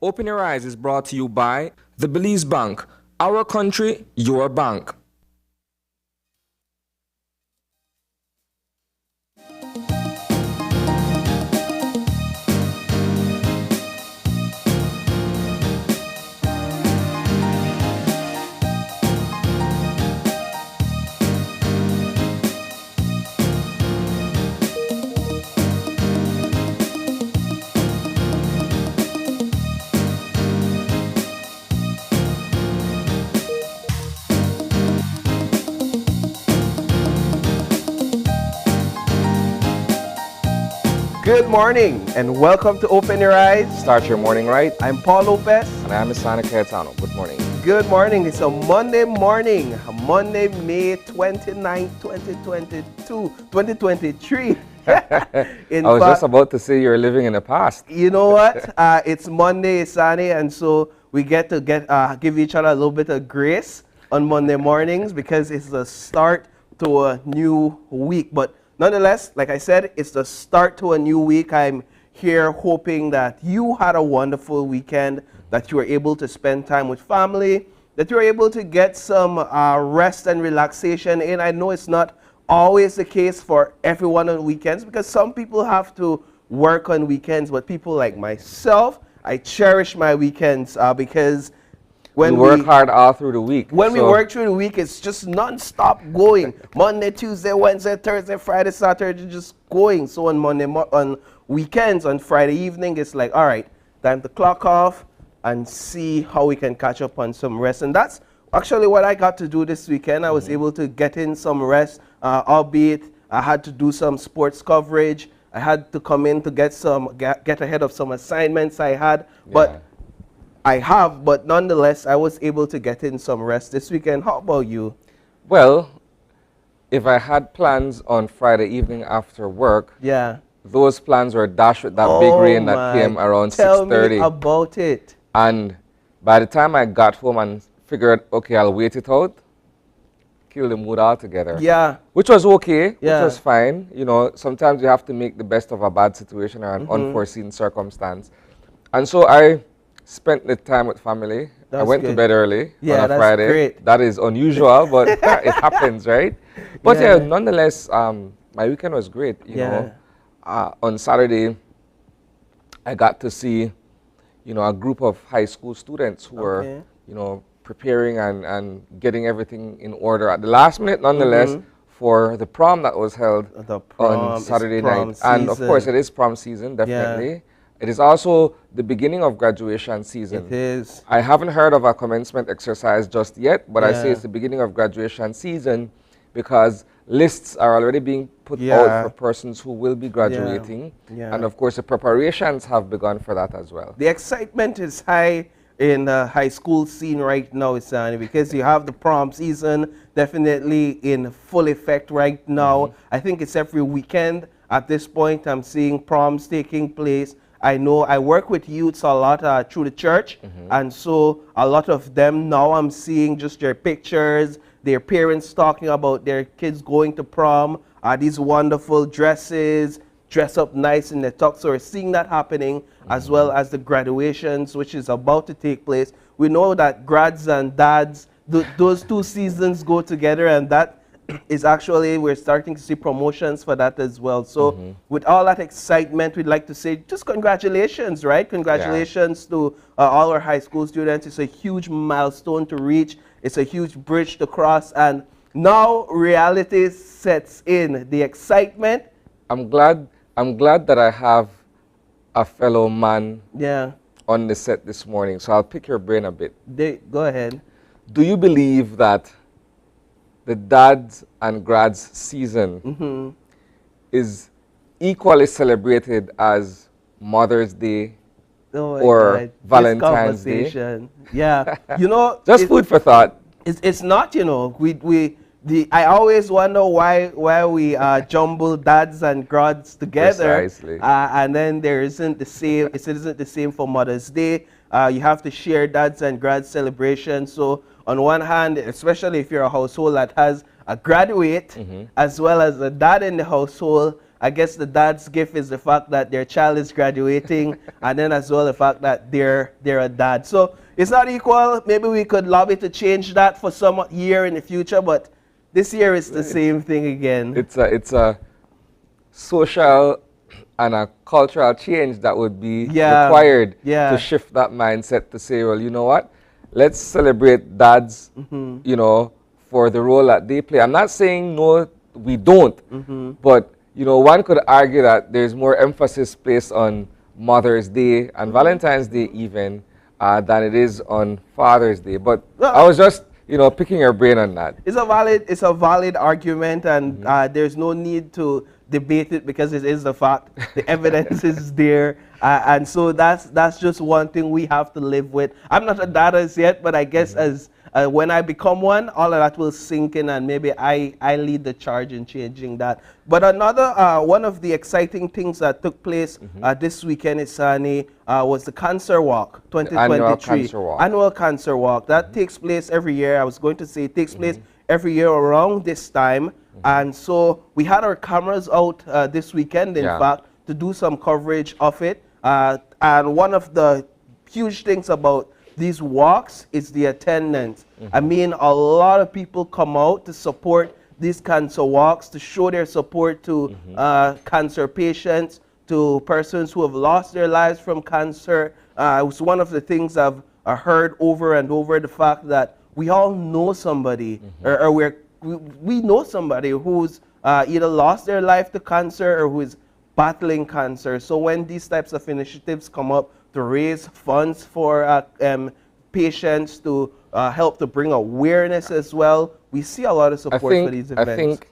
Open Your Eyes is brought to you by the Belize Bank. Our country, your bank. Good morning and welcome to Open Your Eyes. Start your morning right. I'm Paul Lopez. And I'm Isana Cayetano. Good morning. Good morning. It's a Monday morning, Monday, May 29, 2023. I was just about to say you're living in the past. You know what? It's Monday, Isani, and so we get to give each other a little bit of grace on Monday mornings because it's the start to a new week. But nonetheless, like I said, it's the start to a new week. I'm here hoping that you had a wonderful weekend, that you were able to spend time with family, that you were able to get some rest and relaxation in. I know it's not always the case for everyone on weekends because some people have to work on weekends, but people like myself, I cherish my weekends because when we work hard all through the week. When we work through the week, it's just non-stop going. Monday, Tuesday, Wednesday, Thursday, Friday, Saturday, just going. So on weekends, on Friday evening, it's like, all right, time to clock off and see how we can catch up on some rest. And that's actually what I got to do this weekend. I was able to get in some rest, albeit I had to do some sports coverage. I had to come in to get ahead of some assignments I had. But nonetheless, I was able to get in some rest this weekend. How about you? Well, if I had plans on Friday evening after work, those plans were dashed with that big rain that came around 6:30. Tell me about it. And by the time I got home and figured, okay, I'll wait it out, kill the mood altogether. Yeah. Which was okay, which was fine. You know, sometimes you have to make the best of a bad situation or an unforeseen circumstance. And so I spent the time with family. I went to bed early on a Friday. Great. That is unusual, but it happens, right? But nonetheless, my weekend was great. You know, on Saturday, I got to see, a group of high school students who were, preparing and getting everything in order at the last minute, nonetheless, for the prom that was held on Saturday night. And of course, it is prom season, definitely. Yeah. It is also the beginning of graduation season. It is. I haven't heard of a commencement exercise just yet, but I say it's the beginning of graduation season because lists are already being put out for persons who will be graduating. Yeah. And of course, the preparations have begun for that as well. The excitement is high in the high school scene right now, Isani, because you have the prom season definitely in full effect right now. I think it's every weekend. At this point, I'm seeing proms taking place. I know I work with youths a lot through the church, and so a lot of them now I'm seeing just their pictures, their parents talking about their kids going to prom, these wonderful dresses, dress up nice in the tux. So we're seeing that happening, as well as the graduations, which is about to take place. We know that grads and dads, those two seasons go together, and that is actually, we're starting to see promotions for that as well. So with all that excitement, we'd like to say just congratulations, right? Congratulations to all our high school students. It's a huge milestone to reach. It's a huge bridge to cross. And now reality sets in. The excitement. I'm glad that I have a fellow man on the set this morning. So I'll pick your brain a bit. Go ahead. Do you believe that the dads and grads season is equally celebrated as Mother's Day or Valentine's Day? Yeah, just food for thought. It's not, I always wonder why we jumble dads and grads together. Precisely. And then it isn't the same for Mother's Day. You have to share dads and grads celebration. So on one hand, especially if you're a household that has a graduate as well as a dad in the household, I guess the dad's gift is the fact that their child is graduating, and then as well the fact that they're a dad. So it's not equal. Maybe we could lobby to change that for some year in the future, but this year it's the same thing again. It's a social and a cultural change that would be required to shift that mindset to say, well, you know what? Let's celebrate dads, you know, for the role that they play. I'm not saying no, we don't, but you know, one could argue that there's more emphasis placed on Mother's Day and Valentine's Day even than it is on Father's Day. But I was just, you know, picking your brain on that. It's a valid argument, and there's no need to debate it because it is a fact. The evidence is there, and so that's just one thing we have to live with. I'm not a dad as yet, but I guess as when I become one, all of that will sink in, and maybe I lead the charge in changing that. But another one of the exciting things that took place this weekend, Isani, was the Cancer Walk 2023. Annual Cancer Walk. That takes place every year. I was going to say it takes place every year around this time. And so we had our cameras out this weekend, in fact, to do some coverage of it. And one of the huge things about these walks is the attendance. I mean, a lot of people come out to support these cancer walks, to show their support to cancer patients, to persons who have lost their lives from cancer. It was one of the things I've heard over and over, the fact that we all know somebody, or we know somebody who's either lost their life to cancer or who is battling cancer. So when these types of initiatives come up to raise funds for patients, to help to bring awareness as well, we see a lot of support for these events. I think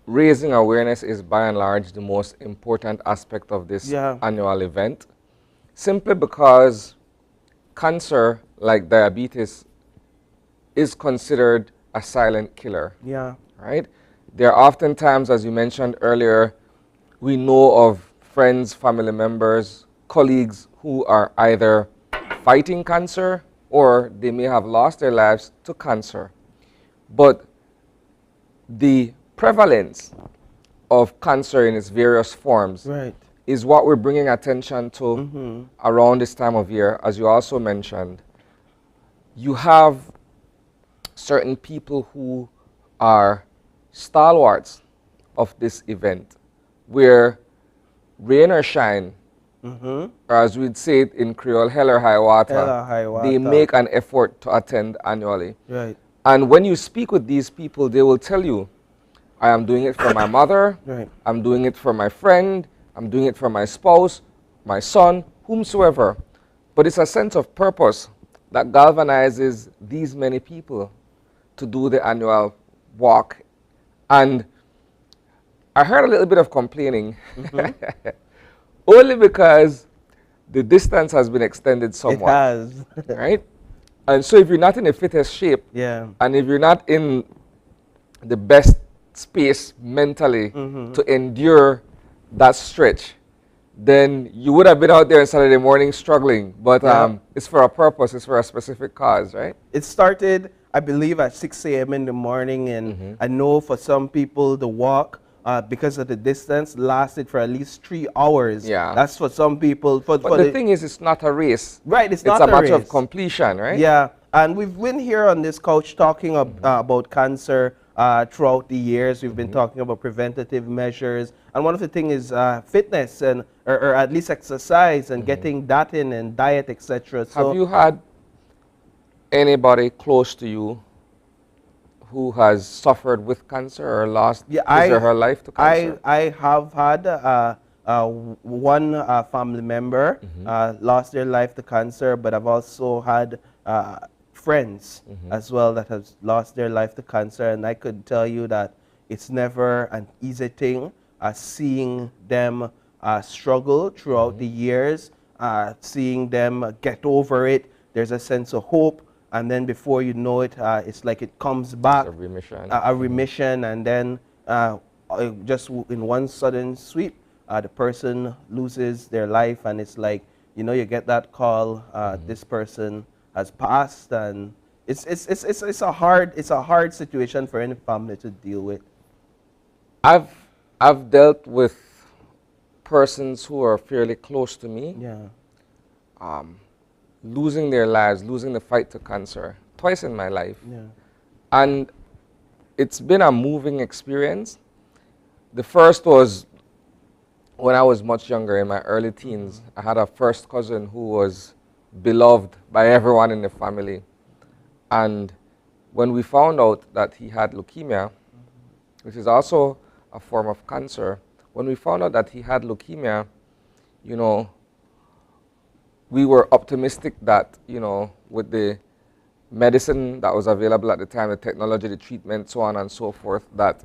raising awareness is by and large the most important aspect of this annual event, simply because cancer, like diabetes, is considered a silent killer. Right? There are often times, as you mentioned earlier, we know of friends, family members, colleagues who are either fighting cancer or they may have lost their lives to cancer. But the prevalence of cancer in its various forms is what we're bringing attention to around this time of year. As you also mentioned, you have certain people who are stalwarts of this event, where rain or shine, or as we'd say it in Creole, hell or high water, they make an effort to attend annually. And when you speak with these people, they will tell you, I am doing it for my mother, I'm doing it for my friend, I'm doing it for my spouse, my son, whomsoever. But it's a sense of purpose that galvanizes these many people to do the annual walk. And I heard a little bit of complaining, only because the distance has been extended somewhat. It has. Right? And so if you're not in the fittest shape, and if you're not in the best space mentally to endure that stretch, then you would have been out there on Saturday morning struggling. But it's for a purpose, it's for a specific cause, right? It started, I believe, at 6 a.m. in the morning, and I know for some people the walk, because of the distance, lasted for at least 3 hours. That's for some people. But the thing is, it's not a race. It's not a race. It's a matter of completion, right? And we've been here on this couch talking about cancer throughout the years. We've been talking about preventative measures, and one of the things is fitness, and or at least exercise, and getting that in, and diet, etc. So have you had anybody close to you who has suffered with cancer or lost his or her life to cancer? I have had one family member lost their life to cancer, but I've also had friends as well that have lost their life to cancer, and I could tell you that it's never an easy thing seeing them struggle throughout the years, seeing them get over it. There's a sense of hope, and then before you know it, it's like it comes back. A remission. A remission, and then just in one sudden sweep, the person loses their life, and it's like, you know, you get that call, this person has passed, and it's a hard situation for any family to deal with. I've I've dealt with persons who are fairly close to me, losing their lives, losing the fight to cancer twice in my life. And it's been a moving experience. The first was when I was much younger, in my early teens. I had a first cousin who was beloved by everyone in the family. And when we found out that he had leukemia, which is also a form of cancer, when we found out that he had leukemia, you know, we were optimistic that, you know, with the medicine that was available at the time, the technology, the treatment, so on and so forth, that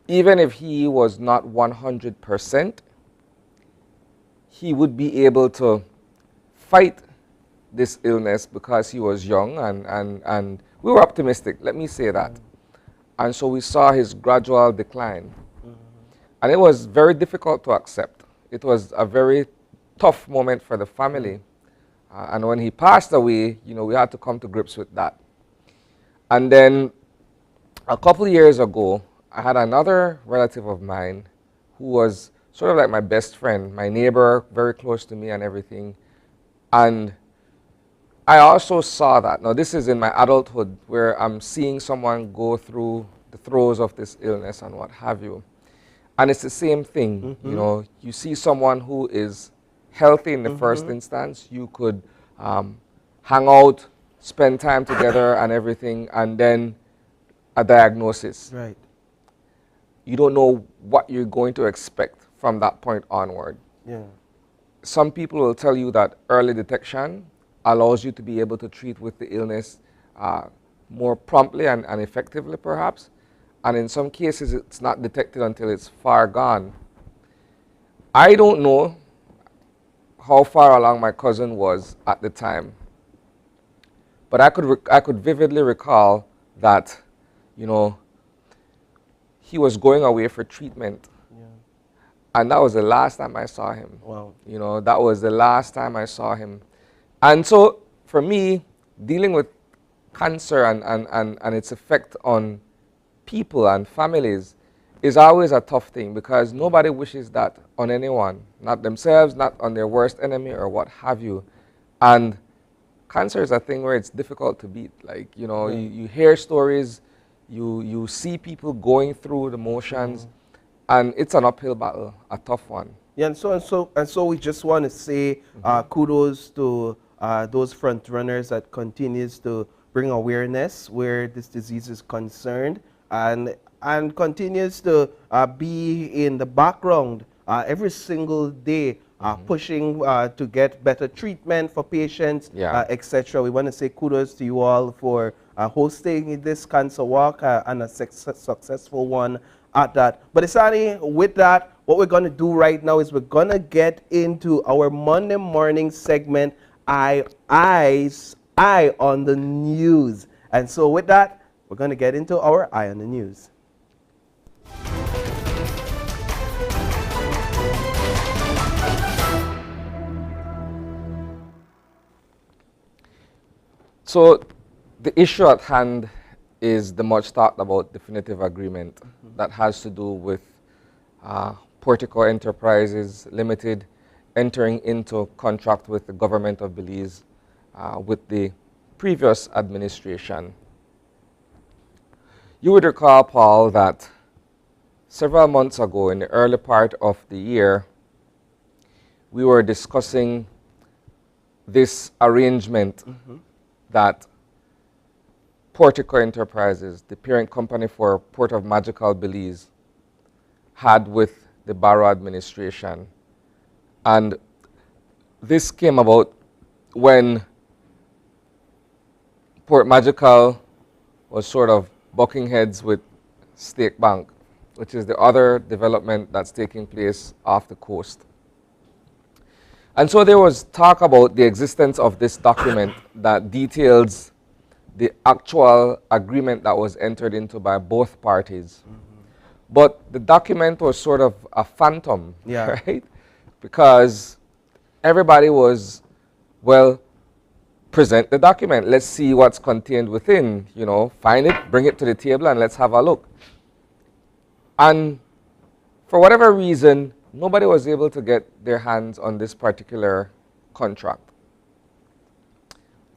even if he was not 100%, he would be able to fight this illness because he was young, and we were optimistic, let me say that. And so we saw his gradual decline. And it was very difficult to accept. It was a very tough moment for the family. And when he passed away, you know, we had to come to grips with that. And then a couple of years ago, I had another relative of mine who was sort of like my best friend, my neighbor, very close to me and everything. And I also saw that. Now, this is in my adulthood where I'm seeing someone go through the throes of this illness and what have you. And it's the same thing, you know, you see someone who is healthy in the first instance, you could hang out, spend time together and everything, and then a diagnosis. Right. You don't know what you're going to expect from that point onward. Yeah. Some people will tell you that early detection allows you to be able to treat with the illness more promptly and effectively, perhaps. And in some cases, it's not detected until it's far gone. I don't know how far along my cousin was at the time, but I could vividly recall that, you know, he was going away for treatment. And that was the last time I saw him. Wow. You know, that was the last time I saw him. And so, for me, dealing with cancer and its effect on people and families is always a tough thing, because nobody wishes that on anyone, not themselves, not on their worst enemy or what have you. And cancer is a thing where it's difficult to beat. Like, you know, you hear stories, you see people going through the motions, and it's an uphill battle, a tough one. Yeah, and so we just want to say kudos to those front runners that continues to bring awareness where this disease is concerned, and continues to be in the background every single day, pushing to get better treatment for patients, etc. We want to say kudos to you all for hosting this cancer walk, and a successful one at that. But Isani, with that, what we're going to do right now is we're going to get into our Monday morning segment, Eye on the News. And so with that, we're going to get into our Eye on the News. So the issue at hand is the much talked about definitive agreement that has to do with Portico Enterprises Limited entering into contract with the government of Belize with the previous administration. You would recall, Paul, that several months ago, in the early part of the year, we were discussing this arrangement that Portico Enterprises, the parent company for Port of Magical Belize, had with the Barrow administration. And this came about when Port Magical was sort of bucking heads with Stake Bank, which is the other development that's taking place off the coast. And so there was talk about the existence of this document that details the actual agreement that was entered into by both parties. But the document was sort of a phantom, right? Because everybody was, well, present the document. Let's see what's contained within, you know, find it, bring it to the table, and let's have a look. And For whatever reason, nobody was able to get their hands on this particular contract.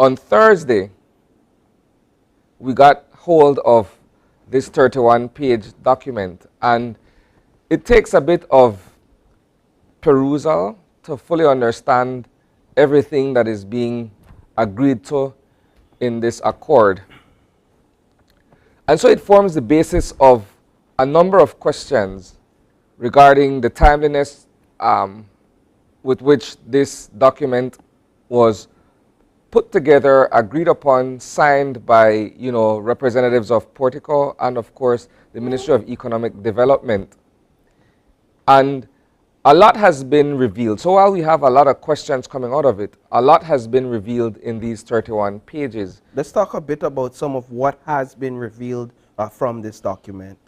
On Thursday, we got hold of this 31-page document, and it takes a bit of perusal to fully understand everything that is being agreed to in this accord. And so it forms the basis of a number of questions regarding the timeliness with which this document was put together, agreed upon, signed by, representatives of Portico and, of course, the Ministry of Economic Development. And a lot has been revealed. So while we have a lot of questions coming out of it, a lot has been revealed in these 31 pages. Let's talk a bit about some of what has been revealed from this document.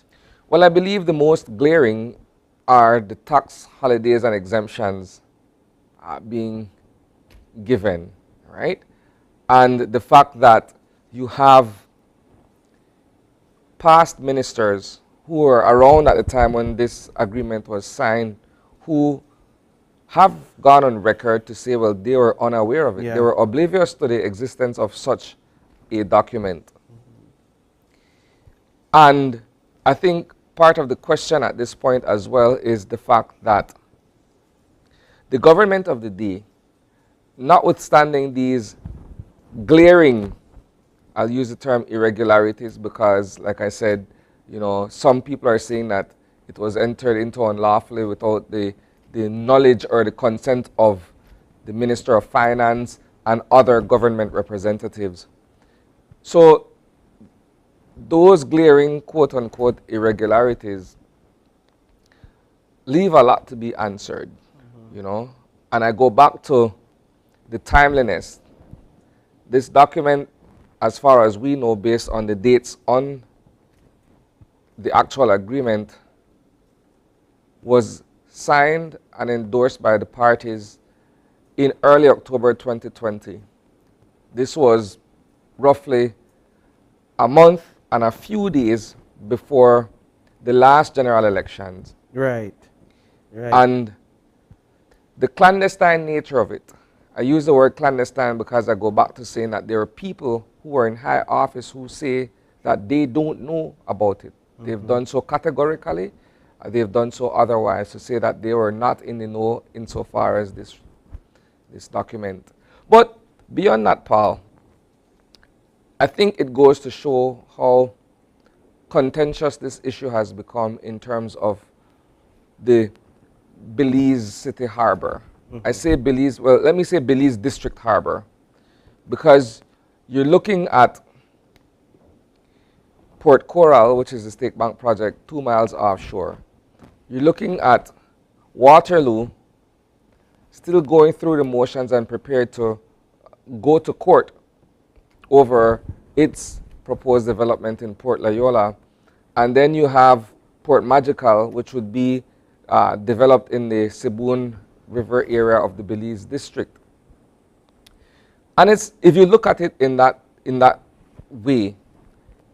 Well, I believe the most glaring are the tax holidays and exemptions being given, right? And the fact that you have past ministers who were around at the time when this agreement was signed, who have gone on record to say, well, they were unaware of it. Yeah. They were oblivious to the existence of such a document. And I think part of the question at this point as well is the fact that the government of the day, notwithstanding these glaring, I'll use the term irregularities because, like I said, some people are saying that it was entered into unlawfully without the knowledge or the consent of the Minister of Finance and other government representatives. So those glaring quote-unquote irregularities leave a lot to be answered, And I go back to the timeliness. This document, as far as we know, based on the dates on the actual agreement, was signed and endorsed by the parties in early October 2020. This was roughly a month and a few days before the last general elections. Right. Right. And the clandestine nature of it, I use the word clandestine because I go back to saying that there are people who are in high office who say that they don't know about it. They've done so categorically, they've done so otherwise, to say that they were not in the know insofar as this document. But beyond that, Paul, I think it goes to show how contentious this issue has become in terms of the Belize City Harbor. I say Belize, well, let me say Belize District Harbor, because you're looking at Port Coral, which is the State Bank project, 2 miles offshore. You're looking at Waterloo, still going through the motions and prepared to go to court over its proposed development in Port Loyola. And then you have Port Magical, which would be developed in the Sibun River area of the Belize district. And if you look at it in that way,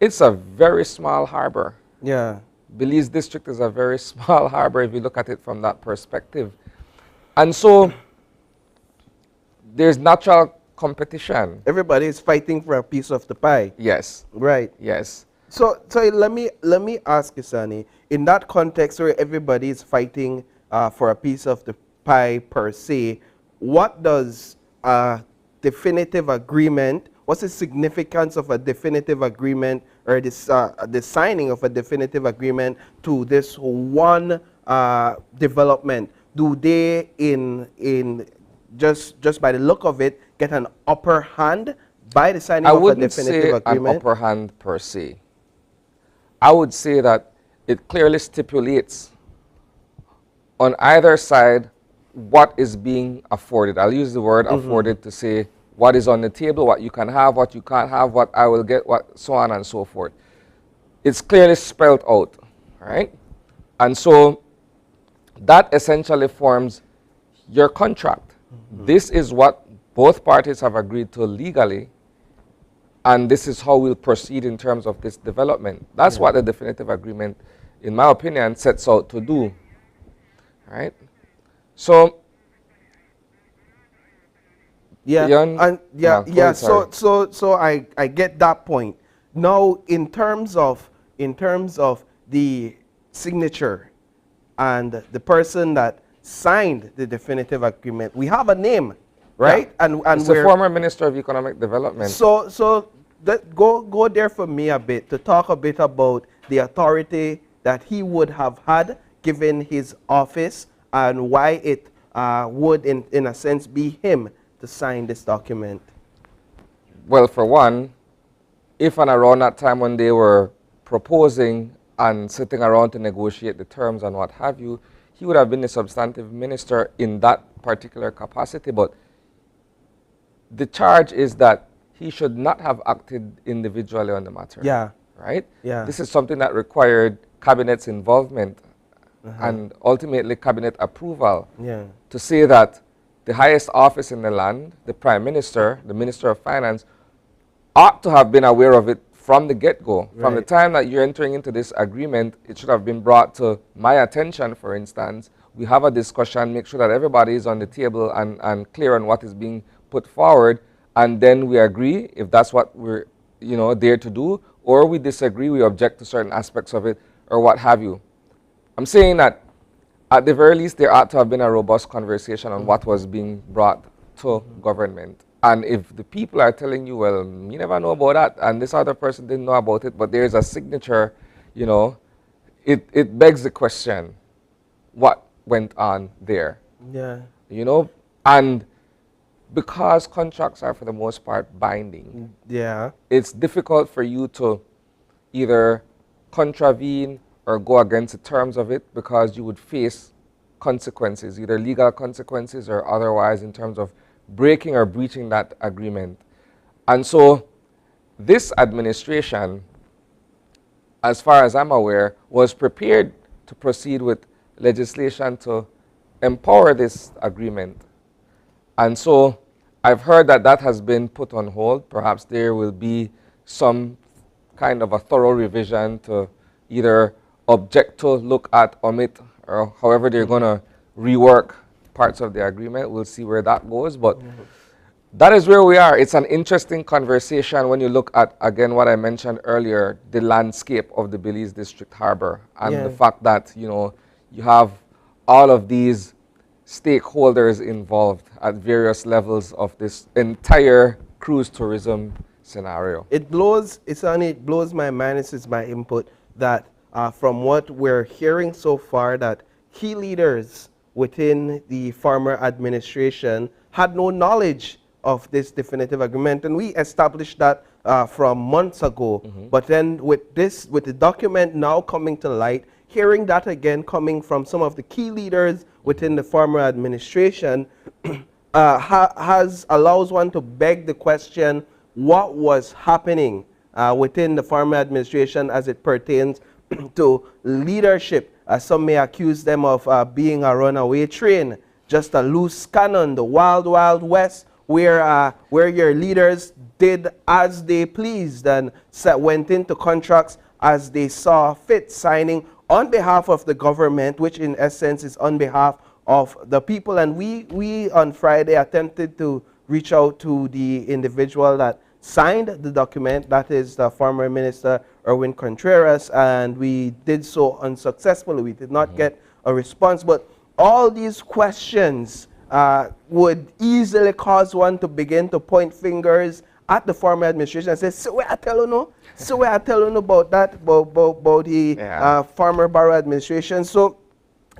it's a very small harbor. Yeah. Belize district is a very small harbor if you look at it from that perspective. And so there's natural competition. Everybody is fighting for a piece of the pie. Yes. Right. Yes. So let me ask you, Sonny, in that context where everybody is fighting for a piece of the pie per se, what does a definitive agreement, what's the significance of a definitive agreement or this, the signing of a definitive agreement to this one development? Do they, in just by the look of it, get an upper hand by the signing of a definitive agreement? I wouldn't say an upper hand per se. I would say that it clearly stipulates on either side what is being afforded. I'll use the word afforded to say what is on the table, what you can have, what you can't have, what I will get, what so on and so forth. It's clearly spelled out, right? And so that essentially forms your contract. This is what both parties have agreed to legally, and this is how we'll proceed in terms of this development. That's what the definitive agreement, in my opinion, sets out to do. right? So, Yeah, beyond, and yeah, go yeah. ahead, sorry. So I get that point. Now, in terms of the signature and the person that signed the definitive agreement, we have a name, Yeah, right? And it's the we're former Minister of Economic Development. so that go there for me a bit to talk a bit about the authority that he would have had given his office and why it would in a sense be him to sign this document. Well, for one, if and around that time when they were proposing and sitting around to negotiate the terms and what have you, he would have been the substantive minister in that particular capacity. But the charge is that he should not have acted individually on the matter. Yeah. Right? Yeah. This is something that required cabinet's involvement and ultimately cabinet approval Yeah. to say that the highest office in the land, the Prime Minister, the Minister of Finance, ought to have been aware of it from the get-go. From the Right. time that you're entering into this agreement, it should have been brought to my attention, for instance. We have a discussion, make sure that everybody is on the table and clear on what is being put forward, and then we agree if that's what we're there to do, or we disagree, we object to certain aspects of it, or what have you. I'm saying that at the very least, there ought to have been a robust conversation on what was being brought to government. And if the people are telling you, well, you never know about that, and this other person didn't know about it, but there's a signature, it begs the question, what went on there? Yeah. And because contracts are for the most part binding, Yeah. it's difficult for you to either contravene or go against the terms of it because you would face consequences, either legal consequences or otherwise in terms of breaking or breaching that agreement. And so this administration, as far as I'm aware, was prepared to proceed with legislation to empower this agreement. And so I've heard that that has been put on hold. Perhaps there will be some kind of a thorough revision to either object to, look at, omit, or however they're going to rework parts of the agreement. We'll see where that goes. But that is where we are. It's an interesting conversation when you look at, again, what I mentioned earlier, the landscape of the Belize District Harbor and the fact that, you have all of these stakeholders involved at various levels of this entire cruise tourism scenario. It blows my mind, this is my input, that from what we're hearing so far, that key leaders within the former administration had no knowledge of this definitive agreement, and we established that from months ago. But then with the document now coming to light, hearing that again coming from some of the key leaders within the former administration allows one to beg the question, what was happening within the former administration as it pertains to leadership? Some may accuse them of being a runaway train, just a loose cannon, the wild, wild west, where your leaders did as they pleased and went into contracts as they saw fit, signing on behalf of the government, which in essence is on behalf of the people. And we on Friday attempted to reach out to the individual that signed the document, that is the former Minister Erwin Contreras, and we did so unsuccessfully. We did not get a response. But all these questions would easily cause one to begin to point fingers at the former administration and say, so where I tell you no? So where I tell you about that, about the former Barrow administration. So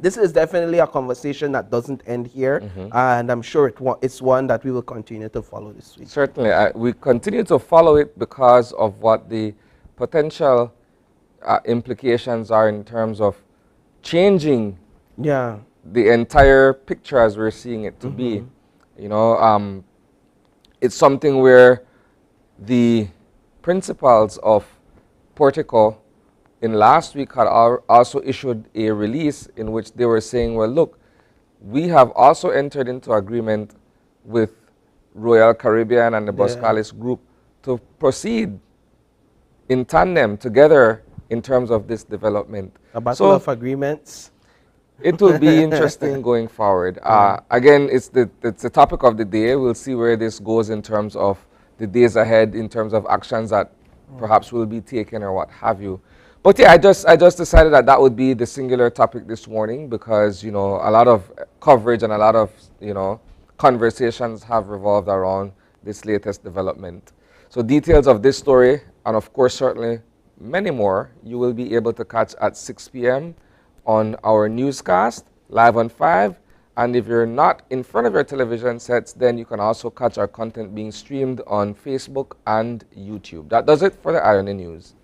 this is definitely a conversation that doesn't end here, and I'm sure it's one that we will continue to follow this week. Certainly. We continue to follow it because of what the potential implications are in terms of changing the entire picture as we're seeing it to be. It's something where the principals of Portico in last week had also issued a release in which they were saying, well, look, we have also entered into agreement with Royal Caribbean and the Boscalis Group to proceed in tandem together in terms of this development. A battle of agreements? It will be interesting going forward. Again, it's the topic of the day. We'll see where this goes in terms of the days ahead, in terms of actions that perhaps will be taken or what have you. But yeah, I just decided that that would be the singular topic this morning because, you know, a lot of coverage and a lot of, you know, conversations have revolved around this latest development. So details of this story, and of course, certainly many more, you will be able to catch at 6 p.m. on our newscast, live on 5. And if you're not in front of your television sets, then you can also catch our content being streamed on Facebook and YouTube. That does it for the Irony News.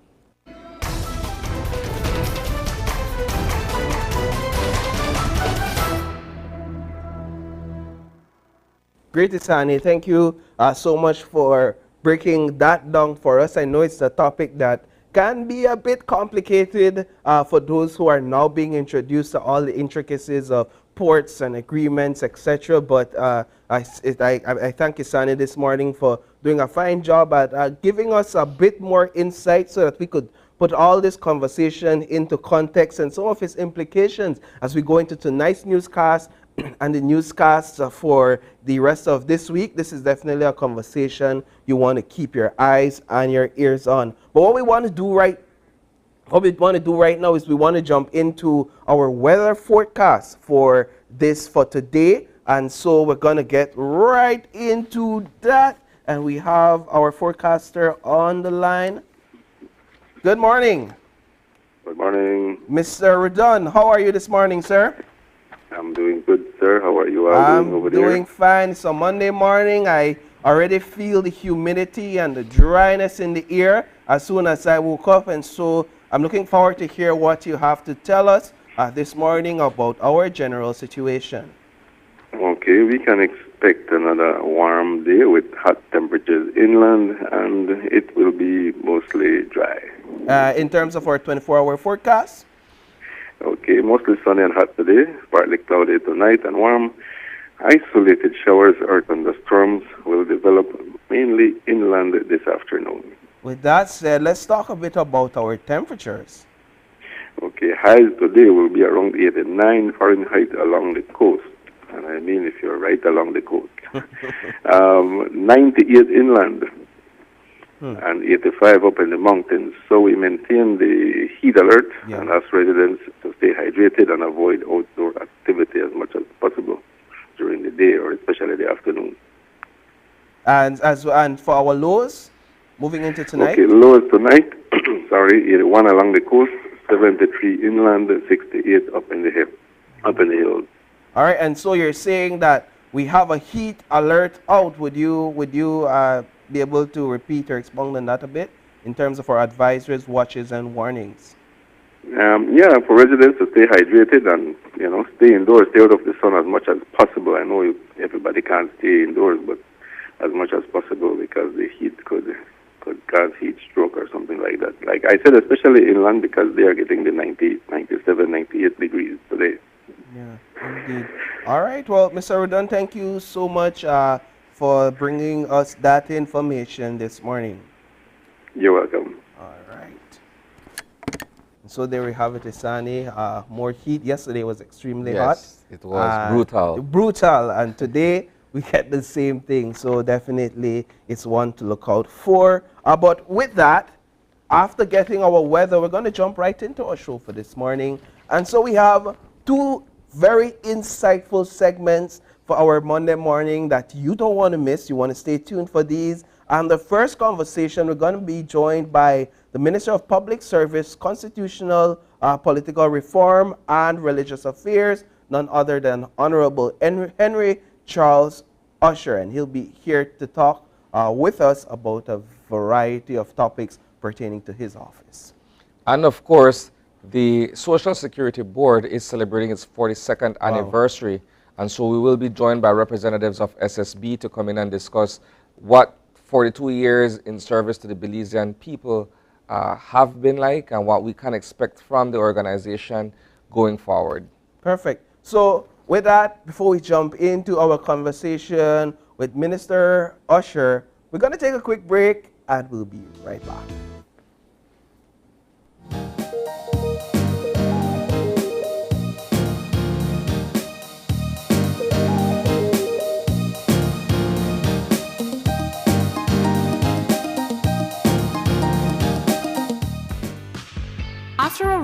Great, Isani. Thank you so much for breaking that down for us. I know it's a topic that can be a bit complicated for those who are now being introduced to all the intricacies of ports and agreements, etc. But I thank Isani this morning for doing a fine job at giving us a bit more insight so that we could put all this conversation into context and some of its implications as we go into tonight's newscast and the newscasts for the rest of this week. This is definitely a conversation you want to keep your eyes and your ears on. But what we want to do right now is we want to jump into our weather forecast for today. And so we're going to get right into that. And we have our forecaster on the line. Good morning. Good morning. Mr. Redon, how are you this morning, sir? I'm doing good, sir. How are you all doing over there? I'm doing fine. It's a Monday morning. I already feel the humidity and the dryness in the air as soon as I woke up. And so I'm looking forward to hear what you have to tell us this morning about our general situation. Okay, we can expect another warm day with hot temperatures inland, and it will be mostly dry. In terms of our 24-hour forecast? Okay, mostly sunny and hot today, partly cloudy tonight and warm. Isolated showers or thunderstorms will develop mainly inland this afternoon. With that said, let's talk a bit about our temperatures. Okay, highs today will be around 89 Fahrenheit along the coast. And I mean if you're right along the coast. 98 inland. And 85 up in the mountains. So we maintain the heat alert and ask residents to stay hydrated and avoid outdoor activity as much as possible during the day or especially the afternoon. And for our lows, moving into tonight? Okay, lows tonight, 81 along the coast, 73 inland, 68 up in the hills. All right, and so you're saying that we have a heat alert out. Would you be able to repeat or expound on that a bit in terms of our advisories, watches, and warnings? Yeah, for residents to stay hydrated and, you know, stay indoors, stay out of the sun as much as possible. I know everybody can't stay indoors, but as much as possible because the heat could cause heat stroke or something like that. Like I said, especially inland because they are getting the 90, 97, 98 degrees today. Yeah, indeed. All right, well, Mr. Redon, thank you so much for bringing us that information this morning. You're welcome. All right. So there we have it, Isani. More heat. Yesterday was extremely hot. Yes, it was brutal. Brutal. And today we get the same thing. So definitely it's one to look out for. But with that, after getting our weather, we're going to jump right into our show for this morning. And so we have two very insightful segments for our Monday morning that you don't want to miss. You want to stay tuned for these. And the first conversation, we're going to be joined by the Minister of Public Service, Constitutional, Political Reform, and Religious Affairs, none other than Honorable Henry Charles Usher. And he'll be here to talk with us about a variety of topics pertaining to his office. And of course, the Social Security Board is celebrating its 42nd anniversary. And so we will be joined by representatives of SSB to come in and discuss what 42 years in service to the Belizean people have been like and what we can expect from the organization going forward. Perfect. So with that, before we jump into our conversation with Minister Usher, we're going to take a quick break and we'll be right back.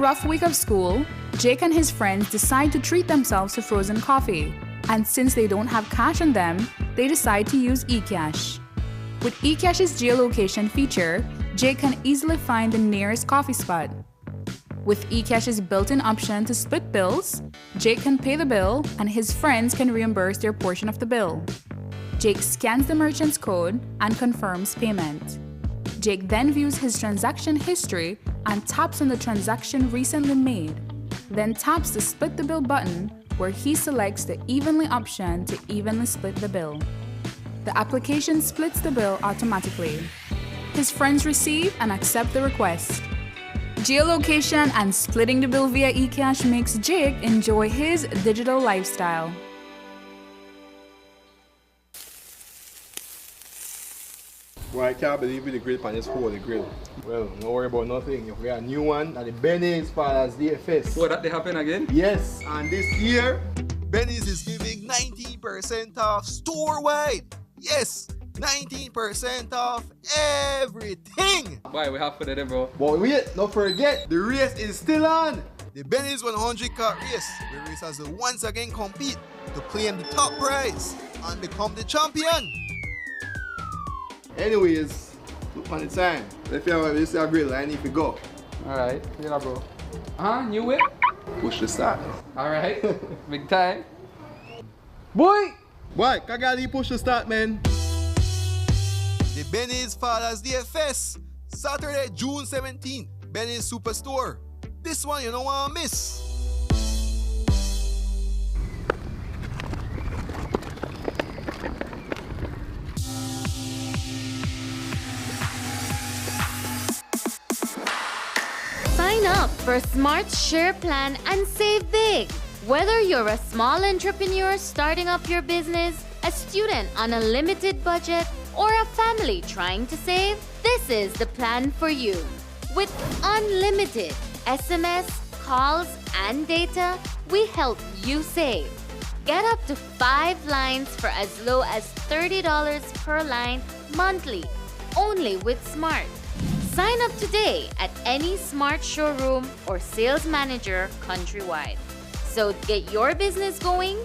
rough week of school, Jake and his friends decide to treat themselves to frozen coffee. And since they don't have cash on them, they decide to use eCash. With eCash's geolocation feature, Jake can easily find the nearest coffee spot. With eCash's built-in option to split bills, Jake can pay the bill and his friends can reimburse their portion of the bill. Jake scans the merchant's code and confirms payment. Jake then views his transaction history and taps on the transaction recently made, then taps the split the bill button where he selects the evenly option to evenly split the bill. The application splits the bill automatically. His friends receive and accept the request. Geolocation and splitting the bill via eCash makes Jake enjoy his digital lifestyle. Well, I can't believe we the grill pan is whole the grill. Well, don't worry about nothing. We got a new one at the Benny's Father's Day Fest. Oh, that they happen again? Yes, and this year, Benny's is giving 19% off store-wide. Yes, 19% off everything. Why we have for that, bro? but wait, don't forget, the race is still on. The Benny's 100 car race, where racers will once again compete to claim the top prize and become the champion. Anyways, look on the time. If you have this grill, I need to go. Alright, yeah, bro. New whip? Push the start. Alright, big time. Boy! Boy, Kagali push the start, man. The Benny's Father's Day Fest, Saturday, June 17th, Benny's Superstore. This one you don't want to miss. Sign up for Smart Share Plan and save big. Whether you're a small entrepreneur starting up your business, a student on a limited budget, or a family trying to save, this is the plan for you. With unlimited SMS, calls, and data, we help you save. Get up to 5 lines for as low as $30 per line monthly, only with Smart. Sign up today at any Smart showroom or sales manager countrywide. So get your business going,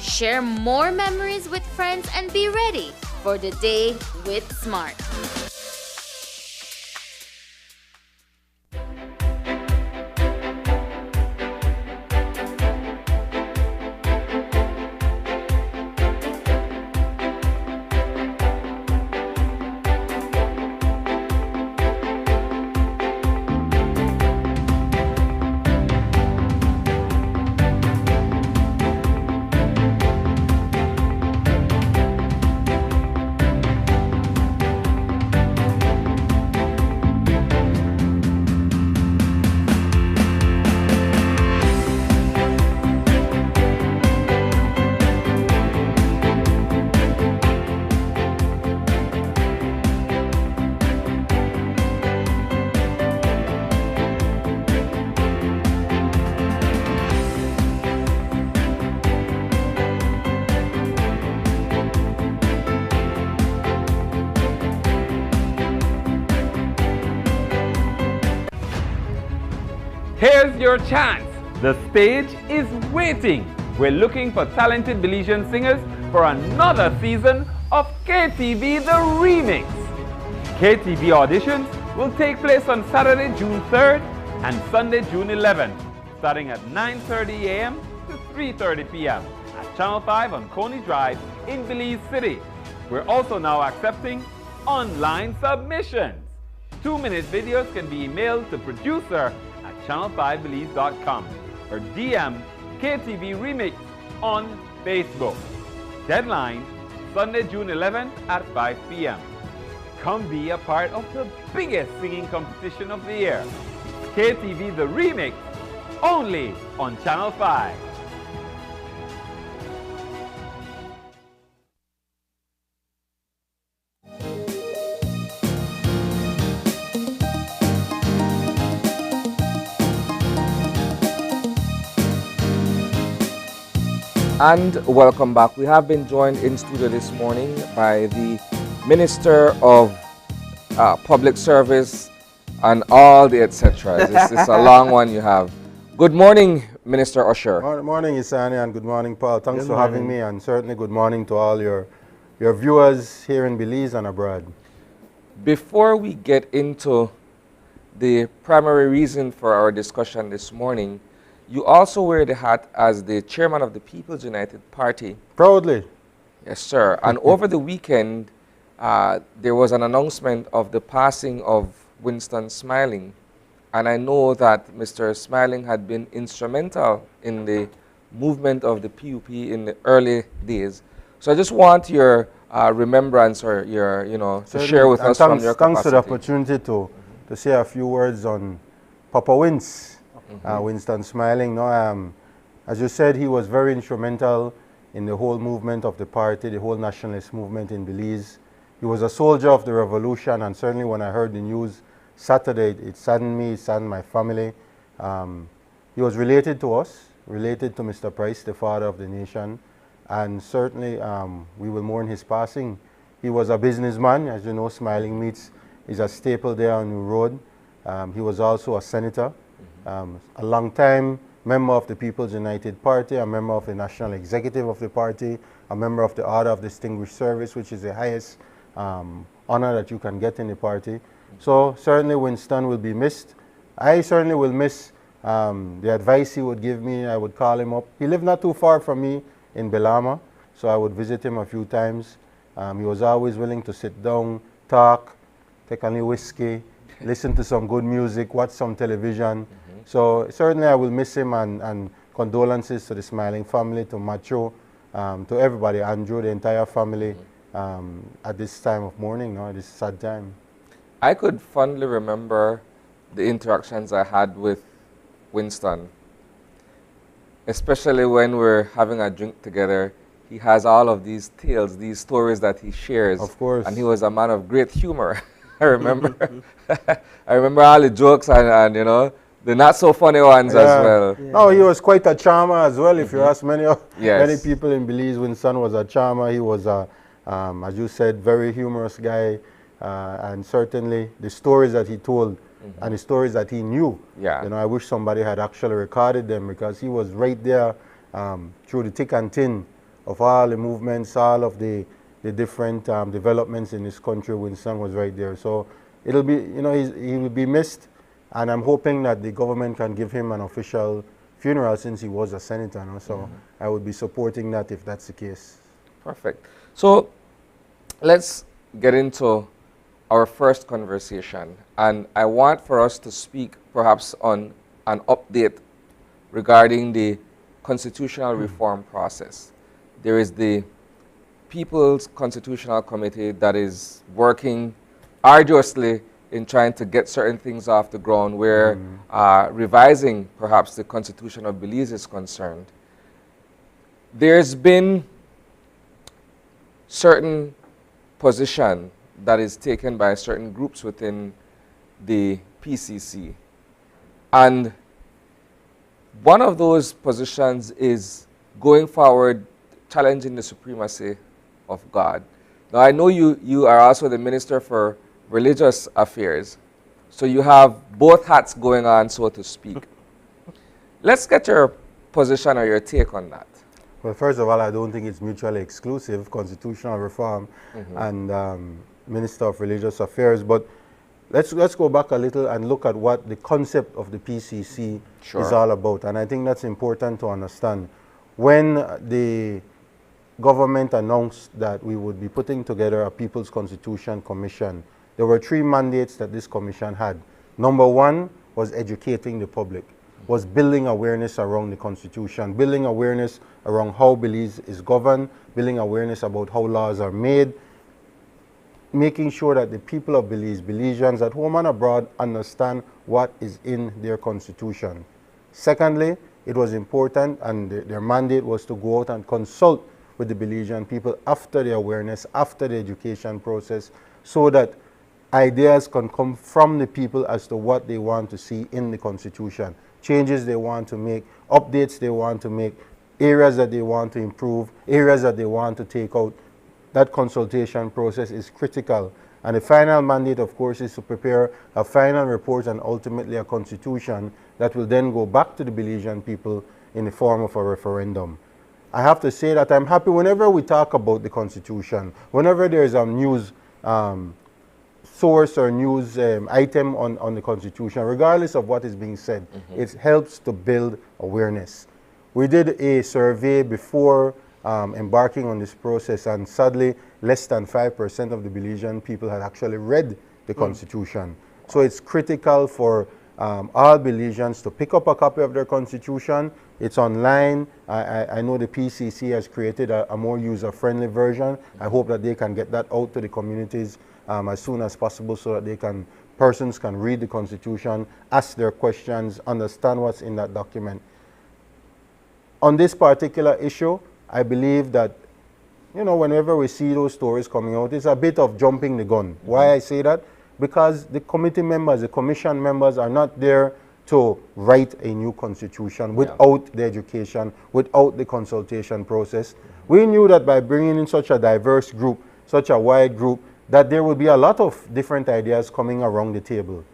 share more memories with friends, and be ready for the day with Smart. Here's your chance. The stage is waiting. We're looking for talented Belizean singers for another season of KTV The Remix. KTV auditions will take place on Saturday, June 3rd and Sunday, June 11th, starting at 9:30 a.m. to 3:30 p.m. at Channel 5 on Coney Drive in Belize City. We're also now accepting online submissions. 2-minute videos can be emailed to producer at channel5belize.com or DM KTV Remix on Facebook. Deadline, Sunday, June 11th at 5 p.m. Come be a part of the biggest singing competition of the year. KTV The Remix, only on Channel 5. And welcome back. We have been joined in studio this morning by the Minister of Public Service, and all the etc. It's a long one you have. Good morning, Minister Usher. Good morning, Isani, and good morning, Paul. Thanks for having me, and certainly good morning to all your viewers here in Belize and abroad. Before we get into the primary reason for our discussion this morning, you also wear the hat as the chairman of the People's United Party. Proudly. Yes, sir. And over the weekend, there was an announcement of the passing of Winston Smiling. And I know that Mr. Smiling had been instrumental in the movement of the PUP in the early days. So I just want your remembrance or your, to share with us from your capacity. Thanks for the opportunity to say a few words on Papa Wins. Winston Smiling. No, as you said, he was very instrumental in the whole movement of the party, the whole nationalist movement in Belize. He was a soldier of the revolution, and certainly when I heard the news Saturday, it saddened me, it saddened my family. He was related to us, related to Mr. Price, the father of the nation, and certainly we will mourn his passing. He was a businessman, as you know, Smiling Meats is a staple there on New Road. He was also a senator. A long time member of the People's United Party, a member of the National Executive of the party, a member of the Order of Distinguished Service, which is the highest honor that you can get in the party. So certainly Winston will be missed. I certainly will miss the advice he would give me. I would call him up. He lived not too far from me in Belama, so I would visit him a few times. He was always willing to sit down, talk, take a new whiskey, listen to some good music, watch some television. So certainly I will miss him, and condolences to the Smiling family, to Macho, to everybody, Andrew, the entire family, at this time of mourning, at this sad time. I could fondly remember the interactions I had with Winston, especially when we're having a drink together. He has all of these tales, these stories that he shares. Of course. And he was a man of great humor. I remember I remember all the jokes and the not so funny ones as well. Yeah. No, he was quite a charmer as well. If you ask many people in Belize, Winston was a charmer. He was a, as you said, very humorous guy. And certainly the stories that he told and the stories that he knew, I wish somebody had actually recorded them, because he was right there through the thick and thin of all the movements, all of the different developments in this country. Winston was right there. So it'll be, he will be missed, and I'm hoping that the government can give him an official funeral since he was a senator. So I would be supporting that if that's the case. Perfect. So let's get into our first conversation, and I want for us to speak perhaps on an update regarding the constitutional reform process. There is the People's Constitutional Committee that is working arduously in trying to get certain things off the ground, where revising perhaps the Constitution of Belize is concerned. There's been certain position that is taken by certain groups within the PCC. And one of those positions is going forward, challenging the supremacy of God. Now, I know you are also the Minister for Religious Affairs, so you have both hats going on, so to speak. Let's get your position or your take on that. Well, first of all, I don't think it's mutually exclusive, constitutional reform and Minister of Religious Affairs. But let's go back a little and look at what the concept of the PCC is all about. And I think that's important to understand. When the government announced that we would be putting together a People's Constitution Commission, there were 3 mandates that this commission had. Number 1 was educating the public, was building awareness around the Constitution, building awareness around how Belize is governed, building awareness about how laws are made, making sure that the people of Belize, Belizeans at home and abroad, understand what is in their Constitution. Secondly, it was important, and their mandate was to go out and consult with the Belizean people after the awareness, after the education process, so that ideas can come from the people as to what they want to see in the Constitution, changes they want to make, updates they want to make, areas that they want to improve, areas that they want to take out. That consultation process is critical, And the final mandate, of course, is to prepare a final report and ultimately a constitution that will then go back to the Belizean people in the form of a referendum. I have to say that I'm happy whenever we talk about the constitution, whenever there's a news source or news item on the constitution, regardless of what is being said, it helps to build awareness. We did a survey before embarking on this process, and sadly, less than 5% of the Belizean people had actually read the Constitution. So it's critical for all Belizeans to pick up a copy of their Constitution. It's online. I know the PCC has created a more user-friendly version. I hope that they can get that out to the communities as soon as possible so that persons can read the Constitution, ask their questions, understand what's in that document. On this particular issue, I believe that, you know, whenever we see those stories coming out, it's a bit of jumping the gun. Why I say that? Because the committee members, the commission members are not there to write a new constitution without the education, without the consultation process. We knew that by bringing in such a diverse group, such a wide group, that there would be a lot of different ideas coming around the table.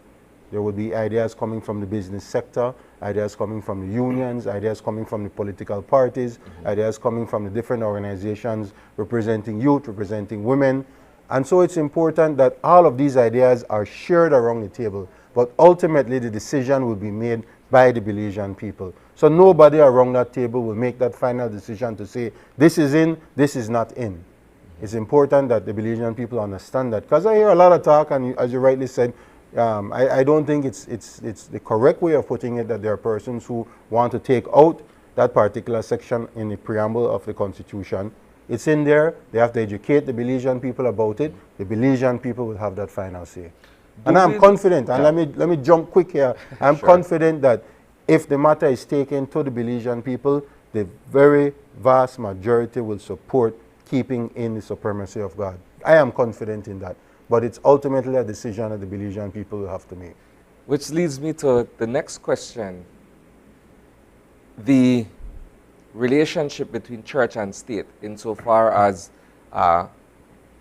There would be ideas coming from the business sector, ideas coming from the unions, ideas coming from the political parties, ideas coming from the different organizations representing youth, representing women. And so it's important that all of these ideas are shared around the table, but ultimately the decision will be made by the Belizean people. So nobody around that table will make that final decision to say, this is in, this is not in. It's important that the Belizean people understand that. Because I hear a lot of talk, and as you rightly said, I don't think it's the correct way of putting it that there are persons who want to take out that particular section in the preamble of the Constitution. It's in there. They have to educate the Belizean people about it. The Belizean people will have that final say. And I'm confident, and let me jump quick here. I'm confident that if the matter is taken to the Belizean people, the very vast majority will support keeping in the supremacy of God. I am confident in that. But it's ultimately a decision that the Belizean people will have to make. Which leads me to the next question. The relationship between church and state insofar as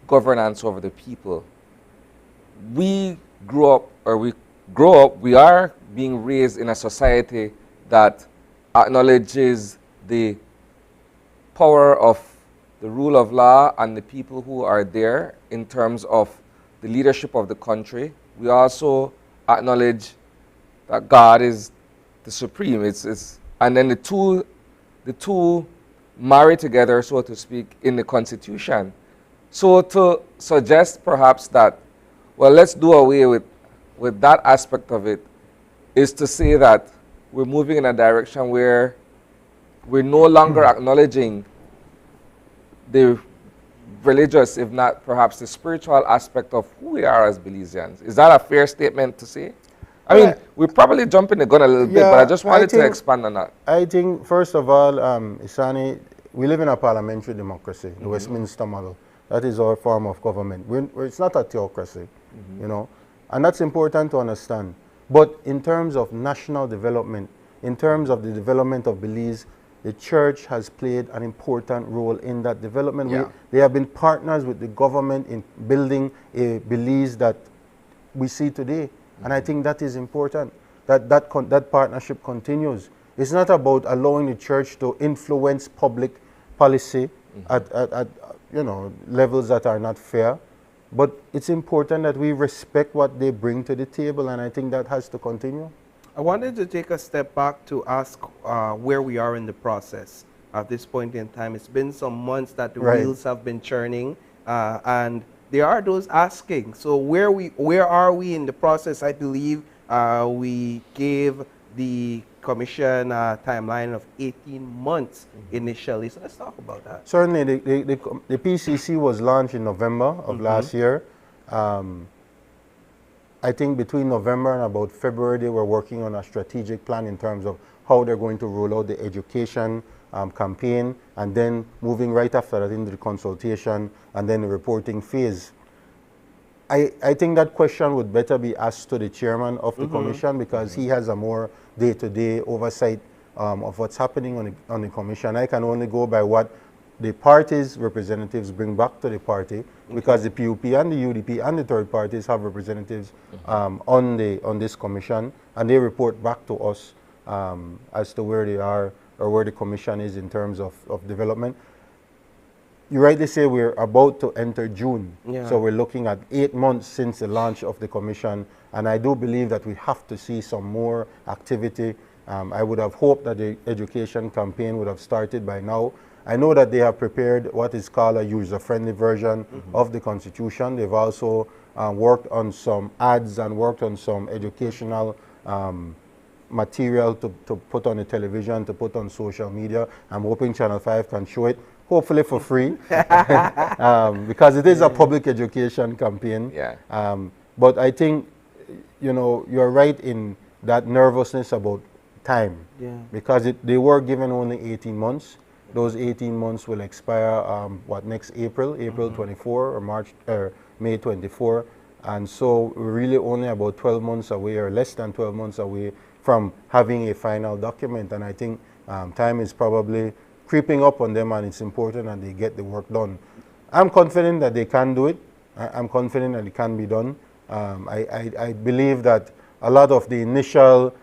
governance over the people. We are being raised in a society that acknowledges the power of the rule of law and the people who are there in terms of the leadership of the country. We also acknowledge that God is the supreme. And then the two marry together, so to speak, in the Constitution. So to suggest perhaps that, well, let's do away with that aspect of it, is to say that we're moving in a direction where we're no longer acknowledging the religious, if not perhaps the spiritual aspect of who we are as Belizeans. Is that a fair statement to say? I mean, we're probably jumping the gun a little bit, but I just wanted to expand on that. I think, first of all, Isani, we live in a parliamentary democracy, the Westminster model. That is our form of government. It's not a theocracy, you know, and that's important to understand. But in terms of national development, in terms of the development of Belize, the church has played an important role in that development. They have been partners with the government in building a Belize that we see today. And I think that is important, that partnership continues. It's not about allowing the church to influence public policy at levels that are not fair. But it's important that we respect what they bring to the table, and I think that has to continue. I wanted to take a step back to ask where we are in the process at this point in time. It's been some months that the wheels have been churning, and there are those asking. So where are we in the process? I believe we gave the commission a timeline of 18 months initially. So let's talk about that. Certainly, the PCC was launched in November of last year. I think between November and about February, they were working on a strategic plan in terms of how they're going to roll out the education campaign, and then moving right after that into the consultation and then the reporting phase. I think that question would better be asked to the chairman of the commission, because he has a more day-to-day oversight of what's happening on the commission. I can only go by what the party's representatives bring back to the party, because the PUP and the UDP and the third parties have representatives on this commission, and they report back to us as to where they are or where the commission is in terms of development. You rightly say we're about to enter June, so we're looking at 8 months since the launch of the commission, and I do believe that we have to see some more activity. I would have hoped that the education campaign would have started by now. I know that they have prepared what is called a user-friendly version of the Constitution. They've also worked on some ads and worked on some educational material to put on the television, to put on social media. I'm hoping Channel 5 can show it, hopefully for free, because it is a public education campaign. But I think, you know, you're right in that nervousness about time, because they were given only 18 months. Those 18 months will expire, next April 24 or May 24. And so we're really only about 12 months away, or less than 12 months away from having a final document. And I think time is probably creeping up on them, and it's important that they get the work done. I'm confident that they can do it. I'm confident that it can be done. I believe that a lot of the initial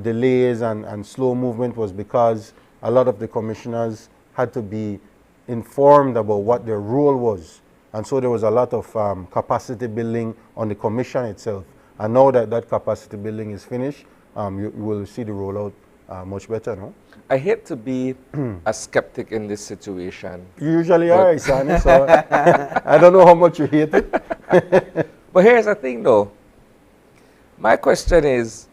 delays and slow movement was because a lot of the commissioners had to be informed about what their role was. And so there was a lot of capacity building on the commission itself. And now that that capacity building is finished, you will see the rollout much better, no? I hate to be a skeptic in this situation. You usually are, Isani, so I don't know how much you hate it. But here's the thing, though. My question is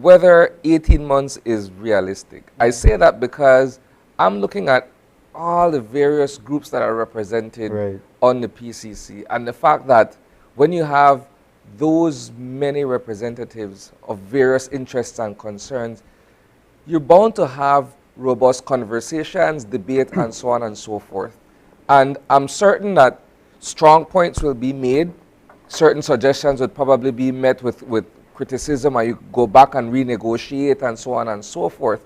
whether 18 months is realistic. I say that because I'm looking at all the various groups that are represented on the PCC, and the fact that when you have those many representatives of various interests and concerns, you're bound to have robust conversations, debate, and so on and so forth. And I'm certain that strong points will be made. Certain suggestions would probably be met with criticism, and you go back and renegotiate and so on and so forth.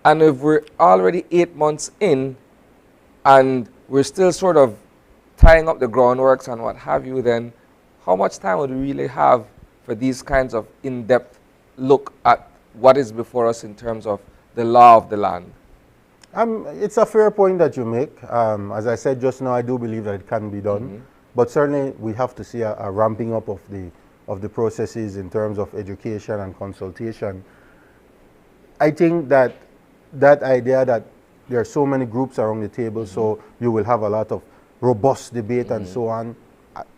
And if we're already 8 months in and we're still sort of tying up the groundworks and what have you, then how much time would we really have for these kinds of in-depth look at what is before us in terms of the law of the land? It's a fair point that you make. As I said just now, I do believe that it can be done. But certainly we have to see a ramping up of the processes in terms of education and consultation. I think that idea that there are so many groups around the table, so you will have a lot of robust debate and so on,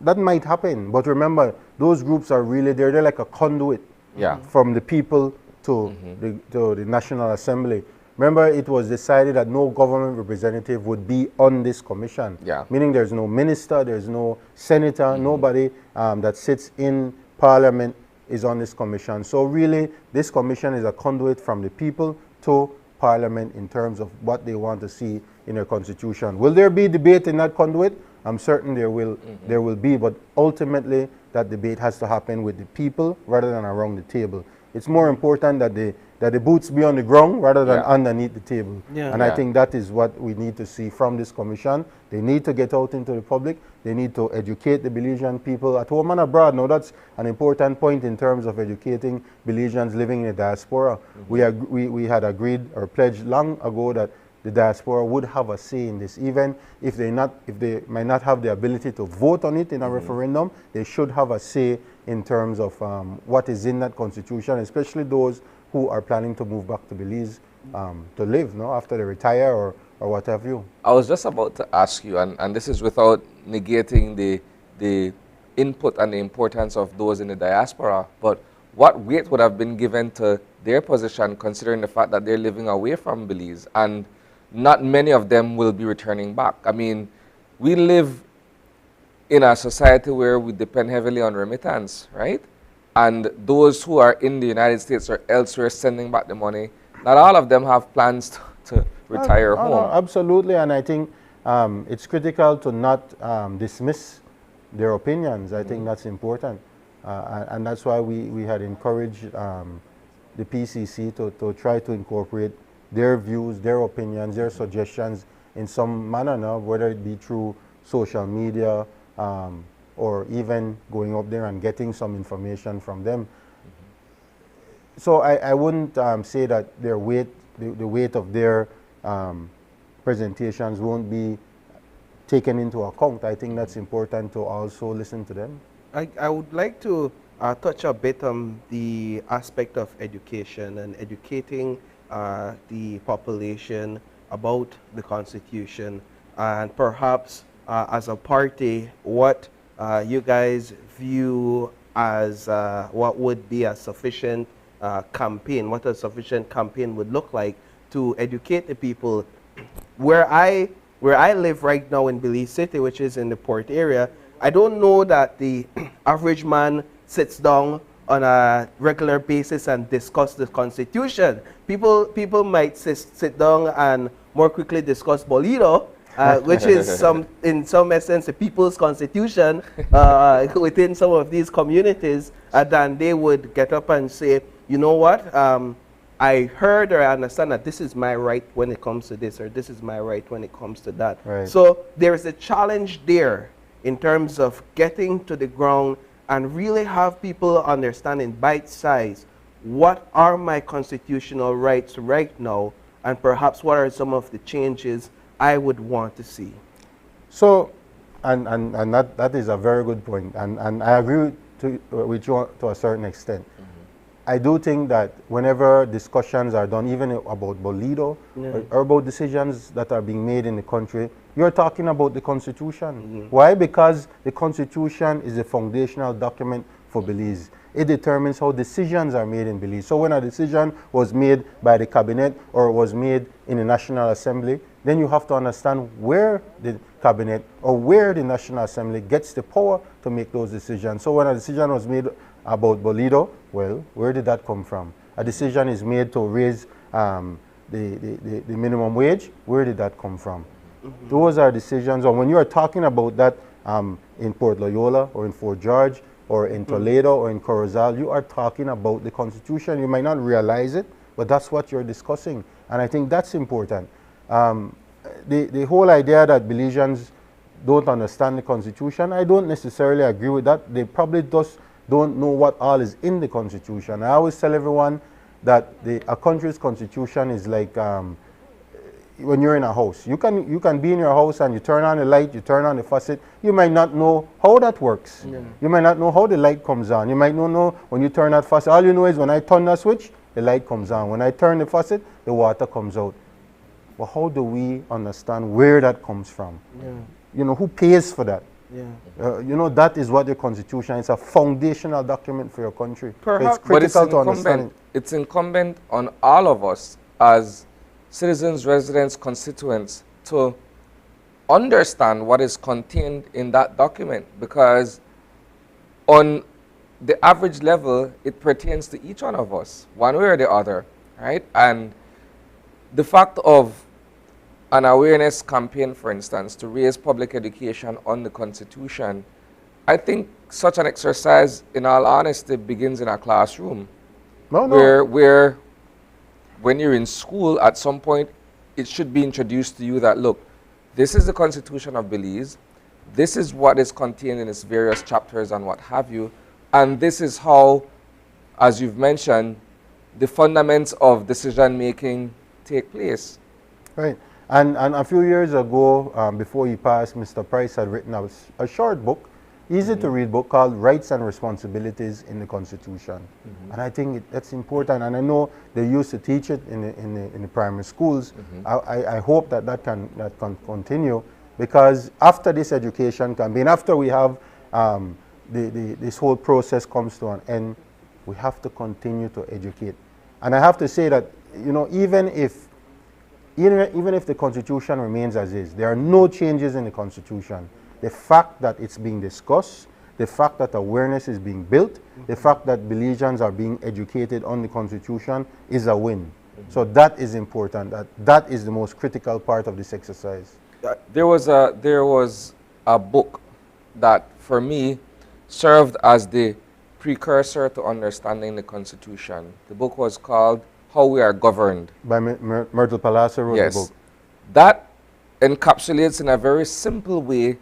that might happen. But remember, those groups are really, they're like a conduit from the people to the National Assembly. Remember, it was decided that no government representative would be on this commission. Meaning there's no minister, there's no senator, nobody that sits in Parliament is on this commission. So really, this commission is a conduit from the people to Parliament in terms of what they want to see in their constitution. Will there be debate in that conduit? I'm certain there will be, but ultimately that debate has to happen with the people rather than around the table. It's more important that the boots be on the ground rather than underneath the table. And I think that is what we need to see from this commission. They need to get out into the public. They need to educate the Belizean people at home and abroad. Now that's an important point in terms of educating Belizeans living in the diaspora. We had agreed or pledged long ago that the diaspora would have a say in this. Even if they might not have the ability to vote on it in a referendum, they should have a say in terms of what is in that constitution, especially those who are planning to move back to Belize to live, no, after they retire or what have you. I was just about to ask you, and this is without negating the input and the importance of those in the diaspora, but what weight would have been given to their position considering the fact that they're living away from Belize and not many of them will be returning back? I mean, we live in a society where we depend heavily on remittance, right? And those who are in the United States or elsewhere sending back the money, not all of them have plans to retire home. No, absolutely, and I think it's critical to not dismiss their opinions. I think that's important. And that's why we had encouraged the PCC to try to incorporate their views, their opinions, their suggestions in some manner now, whether it be through social media or even going up there and getting some information from them. So I wouldn't say that their weight, the weight of their presentations won't be taken into account. I think that's important to also listen to them. I would like to touch a bit on the aspect of education and educating the population about the Constitution, and perhaps as a party, what you guys view as what would be a sufficient campaign, what a sufficient campaign would look like to educate the people. Where I live right now in Belize City, which is in the port area, I don't know that the average man sits down on a regular basis and discuss the Constitution. People might sit down and more quickly discuss Bolido, which is in some essence the people's constitution within some of these communities, than they would get up and say, you know what, I heard or I understand that this is my right when it comes to this, or this is my right when it comes to that. Right. So there is a challenge there in terms of getting to the ground and really have people understand in bite size what are my constitutional rights right now, and perhaps what are some of the changes I would want to see. So, and that is a very good point, and I agree with you to a certain extent. I do think that whenever discussions are done, even about Bolido, or about decisions that are being made in the country, you're talking about the Constitution. Why? Because the Constitution is a foundational document for Belize. It determines how decisions are made in Belize. So when a decision was made by the cabinet or was made in the National Assembly, then you have to understand where the cabinet or where the National Assembly gets the power to make those decisions. So when a decision was made about Bolido, well, where did that come from? A decision is made to raise the minimum wage. Where did that come from? Those are decisions. Or when you are talking about that in Port Loyola or in Fort George or in Toledo or in Corozal, you are talking about the Constitution. You might not realize it, but that's what you're discussing. And I think that's important. The whole idea that Belizeans don't understand the Constitution, I don't necessarily agree with that. They probably just don't know what all is in the Constitution. I always tell everyone that a country's Constitution is like when you're in a house. You can be in your house and you turn on the light, you turn on the faucet. You might not know how that works. You might not know how the light comes on. You might not know when you turn that faucet. All you know is when I turn that switch, the light comes on. When I turn the faucet, the water comes out. But how do we understand where that comes from? You know, who pays for that? You know, that is what the Constitution is. It's a foundational document for your country. It's critical to understand. It's incumbent on all of us as citizens, residents, constituents to understand what is contained in that document, because on the average level, it pertains to each one of us, one way or the other, right? And the fact of an awareness campaign, for instance, to raise public education on the Constitution, I think such an exercise, in all honesty, begins in a classroom. Where when you're in school, at some point, it should be introduced to you that, look, this is the Constitution of Belize, this is what is contained in its various chapters and what have you, and this is how, as you've mentioned, the fundamentals of decision-making take place. Right. And a few years ago, before he passed, Mr. Price had written a short book, easy to read book called Rights and Responsibilities in the Constitution. And I think that's important. And I know they used to teach it in the primary schools. I hope that can continue, because after this education campaign, after we have this whole process comes to an end, we have to continue to educate. And I have to say that, you know, even if the Constitution remains as is, there are no changes in the Constitution. The fact that it's being discussed, the fact that awareness is being built, the fact that Belizeans are being educated on the Constitution is a win. So that is important. That is the most critical part of this exercise. There was a book that, for me, served as the precursor to understanding the Constitution. The book was called How We Are Governed. By Myrtle Palazzo wrote the book. That encapsulates in a very simple way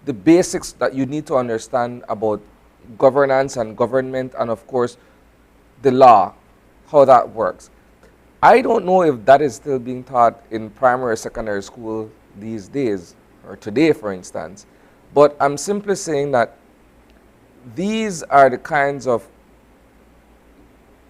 the basics that you need to understand about governance and government, and of course the law, how that works. I don't know if that is still being taught in primary or secondary school these days, or today for instance, but I'm simply saying that these are the kinds of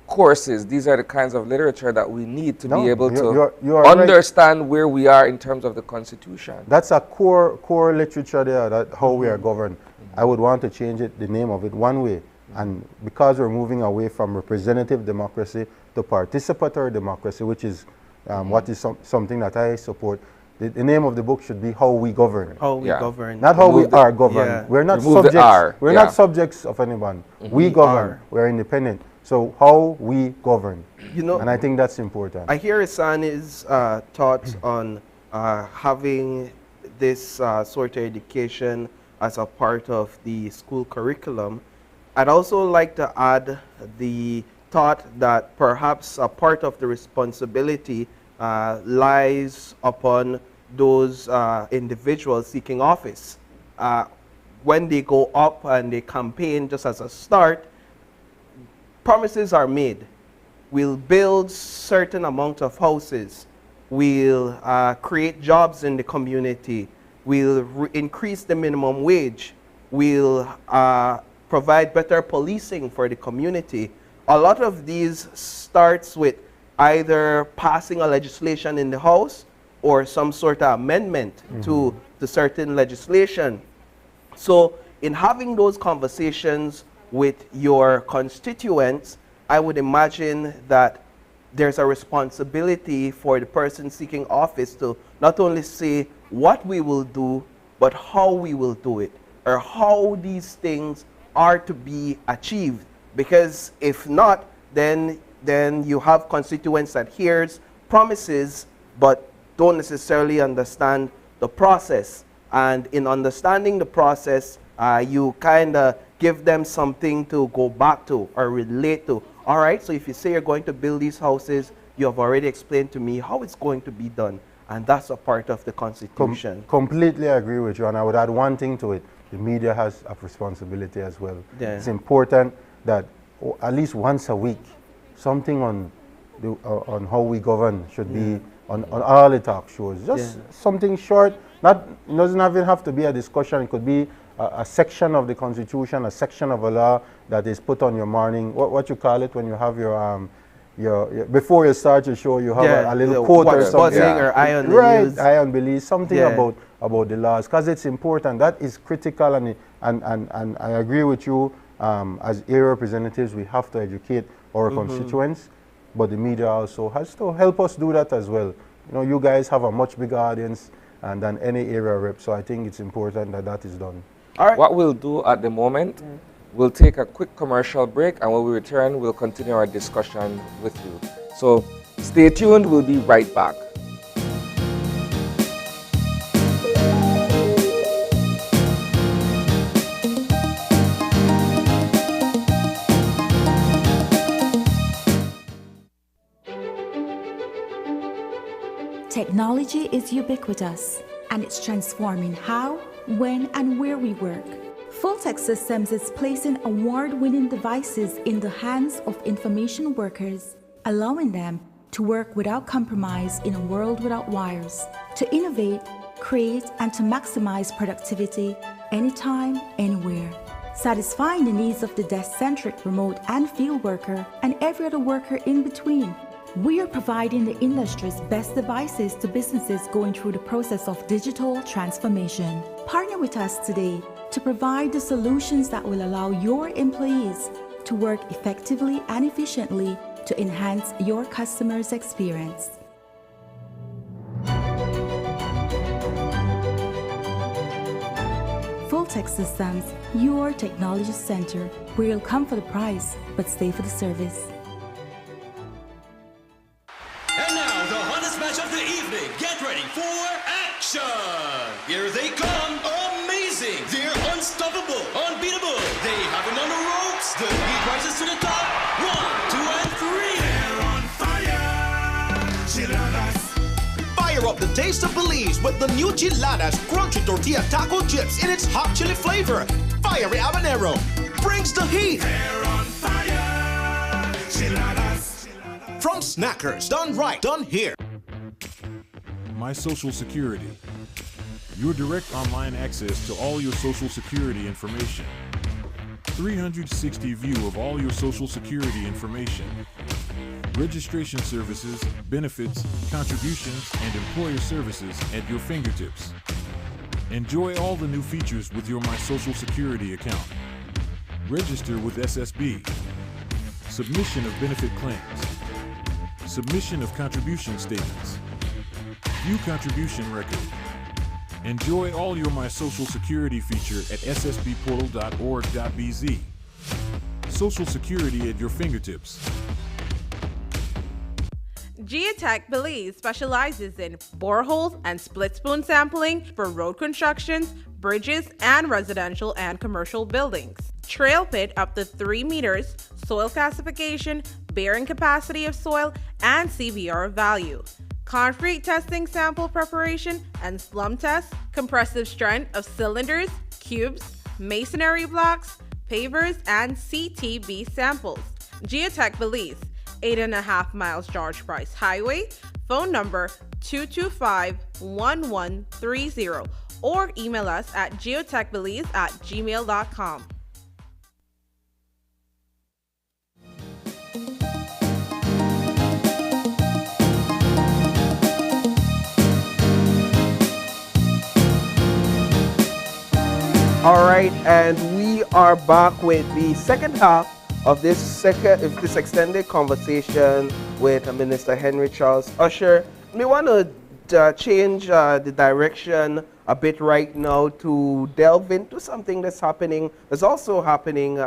courses, these are the kinds of literature that we need to be able to understand right. Where we are in terms of the Constitution. That's a core literature there, that how we are governed. I would want to change it, the name of it, one way. And because we're moving away from representative democracy to participatory democracy, which is what is something that I support, the name of the book should be How We Govern. How we govern. Not how we are governed. Yeah. We're not subjects. We're not subjects of anyone. We govern. We're independent. So how we govern. You know, and I think that's important. I hear Asani's thoughts on having this sort of education as a part of the school curriculum. I'd also like to add the thought that perhaps a part of the responsibility lies upon those individuals seeking office. When they go up and they campaign, just as a start, promises are made. We'll build certain amount of houses. We'll create jobs in the community. We'll increase the minimum wage. We'll provide better policing for the community. A lot of these starts with either passing a legislation in the House or some sort of amendment to certain legislation. So in having those conversations with your constituents, I would imagine that there's a responsibility for the person seeking office to not only say what we will do, but how we will do it, or how these things are to be achieved. Because if not, then you have constituents that hears promises but don't necessarily understand the process. And in understanding the process, you kind of give them something to go back to or relate to. All right, so if you say you're going to build these houses, you have already explained to me how it's going to be done. And that's a part of the Constitution. Completely agree with you. And I would add one thing to it. The media has a responsibility as well. Yeah. It's important that at least once a week, something on how we govern should be on all the talk shows. Just something short. It doesn't even have to be a discussion. It could be a section of the Constitution, a section of a law that is put on your morning. What you call it when you have your before you start your show, you have a little quote or something. Or eye on the news. Eye on belief, something about the laws, because it's important. That is critical, and I agree with you. As area representatives, we have to educate our constituents, but the media also has to help us do that as well. You know, you guys have a much bigger audience than any area rep, so I think it's important that that is done. All right. What we'll do at the moment, we'll take a quick commercial break, and when we return, we'll continue our discussion with you. So stay tuned, we'll be right back. Technology is ubiquitous, and it's transforming how, when, and where we work. Fulltech Systems is placing award-winning devices in the hands of information workers, allowing them to work without compromise in a world without wires, to innovate, create, and to maximize productivity anytime, anywhere, satisfying the needs of the desk-centric remote and field worker and every other worker in between. We are providing the industry's best devices to businesses going through the process of digital transformation. Partner with us today to provide the solutions that will allow your employees to work effectively and efficiently to enhance your customers' experience. Fulltech Systems, your technology center, where you'll come for the price but stay for the service. And now, the hottest match of the evening. Get ready for action! Here they come. Amazing! They're unstoppable, unbeatable. They have him on the ropes. The heat rises to the top. 1, 2, and 3. They're on fire. Fire up the taste of belief Belize with the new Chiladas crunchy tortilla taco chips in its hot chili flavor. Fiery habanero brings the heat. They're on fire. Chiladas. From Snackers, done right, done here. My Social Security. Your direct online access to all your Social Security information. 360 view of all your Social Security information. Registration services, benefits, contributions, and employer services at your fingertips. Enjoy all the new features with your My Social Security account. Register with SSB. Submission of benefit claims. Submission of contribution statements. View contribution record. Enjoy all your My Social Security feature at ssbportal.org.bz. Social Security at your fingertips. Geotech Belize specializes in boreholes and split spoon sampling for road constructions, bridges, and residential and commercial buildings. Trail pit up to 3 meters, soil classification, bearing capacity of soil, and CVR value. Concrete testing sample preparation and slum tests, compressive strength of cylinders, cubes, masonry blocks, pavers, and CTB samples. Geotech Belize, 8.5 miles George Price Highway, phone number 225-1130, or email us at geotechbelize@gmail.com. All right, and we are back with the second half of this extended conversation with Minister Henry Charles Usher. We want to change the direction a bit right now to delve into something that's happening, that's also happening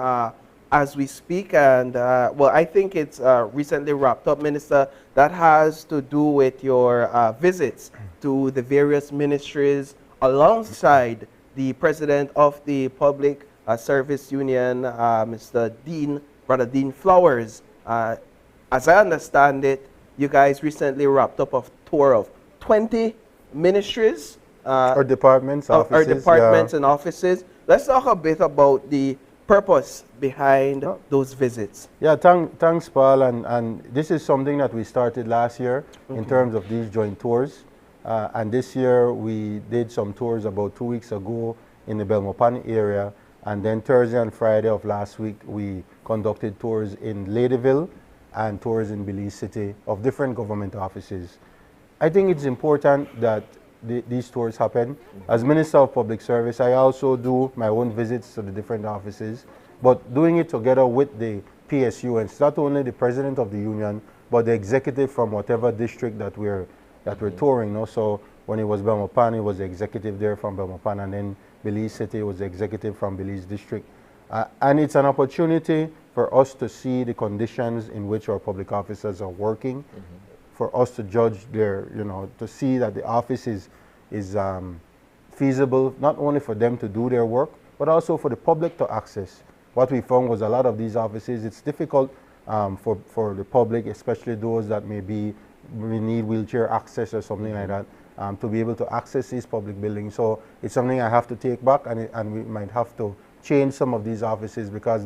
as we speak, and well, I think it's recently wrapped up, Minister, that has to do with your visits to the various ministries alongside the President of the Public Service Union, Mr. Dean, Brother Dean Flowers. As I understand it, you guys recently wrapped up a tour of 20 ministries. Or departments, offices. Or departments and offices. Let's talk a bit about the purpose behind those visits. Yeah, thanks, Paul. And this is something that we started last year in terms of these joint tours. And this year we did some tours about 2 weeks ago in the Belmopan area. And then Thursday and Friday of last week, we conducted tours in Ladyville and tours in Belize City of different government offices. I think it's important that these tours happen. As Minister of Public Service, I also do my own visits to the different offices, but doing it together with the PSU, and it's not only the President of the Union, but the executive from whatever district that we're touring. No? So when it was Belmopan, it was the executive there from Belmopan, and then Belize City was the executive from Belize District. And it's an opportunity for us to see the conditions in which our public officers are working, for us to judge their, to see that the office is feasible, not only for them to do their work, but also for the public to access. What we found was a lot of these offices, it's difficult for the public, especially those that we need wheelchair access or something like that, to be able to access these public buildings. So it's something I have to take back, and we might have to change some of these offices, because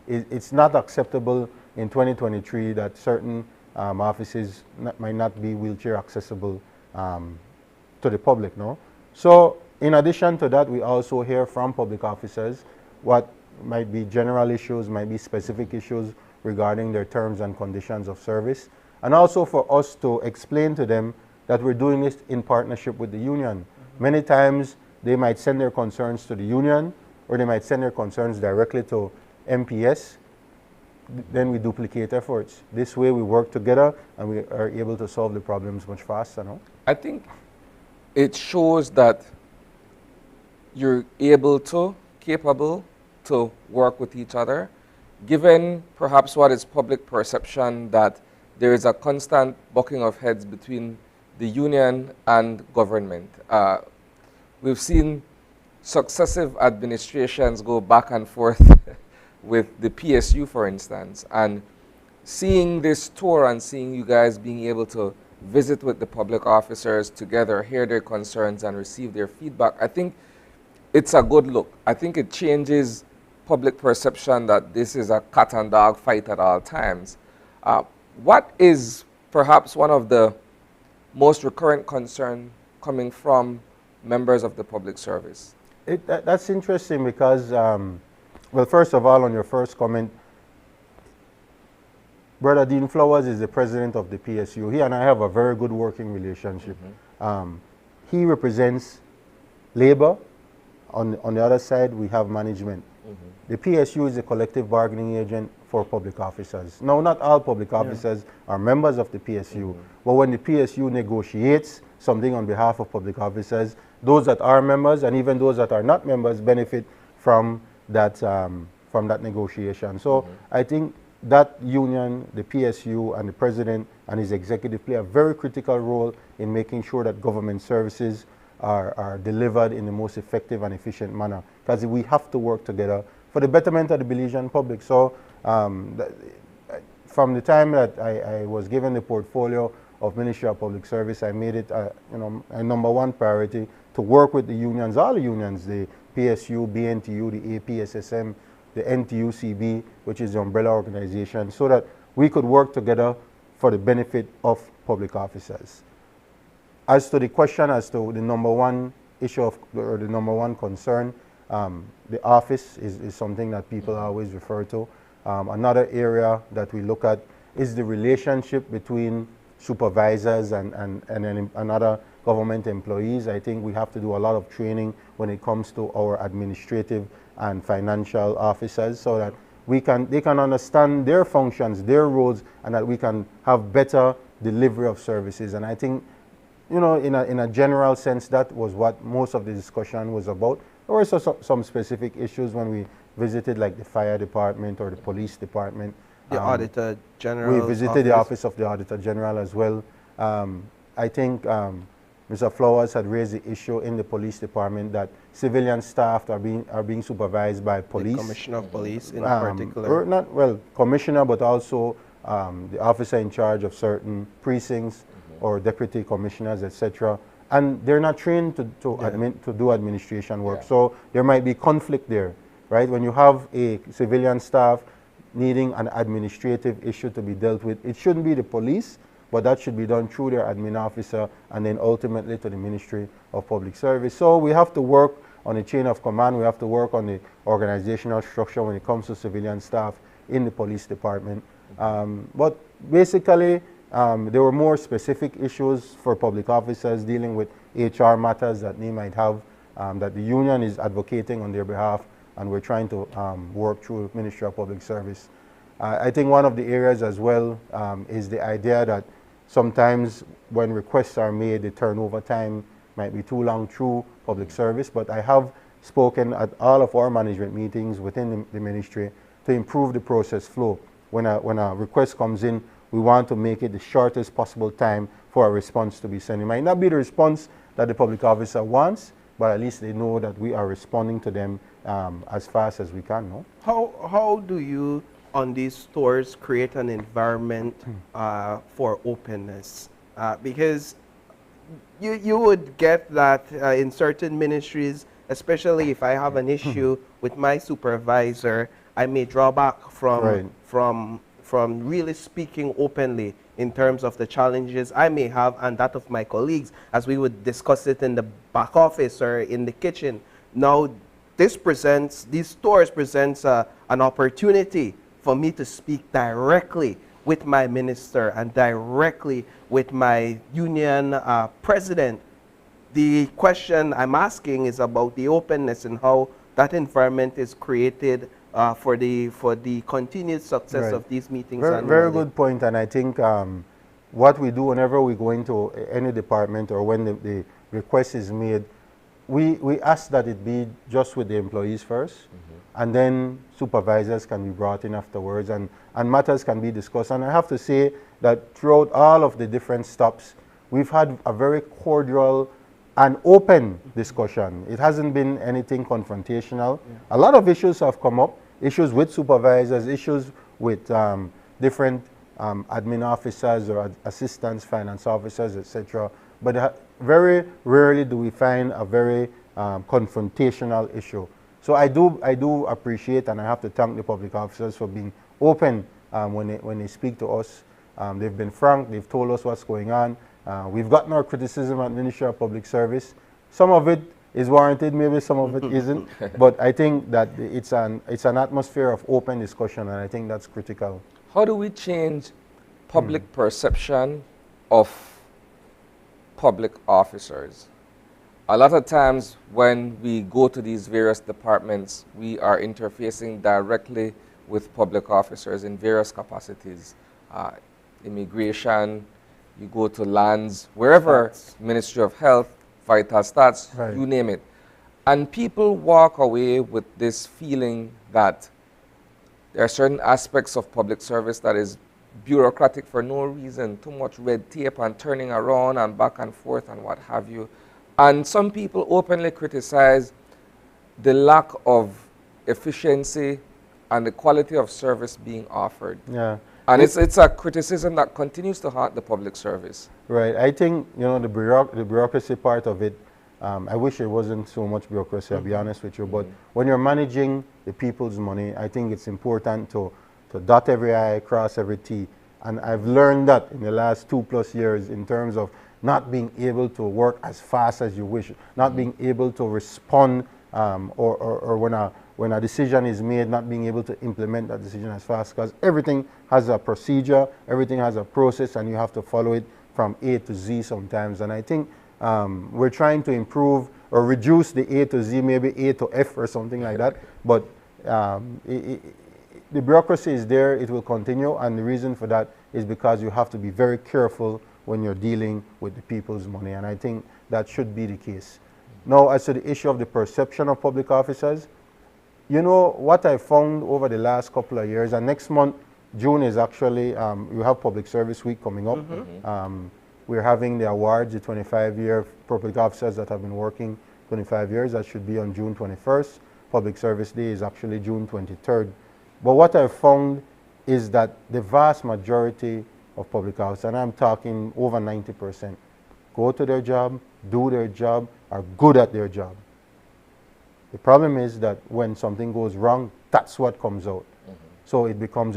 it's not acceptable in 2023 that certain offices might not be wheelchair accessible to the public. No? So in addition to that, we also hear from public officers what might be general issues, might be specific issues regarding their terms and conditions of service, and also for us to explain to them that we're doing this in partnership with the union. Many times they might send their concerns to the union, or they might send their concerns directly to MPS. Then we duplicate efforts. This way we work together and we are able to solve the problems much faster. No? I think it shows that you're capable to work with each other, given perhaps what is public perception that there is a constant bucking of heads between the union and government. We've seen successive administrations go back and forth with the PSU, for instance, and seeing this tour and seeing you guys being able to visit with the public officers together, hear their concerns and receive their feedback, I think it's a good look. I think it changes public perception that this is a cat and dog fight at all times. What is perhaps one of the most recurrent concerns coming from members of the public service? That's interesting because, well, first of all, on your first comment, Brother Dean Flowers is the president of the PSU. He and I have a very good working relationship. He represents labor. On the other side, we have management. The PSU is a collective bargaining agent for public officers. Now, not all public officers are members of the PSU, but when the PSU negotiates something on behalf of public officers, those that are members and even those that are not members benefit from that negotiation. So I think that union, the PSU and the president and his executive play a very critical role in making sure that government services are delivered in the most effective and efficient manner, because we have to work together for the betterment of the Belizean public. So from the time that I was given the portfolio of Ministry of Public Service, I made it a #1 priority to work with the unions, all the unions, the PSU, BNTU, the APSSM, the NTUCB, which is the umbrella organization, so that we could work together for the benefit of public officers. As to the question as to the #1 issue or the #1 concern, the office is something that people always refer to. Another area that we look at is the relationship between supervisors and other government employees. I think we have to do a lot of training when it comes to our administrative and financial officers, so that they can understand their functions, their roles, and that we can have better delivery of services. And I think, in a general sense, that was what most of the discussion was about. There were also some specific issues when we visited, like the fire department or the police department. The Auditor General. We visited the office of the Auditor General as well. I think Mr. Flowers had raised the issue in the police department that civilian staff are being supervised by police. The Commissioner of Police in particular. Commissioner, but also the officer in charge of certain precincts or deputy commissioners, etc. And they're not trained to do administration work. So there might be conflict there, right? When you have a civilian staff needing an administrative issue to be dealt with, it shouldn't be the police, but that should be done through their admin officer and then ultimately to the Ministry of Public Service. So we have to work on the chain of command. We have to work on the organizational structure when it comes to civilian staff in the police department. But basically, there were more specific issues for public officers dealing with HR matters that they might have, that the union is advocating on their behalf, and we're trying to work through Ministry of Public Service. I think one of the areas as well is the idea that sometimes when requests are made, the turnover time might be too long through public service, but I have spoken at all of our management meetings within the ministry to improve the process flow. When a request comes in, we want to make it the shortest possible time for a response to be sent. It might not be the response that the public officer wants, but at least they know that we are responding to them as fast as we can. No? How do you, on these stores, create an environment for openness? Because you would get that in certain ministries, especially if I have an issue with my supervisor, I may draw back from really speaking openly in terms of the challenges I may have and that of my colleagues, as we would discuss it in the back office or in the kitchen. Now, these stores presents an opportunity for me to speak directly with my minister and directly with my union president. The question I'm asking is about the openness and how that environment is created for the continued success of these meetings. Very good point, and I think what we do whenever we go into any department or when the request is made, we ask that it be just with the employees first, and then supervisors can be brought in afterwards, and matters can be discussed. And I have to say that throughout all of the different stops, we've had a very cordial and open discussion. It hasn't been anything confrontational. A lot of issues have come up, issues with supervisors, issues with different admin officers or assistants, finance officers, etc. But very rarely do we find a very confrontational issue. So I do appreciate, and I have to thank the public officers for being open when they speak to us. They've been frank, they've told us what's going on. We've gotten our criticism at Ministry of Public Service. Some of it is warranted, maybe some of it isn't, but I think that it's an atmosphere of open discussion, and I think that's critical. How do we change public perception of public officers? A lot of times when we go to these various departments, we are interfacing directly with public officers in various capacities. Immigration, you go to lands, wherever, Ministry of Health, Vital Stats, Right. you name it. And people walk away with this feeling that there are certain aspects of public service that is bureaucratic for no reason, too much red tape and turning around and back and forth and what have you. And some people openly criticize the lack of efficiency and the quality of service being offered. Yeah. And it's a criticism that continues to haunt the public service. Right. I think, the bureaucracy part of it, I wish it wasn't so much bureaucracy, I'll be honest with you. But when you're managing the people's money, I think it's important to dot every I, cross every T. And I've learned that in the last 2+ years in terms of not being able to work as fast as you wish, not being able to respond, or when a decision is made, not being able to implement that decision as fast, because everything has a procedure, everything has a process, and you have to follow it from A to Z sometimes. And I think we're trying to improve or reduce the A to Z, maybe A to F or something like that. But the bureaucracy is there, it will continue, and the reason for that is because you have to be very careful when you're dealing with the people's money, and I think that should be the case. Now, as to the issue of the perception of public officers, what I found over the last couple of years, and next month, June is actually, we have Public Service Week coming up. We're having the awards, the 25-year public officers that have been working 25 years. That should be on June 21st. Public Service Day is actually June 23rd. But what I've found is that the vast majority of public officers, and I'm talking over 90%, go to their job, do their job, are good at their job. The problem is that when something goes wrong, that's what comes out. So it becomes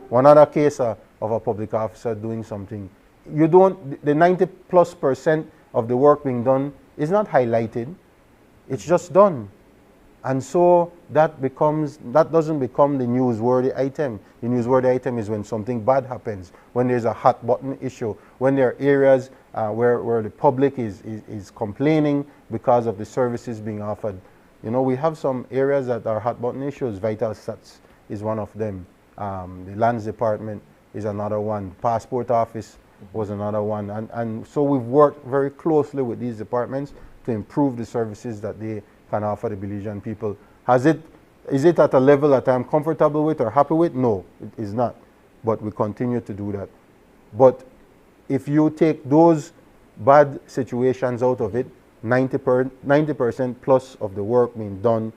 one other case of a public officer doing something. The 90+% of the work being done is not highlighted. It's just done. And so that doesn't become the newsworthy item. The newsworthy item is when something bad happens, when there's a hot button issue, when there are areas where the public is complaining because of the services being offered. We have some areas that are hot button issues. Vital Stats is one of them. The Lands Department is another one. Passport Office was another one. And so we've worked very closely with these departments to improve the services that they can offer the Belizean people. Is it at a level that I'm comfortable with or happy with? No, it is not. But we continue to do that. But if you take those bad situations out of it, 90% plus of the work being done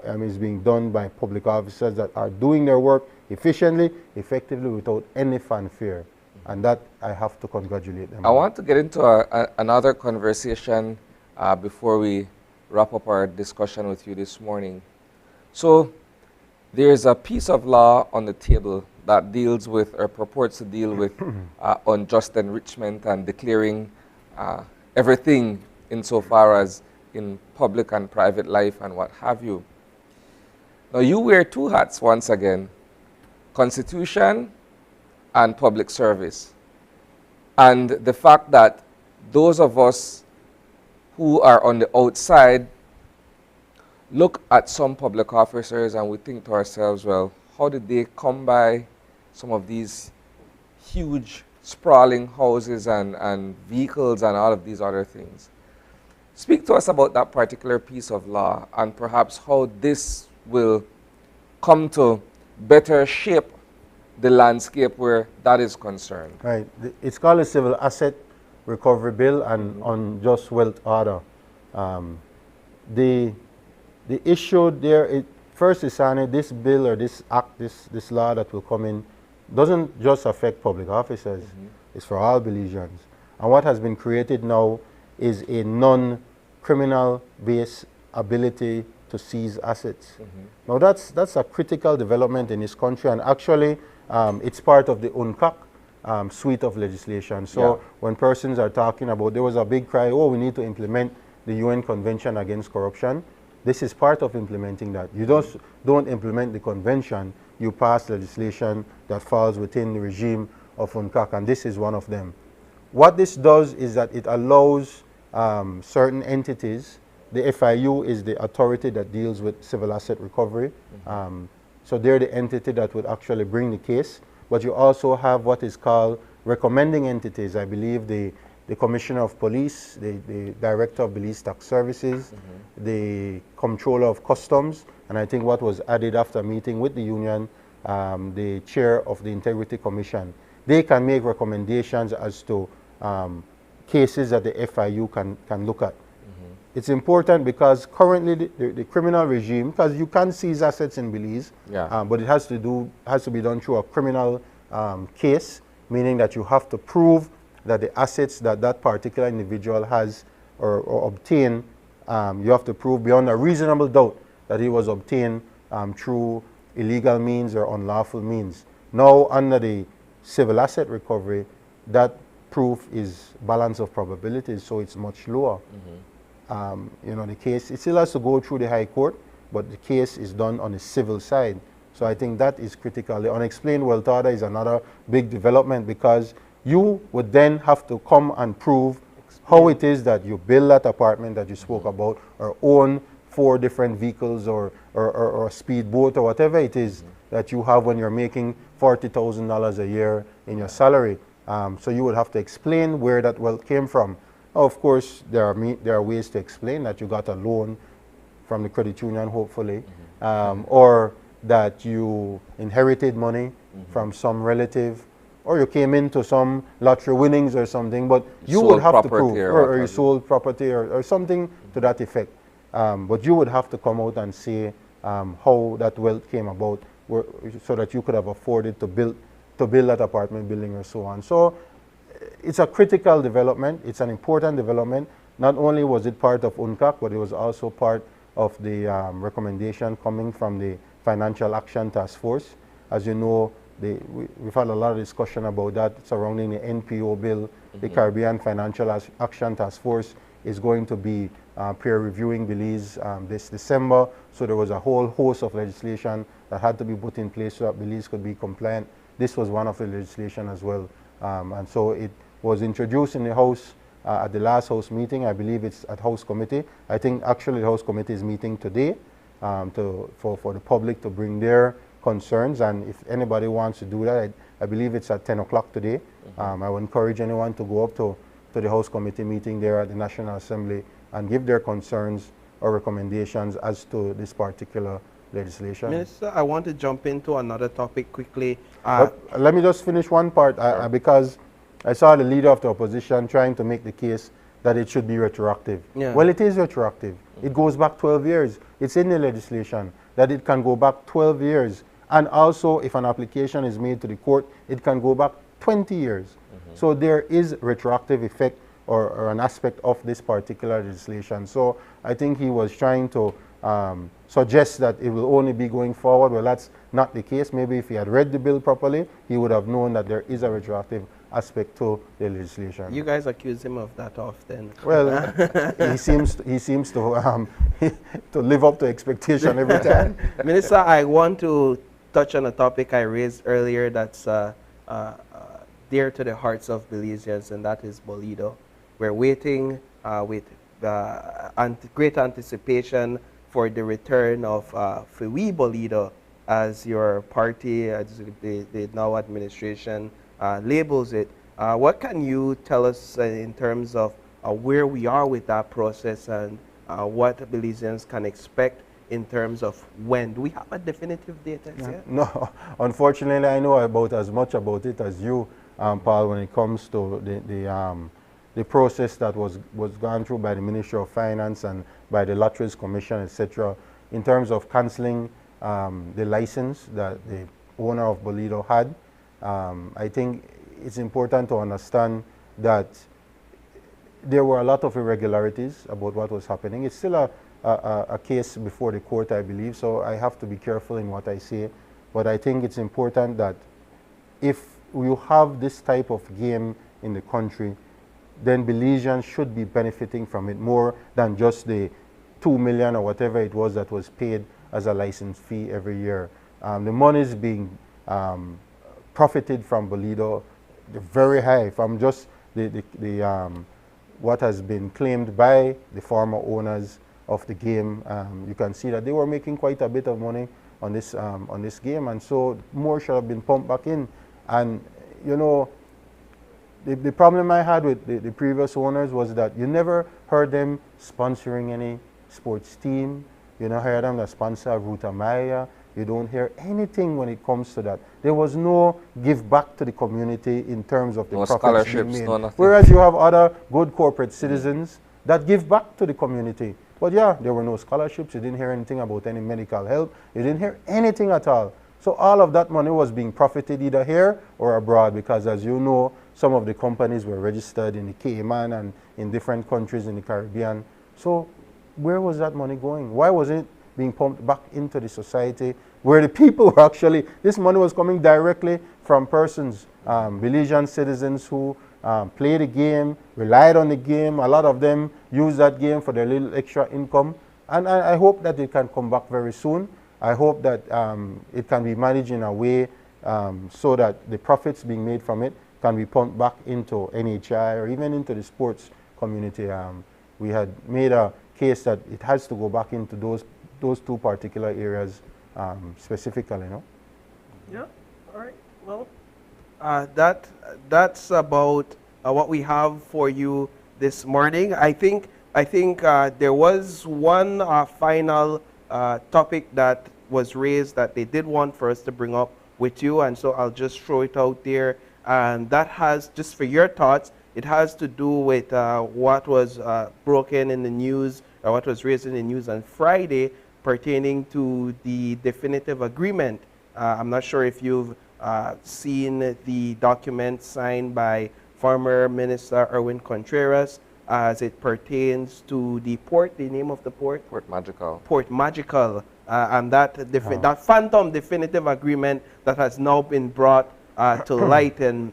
is being done by public officers that are doing their work efficiently, effectively, without any fanfare. And that I have to congratulate them. I want to get into another conversation before we wrap up our discussion with you this morning. So there's a piece of law on the table that deals with, or purports to deal with, unjust enrichment and declaring everything insofar as in public and private life and what have you. Now you wear two hats once again, Constitution and public service. And the fact that those of us who are on the outside look at some public officers and we think to ourselves, well, how did they come by some of these huge sprawling houses and vehicles and all of these other things? Speak to us about that particular piece of law and perhaps how this will come to better shape the landscape where that is concerned. Right. It's called a Civil Asset Recovery Bill and Unjust Wealth Order. The issue there, first is this bill or this act, this law that will come in, doesn't just affect public officers, it's for all Belizeans. And what has been created now is a non-criminal based ability to seize assets. Now that's a critical development in this country, and actually it's part of the UNCAC suite of legislation. So when persons are talking about, there was a big cry, oh, we need to implement the UN Convention Against Corruption. This is part of implementing that. You just don't implement the convention, you pass legislation that falls within the regime of UNCAC, and this is one of them. What this does is that it allows certain entities, the FIU is the authority that deals with civil asset recovery, so they're the entity that would actually bring the case, but you also have what is called recommending entities. I believe the Commissioner of Police, the Director of Belize Tax Services, the Comptroller of Customs, and I think what was added after meeting with the union, the Chair of the Integrity Commission. They can make recommendations as to cases that the FIU can look at. It's important because currently the criminal regime, because you can seize assets in Belize, but it has to be done through a criminal case, meaning that you have to prove that the assets that that particular individual has or obtained, you have to prove beyond a reasonable doubt that it was obtained through illegal means or unlawful means. Now, under the civil asset recovery, that proof is balance of probabilities, so it's much lower. You know, the case, it still has to go through the High Court, but the case is done on the civil side. So I think that is critical. The unexplained wealth order is another big development, because you would then have to come and prove how it is that you build that apartment that you spoke about, or own 4 different vehicles, or a speedboat, or whatever it is that you have when you're making $40,000 a year in your salary. So you would have to explain where that wealth came from. Of course, there are ways to explain that you got a loan from the credit union, hopefully, or that you inherited money from some relative, or you came into some lottery winnings or something, but you would have to prove, or you sold property or something to that effect. But you would have to come out and say how that wealth came about, so that you could have afforded to build that apartment building or so on. So it's a critical development. It's an important development. Not only was it part of UNCAC, but it was also part of the recommendation coming from the Financial Action Task Force. As you know, we've had a lot of discussion about that surrounding the NPO bill. The Caribbean Financial Action Task Force is going to be peer reviewing Belize this December. So there was a whole host of legislation that had to be put in place so that Belize could be compliant. This was one of the legislation as well. And so it was introduced in the House at the last House meeting. I believe it's at House Committee. I think actually the House Committee is meeting today for the public to bring their concerns. And if anybody wants to do that, I believe it's at 10 o'clock today. I would encourage anyone to go up to the House Committee meeting there at the National Assembly and give their concerns or recommendations as to this particular legislation. Minister, I want to jump into another topic quickly. Let me just finish one part, because I saw the leader of the opposition trying to make the case that it should be retroactive. Well, it is retroactive. It goes back 12 years. It's in the legislation that it can go back 12 years. And also, if an application is made to the court, it can go back 20 years. So there is retroactive effect or an aspect of this particular legislation. So I think he was trying to suggest that it will only be going forward. Well, that's not the case. Maybe if he had read the bill properly, he would have known that there is a retroactive aspect to the legislation. You guys accuse him of that often. Well, he seems to to live up to expectation every time. Minister, I want to touch on a topic I raised earlier that's dear to the hearts of Belizeans, and that is Bolido. We're waiting with great anticipation for the return of Fiwi Bolido, as your party, as the now administration labels it. What can you tell us in terms of where we are with that process, and what Belizeans can expect in terms of when? Do we have a definitive date yet? No, unfortunately, I know about as much about it as you, Paul, when it comes to the process that was gone through by the Ministry of Finance and by the Lotteries Commission, etc., in terms of cancelling the license that the owner of Bolido had. I think it's important to understand that there were a lot of irregularities about what was happening. It's still a case before the court, I believe, so I have to be careful in what I say. But I think it's important that if you have this type of game in the country, then Belizeans should be benefiting from it more than just the 2 million or whatever it was that was paid as a license fee every year. The money is being profited from Bolido very high, from just what has been claimed by the former owners of the game. You can see that they were making quite a bit of money on this game, and so more should have been pumped back in. And you know, the problem I had with the previous owners was that you never heard them sponsoring any sports team. You don't hear them that sponsor Ruta Maya. You don't hear anything when it comes to that. There was no give back to the community in terms of the profits being made. No nothing. Whereas you have other good corporate citizens that give back to the community. But yeah, there were no scholarships. You didn't hear anything about any medical help. You didn't hear anything at all. So all of that money was being profited either here or abroad, because as you know, some of the companies were registered in the Cayman and in different countries in the Caribbean. So where was that money going? Why wasn't it being pumped back into the society where the people were actually, this money was coming directly from persons, Belizean citizens who play the game, relied on the game. A lot of them use that game for their little extra income. And I hope that it can come back very soon. I hope that it can be managed in a way so that the profits being made from it can be pumped back into NHI or even into the sports community. We had made a case that it has to go back into those two particular areas specifically, you know? Yeah, all right. Well, that's about what we have for you this morning. I think there was one final topic that was raised that they did want for us to bring up with you, and so I'll just throw it out there. And that has, just for your thoughts, it has to do with what was broken in the news, or what was raised in the news on Friday pertaining to the definitive agreement. I'm not sure if you've seen the document signed by former Minister Erwin Contreras as it pertains to the port, the name of the port? Port Magical. Port Magical. And that phantom definitive agreement that has now been brought to light. And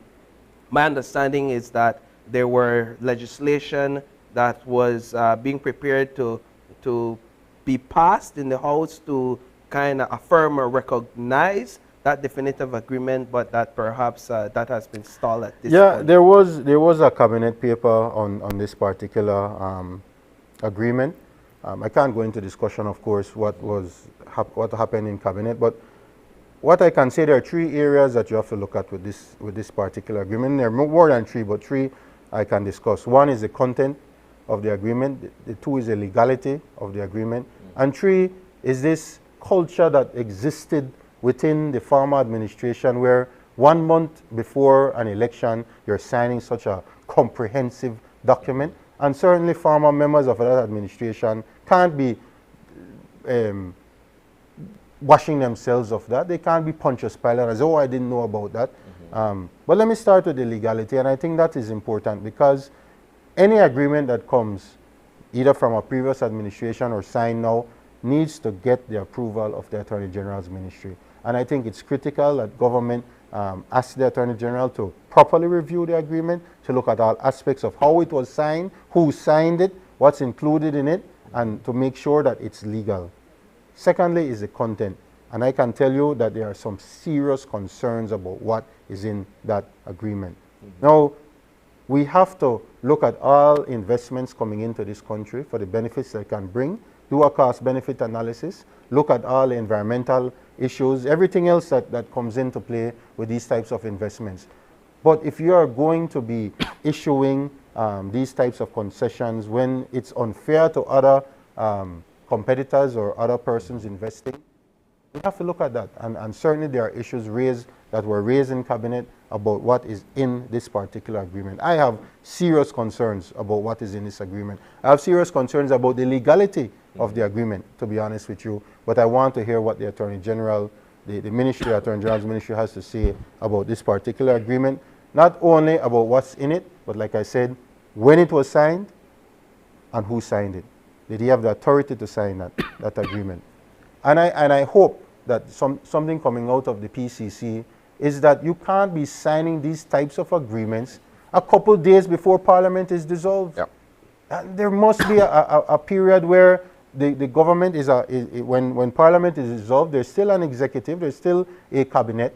my understanding is that there were legislation that was being prepared to be passed in the House to kind of affirm or recognize that definitive agreement, but that perhaps that has been stalled at this point. Yeah, there was a cabinet paper on this particular agreement. I can't go into discussion, of course, what happened in cabinet, but what I can say, there are 3 areas that you have to look at with this particular agreement. There are more than 3, but 3 I can discuss. 1 is the content of the agreement. The 2 is the legality of the agreement. And 3 is this culture that existed within the former administration, where 1 month before an election, you're signing such a comprehensive document. And certainly former members of that administration can't be washing themselves of that. They can't be Pontius Pilate as, oh, I didn't know about that. But let me start with the legality, and I think that is important, because any agreement that comes either from a previous administration or signed now needs to get the approval of the Attorney General's ministry. And I think it's critical that government ask the Attorney General to properly review the agreement, to look at all aspects of how it was signed, who signed it, what's included in it, and to make sure that it's legal. Secondly is the content. And I can tell you that there are some serious concerns about what is in that agreement. Now, we have to look at all investments coming into this country for the benefits they can bring, do a cost-benefit analysis, look at all the environmental issues, everything else that comes into play with these types of investments. But if you are going to be issuing these types of concessions when it's unfair to other competitors or other persons investing, we have to look at that. And certainly there are issues that were raised in cabinet about what is in this particular agreement. I have serious concerns about what is in this agreement. I have serious concerns about the legality of the agreement, to be honest with you. But I want to hear what the Attorney General the ministry, Attorney General's ministry, has to say about this particular agreement. Not only about what's in it, but like I said, when it was signed and who signed it. Did he have the authority to sign that agreement? And I hope that something coming out of the PCC is that you can't be signing these types of agreements a couple days before Parliament is dissolved. Yep. And there must be a period where the government when Parliament is dissolved, there's still an executive, there's still a cabinet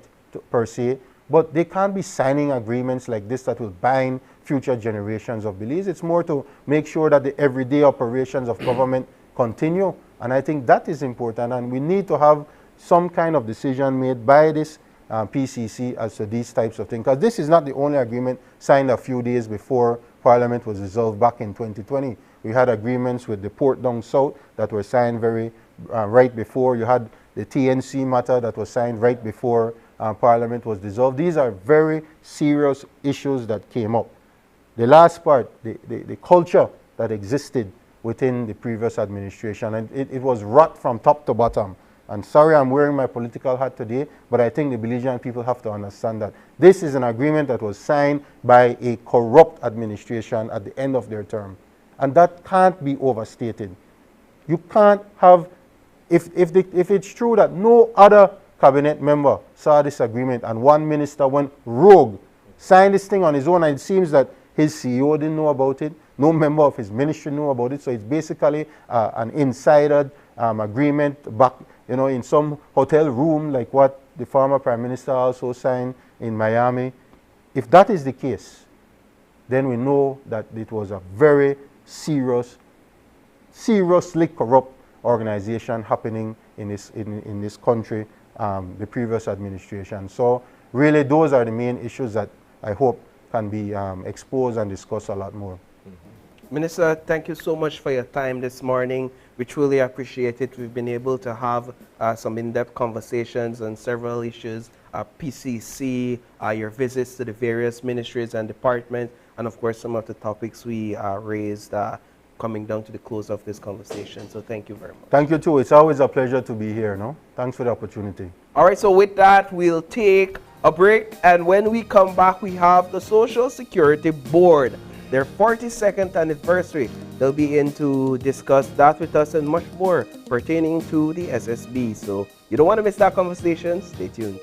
per se, but they can't be signing agreements like this that will bind future generations of Belize. It's more to make sure that the everyday operations of government continue. And I think that is important, and we need to have some kind of decision made by this PCC as to these types of things. Because this is not the only agreement signed a few days before Parliament was dissolved back in 2020. We had agreements with the Port Down South that were signed right before. You had the TNC matter that was signed right before Parliament was dissolved. These are very serious issues that came up. The last part, the culture that existed within the previous administration, and it was rot from top to bottom. And sorry I'm wearing my political hat today, but I think the Belizean people have to understand that this is an agreement that was signed by a corrupt administration at the end of their term. And that can't be overstated. You can't have, if it's true that no other cabinet member saw this agreement and one minister went rogue, signed this thing on his own, and it seems that his CEO didn't know about it, no member of his ministry knew about it, so it's basically an insider agreement back, in some hotel room like what the former Prime Minister also signed in Miami. If that is the case, then we know that it was a very seriously corrupt organization happening in this country, the previous administration. So really those are the main issues that I hope can be exposed and discussed a lot more. Minister, thank you so much for your time this morning. We truly appreciate it. We've been able to have some in-depth conversations on several issues, PCC, your visits to the various ministries and departments, and of course some of the topics we raised coming down to the close of this conversation. So thank you very much. Thank you too. It's always a pleasure to be here. Thanks for the opportunity. All right, so with that, we'll take a break, and when we come back, we have the Social Security Board, their 42nd anniversary. They'll be in to discuss that with us and much more pertaining to the SSB. So you don't want to miss that conversation. Stay tuned.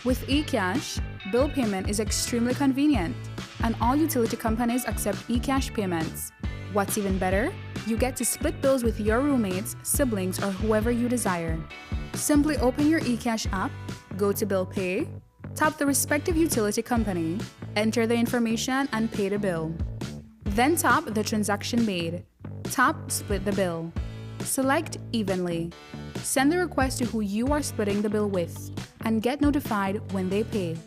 With eCash, bill payment is extremely convenient, and all utility companies accept eCash payments. What's even better? You get to split bills with your roommates, siblings, or whoever you desire. Simply open your eCash app, go to Bill Pay, tap the respective utility company, enter the information, and pay the bill. Then tap the transaction made. Tap Split the bill. Select Evenly. Send the request to who you are splitting the bill with, and get notified when they pay.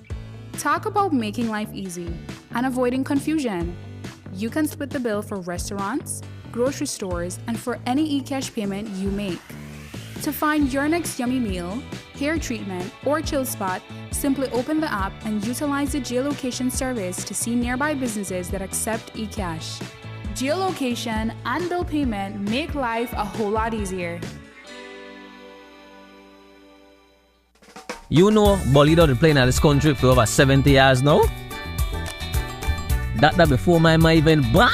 Talk about making life easy and avoiding confusion. You can split the bill for restaurants, grocery stores, and for any eCash payment you make. To find your next yummy meal, hair treatment, or chill spot, simply open the app and utilize the geolocation service to see nearby businesses that accept eCash. Geolocation and bill payment make life a whole lot easier. You know, Bolido been playing in this country for over 70 years now. That before my mind even born,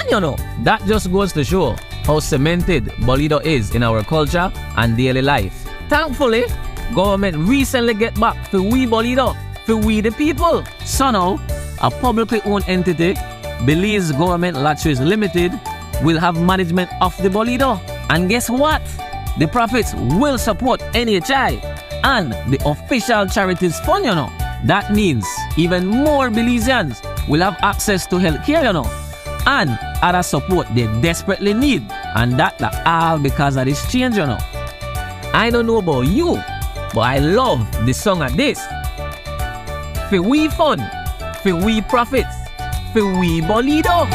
That just goes to show how cemented Bolido is in our culture and daily life. Thankfully, government recently get back for we Bolido, for we the people. So now, a publicly owned entity, Belize Government Lotteries Limited, will have management of the Bolido. And guess what? The profits will support NHI and the official charities fund, That means even more Belizeans will have access to healthcare, and other support they desperately need. And that all because of this change, I don't know about you, but I love the song of this. For we fun, for we profits, for we Bolido.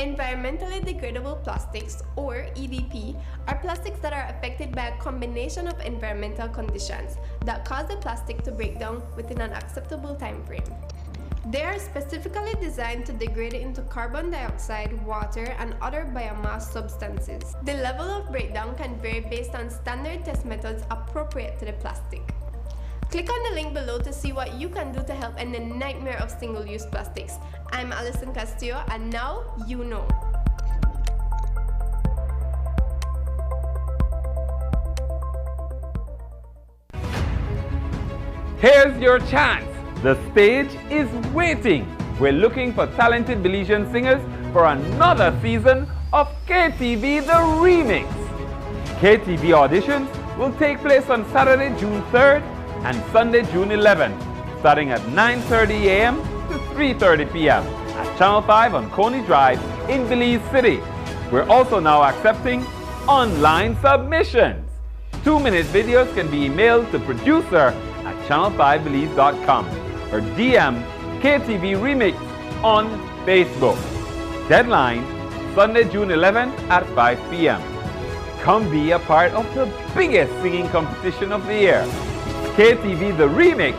Environmentally degradable plastics, or EDP, are plastics that are affected by a combination of environmental conditions that cause the plastic to break down within an acceptable time frame. They are specifically designed to degrade into carbon dioxide, water, and other biomass substances. The level of breakdown can vary based on standard test methods appropriate to the plastic. Click on the link below to see what you can do to help end the nightmare of single-use plastics. I'm Alison Castillo, and now you know. Here's your chance. The stage is waiting. We're looking for talented Belizean singers for another season of KTV The Remix. KTV auditions will take place on Saturday, June 3rd and Sunday, June 11th, starting at 9:30 a.m. to 3:30 p.m. at Channel 5 on Coney Drive in Belize City. We're also now accepting online submissions. 2-minute videos can be emailed to producer at channel5belize.com or DM KTV Remix on Facebook. Deadline, Sunday, June 11th at 5 p.m. Come be a part of the biggest singing competition of the year. KTV The Remix,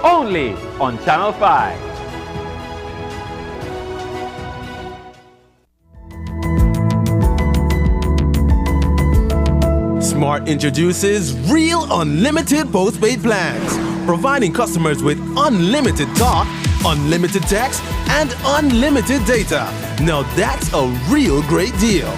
only on Channel 5. Smart introduces Real Unlimited postpaid plans, providing customers with unlimited talk, unlimited text, and unlimited data. Now that's a real great deal.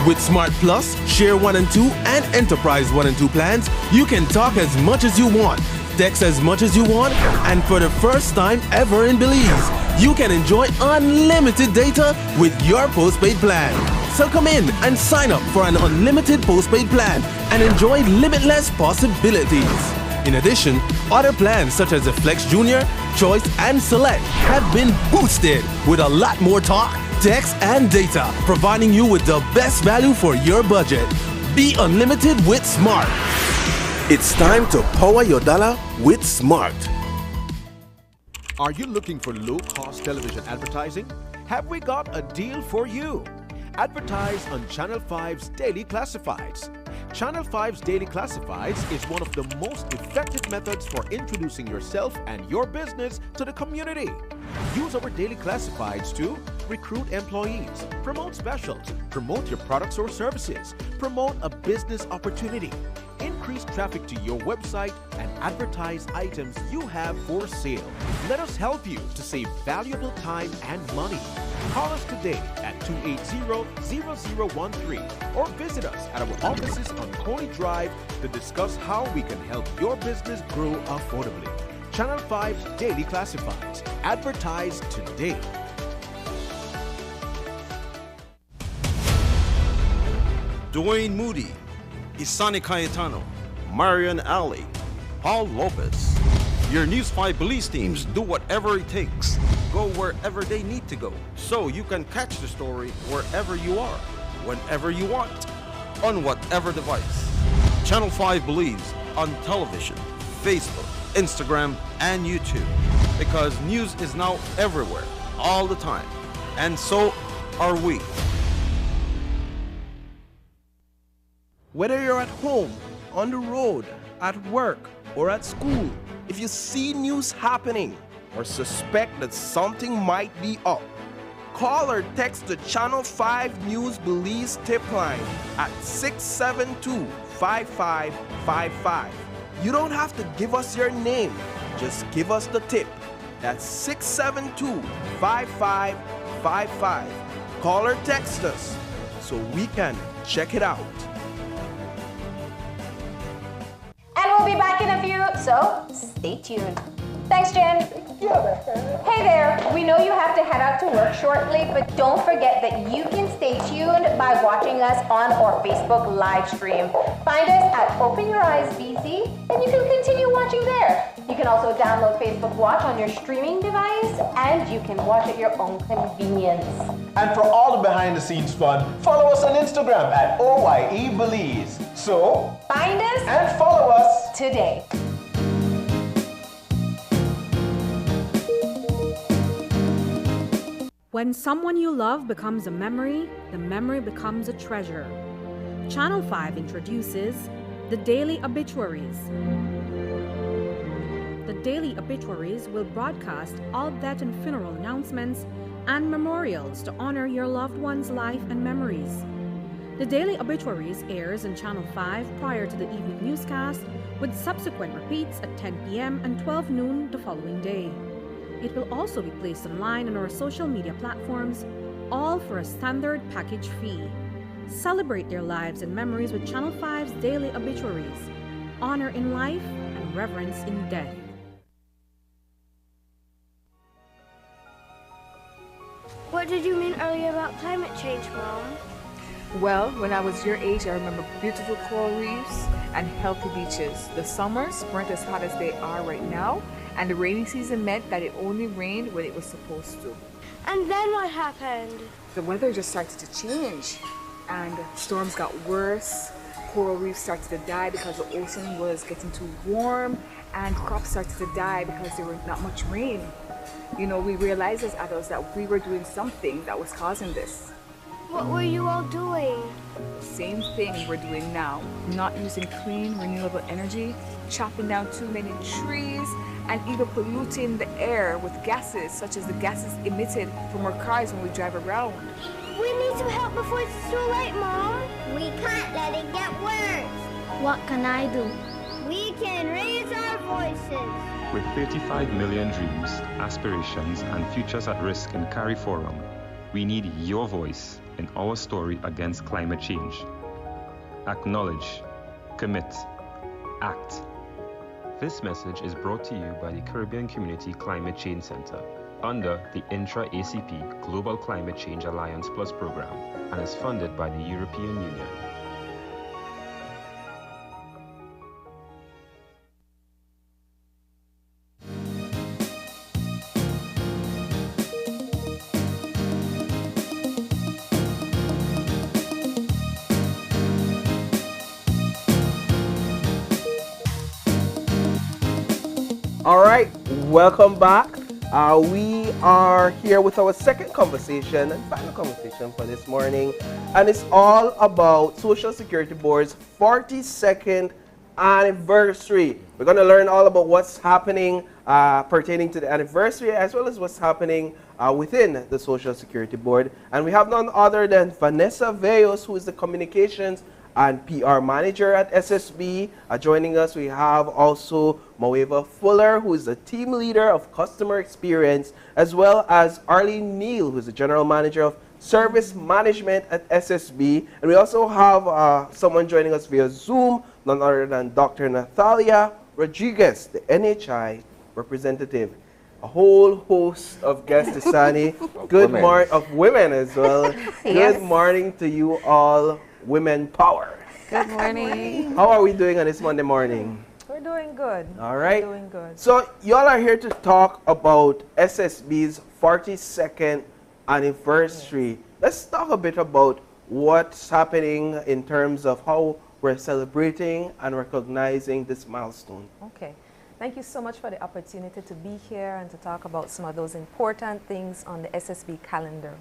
With Smart Plus, Share 1 and 2, and Enterprise 1 and 2 plans, you can talk as much as you want, text as much as you want, and for the first time ever in Belize, you can enjoy unlimited data with your postpaid plan. So come in and sign up for an unlimited postpaid plan and enjoy limitless possibilities. In addition, other plans such as the Flex Junior, Choice, and Select have been boosted with a lot more talk, text, and data, providing you with the best value for your budget. Be unlimited with Smart. It's time to power your dollar with Smart. Are you looking for low-cost television advertising? Have we got a deal for you? Advertise on Channel 5's Daily Classifieds. Channel 5's Daily Classifieds is one of the most effective methods for introducing yourself and your business to the community. Use our Daily Classifieds to recruit employees, promote specials, promote your products or services, promote a business opportunity, increase traffic to your website, and advertise items you have for sale. Let us help you to save valuable time and money. Call us today at 280-0013 or visit us at our offices on Coney Drive to discuss how we can help your business grow affordably. Channel 5's Daily Classifieds. Advertise today. Dwayne Moody, Isani Cayetano, Marion Alley, Paul Lopez. Your News 5 Belize teams do whatever it takes. Go wherever they need to go, so you can catch the story wherever you are, whenever you want, on whatever device. Channel 5 Belize on television, Facebook, Instagram, and YouTube. Because news is now everywhere, all the time. And so are we. Whether you're at home, on the road, at work, or at school, if you see news happening or suspect that something might be up, call or text the Channel 5 News Belize tip line at 672-5555. You don't have to give us your name, just give us the tip. That's 672-5555. Call or text us so we can check it out. And we'll be back in a few, so stay tuned. Thanks, Jen. Hey there, we know you have to head out to work shortly, but don't forget that you can stay tuned by watching us on our Facebook live stream. Find us at Open Your Eyes BC, and you can continue watching there. You can also download Facebook Watch on your streaming device, and you can watch at your own convenience. And for all the behind-the-scenes fun, follow us on Instagram at OYE Belize. So, find us and follow us today. When someone you love becomes a memory, the memory becomes a treasure. Channel 5 introduces the Daily Obituaries. The Daily Obituaries will broadcast all death and funeral announcements and memorials to honor your loved one's life and memories. The Daily Obituaries airs on Channel 5 prior to the evening newscast, with subsequent repeats at 10 p.m. and 12 noon the following day. It will also be placed online on our social media platforms, all for a standard package fee. Celebrate their lives and memories with Channel 5's Daily Obituaries. Honor in life and reverence in death. What did you mean earlier about climate change, Mom? Well, when I was your age, I remember beautiful coral reefs and healthy beaches. The summers weren't as hot as they are right now, and the rainy season meant that it only rained when it was supposed to. And then what happened? The weather just started to change, and storms got worse. Coral reefs started to die because the ocean was getting too warm, and crops started to die because there was not much rain. You know, we realized as adults that we were doing something that was causing this. What were you all doing? The same thing we're doing now. Not using clean, renewable energy, chopping down too many trees, and even polluting the air with gases, such as the gases emitted from our cars when we drive around. We need to help before it's too late, Mom. We can't let it get worse. What can I do? We can raise our voices. With 35 million dreams, aspirations, and futures at risk in Carry Forum, we need your voice in our story against climate change. Acknowledge, commit, act. This message is brought to you by the Caribbean Community Climate Change Center under the Intra-ACP Global Climate Change Alliance Plus program and is funded by the European Union. All right, welcome back. We are here with our second conversation and final conversation for this morning, and it's all about Social Security Board's 42nd anniversary. We're going to learn all about what's happening pertaining to the anniversary, as well as what's happening within the Social Security Board. And we have none other than Vanessa Veos, who is the Communications and PR Manager at SSB. Joining us, we have also Maweva Fuller, who is the Team Leader of Customer Experience, as well as Arlene Neal, who is the General Manager of Service Management at SSB. And we also have someone joining us via Zoom, none other than Dr. Natalia Rodriguez, the NHI representative. A whole host of guests, Isani. Good morning, of women as well. Yes. Good morning to you all. Women power. Good morning. How are we doing on this Monday morning? We're doing good. All right. We're doing good. So y'all are here to talk about SSB's 42nd anniversary. Let's talk a bit about what's happening in terms of how we're celebrating and recognizing this milestone. Okay. Thank you so much for the opportunity to be here and to talk about some of those important things on the SSB calendar.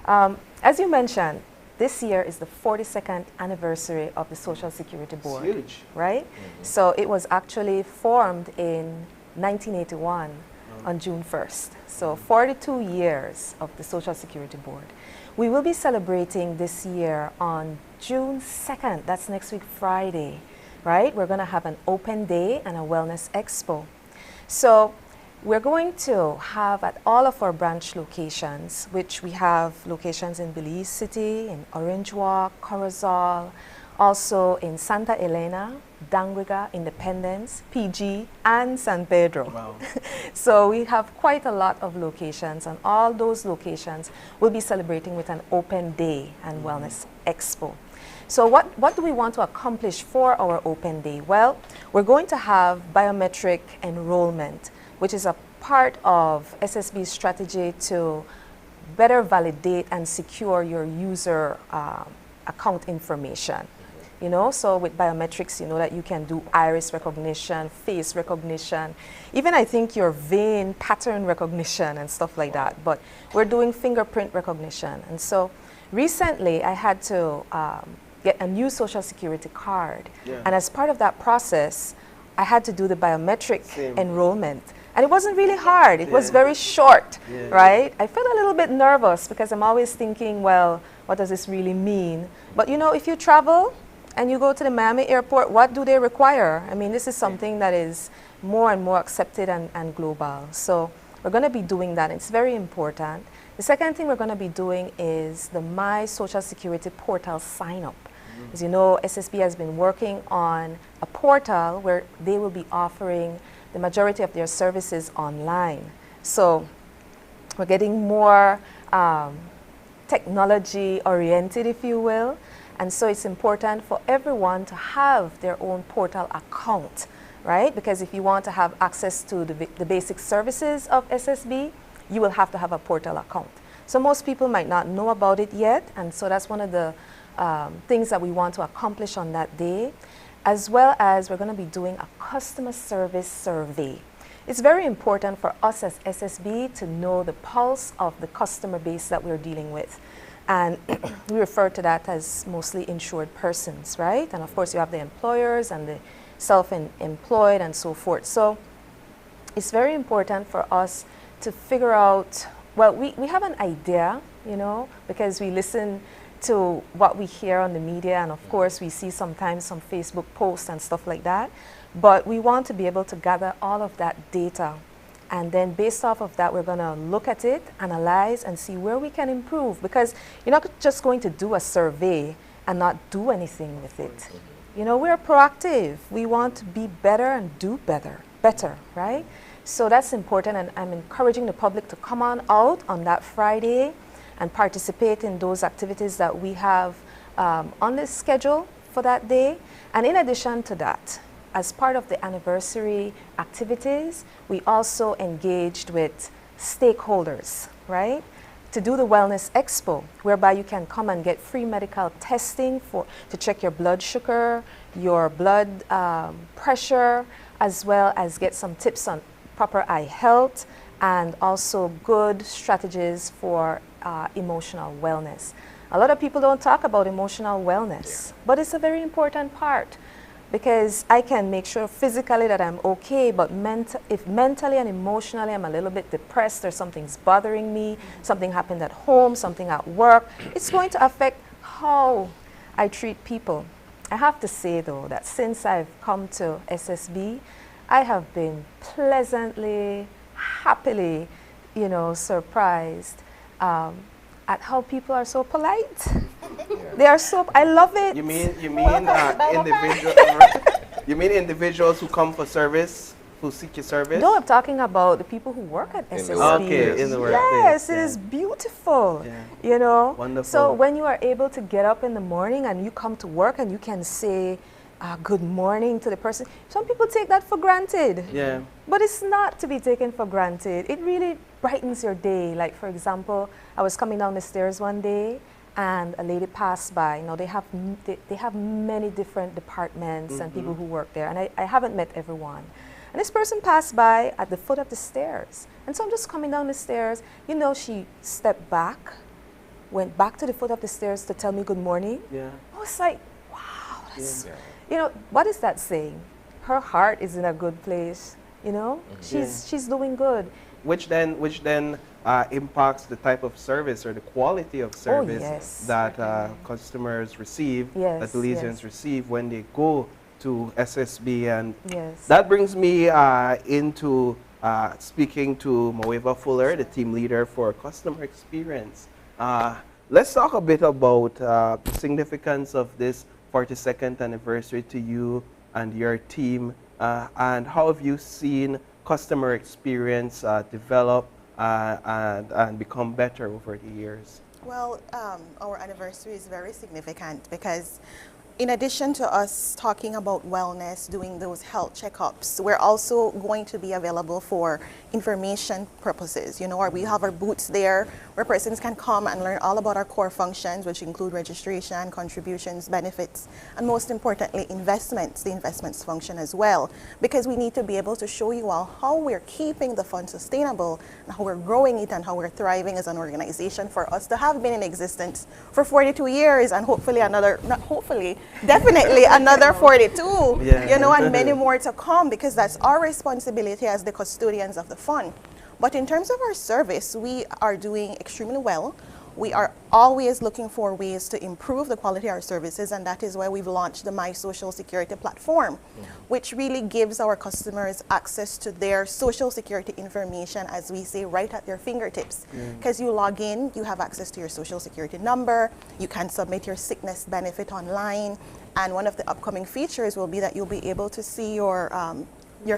As you mentioned, this year is the 42nd anniversary of the Social Security Board. It's huge. Right? So it was actually formed in 1981 on June 1st. So 42 years of the Social Security Board. We will be celebrating this year on June 2nd. That's next week, Friday. Right? We're going to have an open day and a wellness expo. So we're going to have at all of our branch locations, which we have locations in Belize City, in Orange Walk, Corozal, also in Santa Elena, Dangriga, Independence, PG, and San Pedro. Wow. So we have quite a lot of locations, and all those locations will be celebrating with an open day and wellness expo. So what do we want to accomplish for our open day? Well, we're going to have biometric enrollment, which is a part of SSB's strategy to better validate and secure your user account information. You know, so with biometrics, you know that you can do iris recognition, face recognition, even I think your vein pattern recognition and stuff like that. But we're doing fingerprint recognition. And so recently I had to get a new Social Security card. Yeah. And as part of that process, I had to do the biometric enrollment. And it wasn't really hard. It was very short, right? I felt a little bit nervous because I'm always thinking, well, what does this really mean? But you know, if you travel and you go to the Miami airport, what do they require? I mean, this is something that is more and more accepted and global. So we're going to be doing that. It's very important. The second thing we're going to be doing is the My Social Security portal sign up. As you know, SSB has been working on a portal where they will be offering the majority of their services online. So we're getting more technology oriented, if you will. And so it's important for everyone to have their own portal account, right? Because if you want to have access to the basic services of SSB, you will have to have a portal account. So most people might not know about it yet, and so that's one of the things that we want to accomplish on that day, as well as we're going to be doing a customer service survey. It's very important for us as SSB to know the pulse of the customer base that we're dealing with. And we refer to that as mostly insured persons, right? And of course you have the employers and the self-employed and so forth. So it's very important for us to figure out, well, we have an idea, you know, because we listen to what we hear on the media, and of course we see sometimes some Facebook posts and stuff like that. But we want to be able to gather all of that data, and then based off of that we're going to look at it, analyze, and see where we can improve, because you're not just going to do a survey and not do anything with it. You know, we're proactive. We want to be better and do better, right? So that's important, and I'm encouraging the public to come on out on that Friday and participate in those activities that we have on the schedule for that day. And in addition to that, as part of the anniversary activities, we also engaged with stakeholders, right? To do the Wellness Expo, whereby you can come and get free medical testing to check your blood sugar, your blood pressure, as well as get some tips on proper eye health, and also good strategies for emotional wellness. A lot of people don't talk about emotional wellness, but it's a very important part, because I can make sure physically that I'm okay, but if mentally and emotionally I'm a little bit depressed or something's bothering me, something happened at home, something at work, it's going to affect how I treat people. I have to say though that since I've come to SSB, I have been pleasantly, happily, you know, surprised at how people are so polite. They are so, I love it. You mean individuals who come for service, who seek your service? No, I'm talking about the people who work at SSB. Okay, in the workplace. Yes, it is beautiful. Yeah. You know? Wonderful. So when you are able to get up in the morning and you come to work and you can say good morning to the person, some people take that for granted. Yeah. But it's not to be taken for granted. It really brightens your day. Like, for example, I was coming down the stairs one day and a lady passed by. You know, they have many different departments and people who work there, and I haven't met everyone. And this person passed by at the foot of the stairs. And so I'm just coming down the stairs. You know, she stepped back, went back to the foot of the stairs to tell me good morning. Yeah. I was like, wow, that's, you know, what is that saying? Her heart is in a good place, you know? She's doing good. Which then impacts the type of service or the quality of service that customers receive, that Belizeans receive when they go to SSB. And that brings me into speaking to Moeva Fuller, the team leader for customer experience. Let's talk a bit about the significance of this 42nd anniversary to you and your team, and how have you seen customer experience develop and become better over the years? Well, our anniversary is very significant because in addition to us talking about wellness, doing those health checkups, we're also going to be available for information purposes. You know, we have our booths there where persons can come and learn all about our core functions, which include registration, contributions, benefits, and most importantly, investments, the investments function as well, because we need to be able to show you all how we're keeping the fund sustainable, and how we're growing it, and how we're thriving as an organization for us to have been in existence for 42 years, and hopefully another, not hopefully, definitely another 42, you know, and many more to come, because that's our responsibility as the custodians of the fund. But in terms of our service, we are doing extremely well. We are always looking for ways to improve the quality of our services, and that is why we've launched the My Social Security platform, which really gives our customers access to their social security information, as we say, right at their fingertips. Because you log in, you have access to your social security number, you can submit your sickness benefit online, and one of the upcoming features will be that you'll be able to see your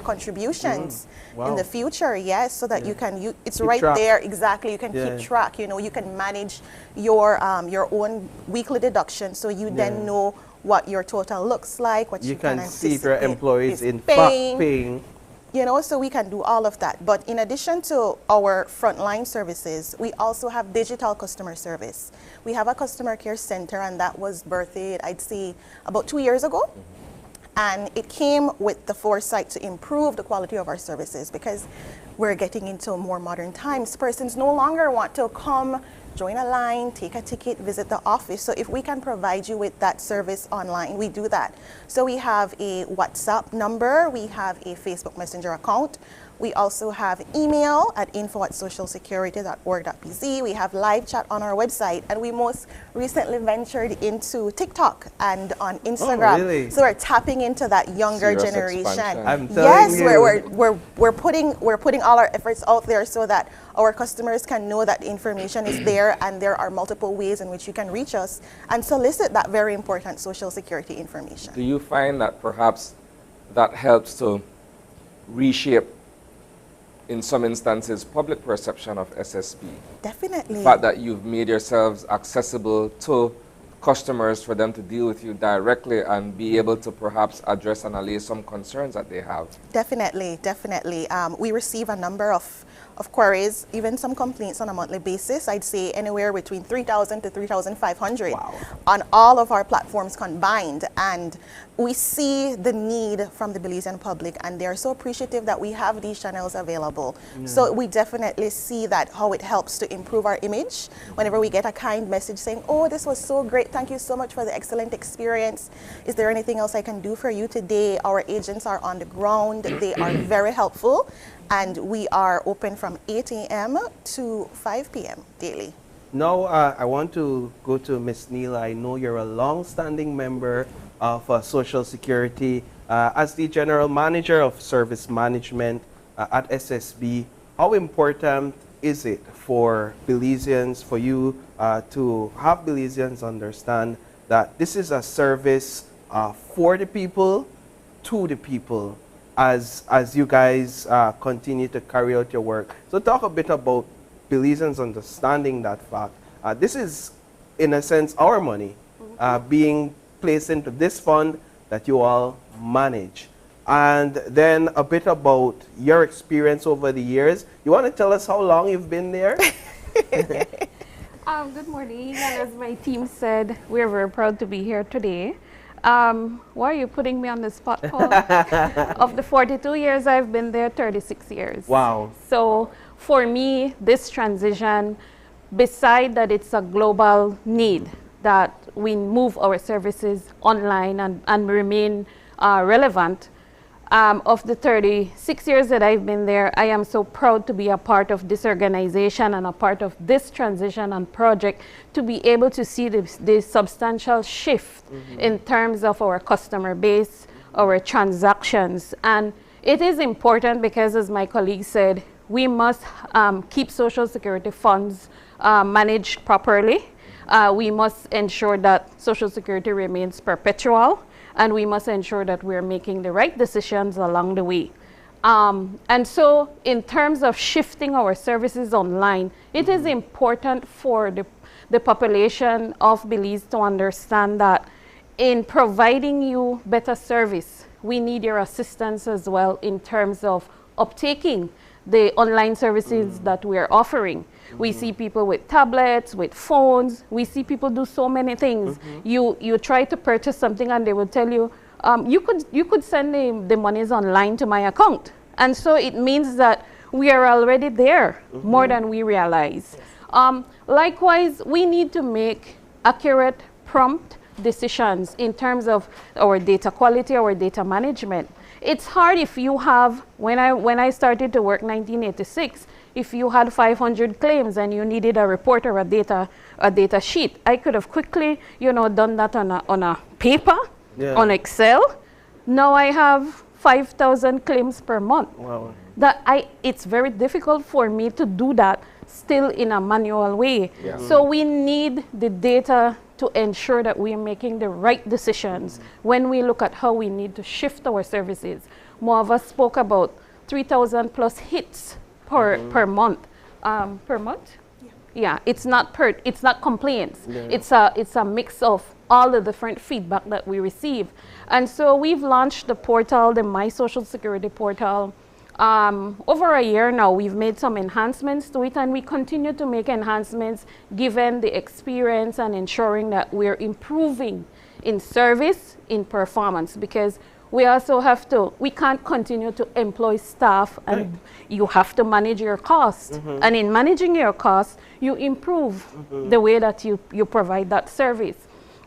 contributions in the future, yes, so that you can, it's keep right track. There, exactly, you can keep track, you know, you can manage your own weekly deduction, so you then know what your total looks like, what you can see if your employees in fact paying. You know, so we can do all of that. But in addition to our frontline services, we also have digital customer service. We have a customer care center, and that was birthed, I'd say, about 2 years ago. And it came with the foresight to improve the quality of our services, because we're getting into more modern times. Persons no longer want to come, join a line, take a ticket, visit the office. So if we can provide you with that service online, we do that. So we have a WhatsApp number, we have a Facebook Messenger account. We also have email at info@socialsecurity.org.pz. We have live chat on our website, and we most recently ventured into TikTok and on Instagram. Oh, really? So we're tapping into that younger generation. I'm telling you. We're putting all our efforts out there so that our customers can know that the information is there, and there are multiple ways in which you can reach us and solicit that very important social security information. Do you find that perhaps that helps to reshape, in some instances, public perception of SSB? Definitely. The fact that you've made yourselves accessible to customers for them to deal with you directly and be able to perhaps address and allay some concerns that they have. Definitely, definitely. We receive a number of queries, even some complaints on a monthly basis. I'd say anywhere between 3,000 to 3,500 on all of our platforms combined. And we see the need from the Belizean public, and they're so appreciative that we have these channels available. So we definitely see that how it helps to improve our image. Whenever we get a kind message saying, oh, this was so great, thank you so much for the excellent experience. Is there anything else I can do for you today? Our agents are on the ground. They are very helpful. And we are open from 8 a.m. to 5 p.m. daily. Now, I want to go to Ms. Neela. I know you're a long-standing member of Social Security. As the General Manager of Service Management at SSB, how important is it for Belizeans, for you to have Belizeans understand that this is a service for the people, to the people, as you guys continue to carry out your work? So talk a bit about Belizeans understanding that fact. This is, in a sense, our money being placed into this fund that you all manage. And then a bit about your experience over the years. You want to tell us how long you've been there? Good morning. And as my team said, we're very proud to be here today. Why are you putting me on the spot, Paul? Of the 42 years I've been there, 36 years. Wow. So for me, this transition, beside that it's a global need that we move our services online and remain relevant, of the 36 years that I've been there, I am so proud to be a part of this organization and a part of this transition and project to be able to see the substantial shift in terms of our customer base, our transactions. And it is important because, as my colleague said, we must keep Social Security funds managed properly. We must ensure that Social Security remains perpetual, and we must ensure that we're making the right decisions along the way. And so in terms of shifting our services online, it is important for the population of Belize to understand that in providing you better service, we need your assistance as well in terms of uptaking the online services that we're offering. We see people with tablets, with phones. We see people do so many things. You try to purchase something and they will tell you, you could send the monies online to my account. And so it means that we are already there more than we realize. Likewise, we need to make accurate, prompt decisions in terms of our data quality, our data management. It's hard if you have, when I started to work 1986, if you had 500 claims and you needed a report or a data sheet, I could have quickly, done that on a paper, on Excel. Now I have 5,000 claims per month. Wow. It's very difficult for me to do that still in a manual way. Yeah. So we need the data to ensure that we are making the right decisions when we look at how we need to shift our services. More of us spoke about 3,000 plus hits per month. Per month? Yeah, it's not complaints. Yeah. It's a mix of all the different feedback that we receive. And so we've launched the portal, the My Social Security portal. Over a year now, we've made some enhancements to it, and we continue to make enhancements given the experience and ensuring that we're improving in service, in performance, because we also have to, we can't continue to employ staff and you have to manage your costs. And in managing your costs, you improve the way that you provide that service.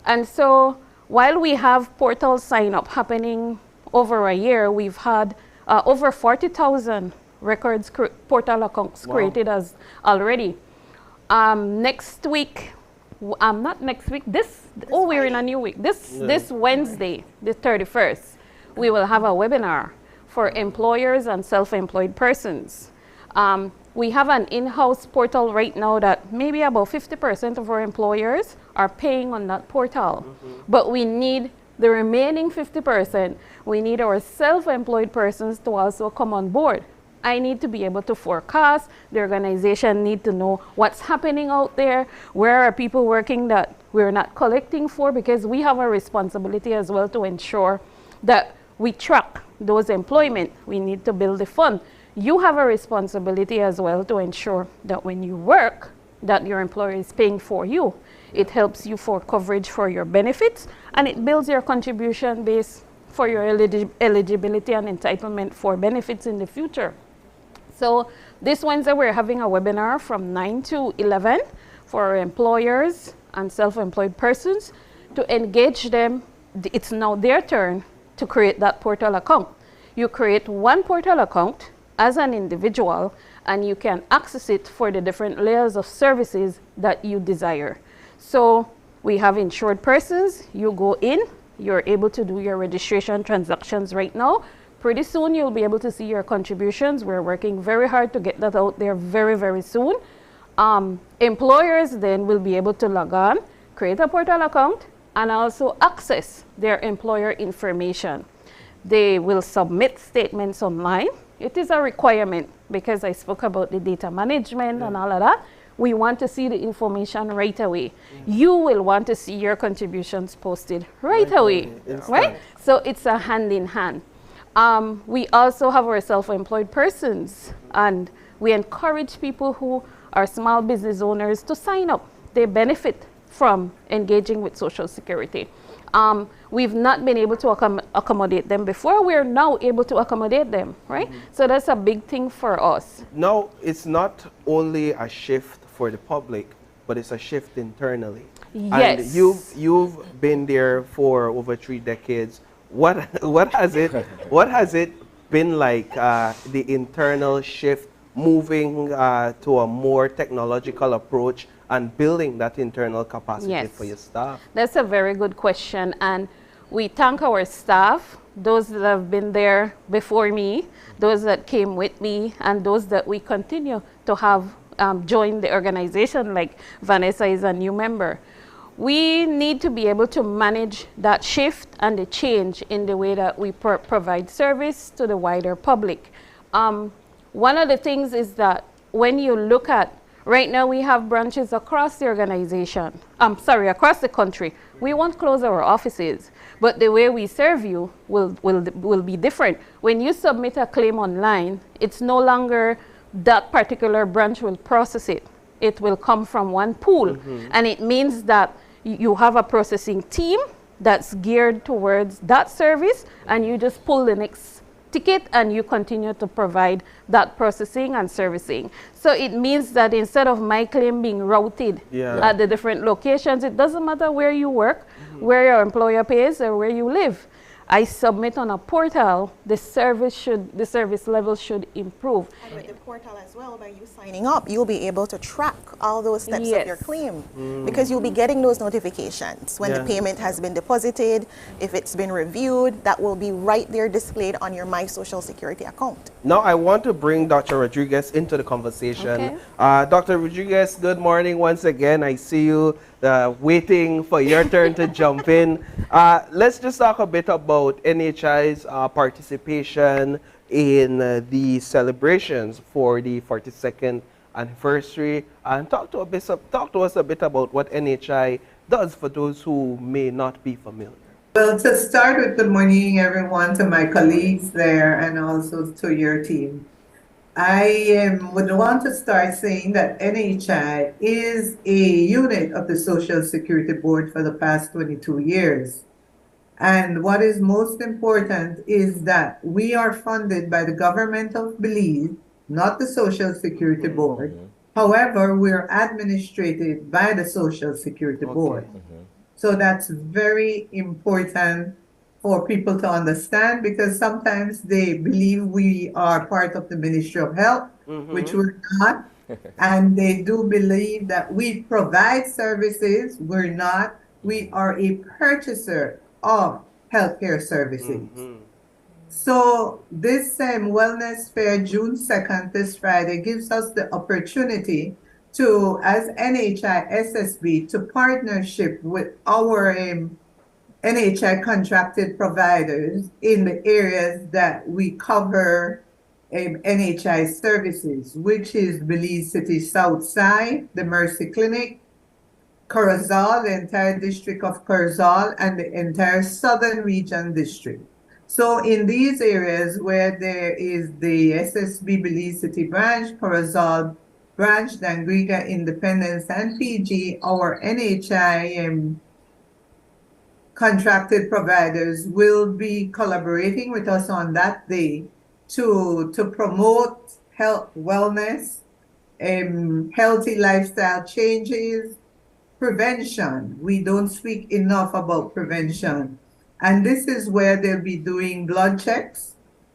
And so while we have portal sign up happening over a year, we've had over 40,000 records portal accounts created as already. Next week, not next week, we're in a new week. This Wednesday, the 31st, we will have a webinar for employers and self-employed persons. We have an in-house portal right now that maybe about 50% of our employers are paying on that portal. But we need the remaining 50%, we need our self-employed persons to also come on board. I need to be able to forecast. The organization need to know what's happening out there. Where are people working that we're not collecting for? Because we have a responsibility as well to ensure that we track those employment. We need to build a fund. You have a responsibility as well to ensure that when you work, that your employer is paying for you. It helps you for coverage for your benefits, and it builds your contribution base for your eligibility and entitlement for benefits in the future. So this Wednesday, we're having a webinar from 9 to 11 for our employers and self-employed persons to engage them. It's now their turn to create that portal account. You create one portal account as an individual, and you can access it for the different layers of services that you desire. So we have insured persons. You go in, you're able to do your registration transactions right now. Pretty soon you'll be able to see your contributions. We're working very hard to get that out there very, very soon. Employers then will be able to log on, create a portal account, and also access their employer information. They will submit statements online. It is a requirement because I spoke about the data management and all of that. We want to see the information right away. You will want to see your contributions posted right away, right? So it's a hand in hand. We also have our self-employed persons, and we encourage people who are small business owners to sign up. They benefit from engaging with Social Security. We've not been able to accommodate them before. We're now able to accommodate them, right? So that's a big thing for us. Now, it's not only a shift for the public, but it's a shift internally. Yes. And you've been there for over 3 decades. What has it been like, the internal shift, moving to a more technological approach and building that internal capacity for your staff? That's a very good question, and we thank our staff, those that have been there before me, those that came with me, and those that we continue to have join the organization, like Vanessa is a new member. We need to be able to manage that shift and the change in the way that we provide service to the wider public. One of the things is that when you look at Right now we have branches across the organization. Across the country. We won't close our offices, but the way we serve you will be different. When you submit a claim online, it's no longer that particular branch will process it. It will come from one pool. And it means that you have a processing team that's geared towards that service, and you just pull the next ticket and you continue to provide that processing and servicing. So it means that instead of my claim being routed at the different locations, it doesn't matter where you work, where your employer pays, or where you live. I submit on a portal, the service level should improve. And with the portal as well, by you signing up, you'll be able to track all those steps of your claim, because you'll be getting those notifications when the payment has been deposited, if it's been reviewed, that will be right there displayed on your My Social Security account. Now I want to bring Dr. Rodriguez into the conversation. Dr. Rodriguez, good morning once again. I see you waiting for your turn to jump in. Let's just talk a bit about NHI's participation in the celebrations for the 42nd anniversary, and talk to us a bit about what NHI does for those who may not be familiar. Well, to start with, good morning everyone, to my colleagues there and also to your team. I would want to start saying that NHI is a unit of the Social Security Board for the past 22 years. And what is most important is that we are funded by the government of Belize, not the Social Security Board. However, we're administrated by the Social Security Board. So that's very important for people to understand, because sometimes they believe we are part of the Ministry of Health, which we're not. And they do believe that we provide services. We're not. We are a purchaser of healthcare services. So this Wellness Fair, June 2nd, this Friday, gives us the opportunity to, as NHI SSB, to partnership with our NHI contracted providers in the areas that we cover NHI services, which is Belize City South Side, the Mercy Clinic, Corozal, the entire district of Corozal, and the entire Southern Region District. So in these areas where there is the SSB Belize City branch, Corozal branch, Dangriga, Independence, and PG, our NHI contracted providers will be collaborating with us on that day to promote health, wellness, healthy lifestyle changes, prevention. We don't speak enough about prevention. And this is where they'll be doing blood checks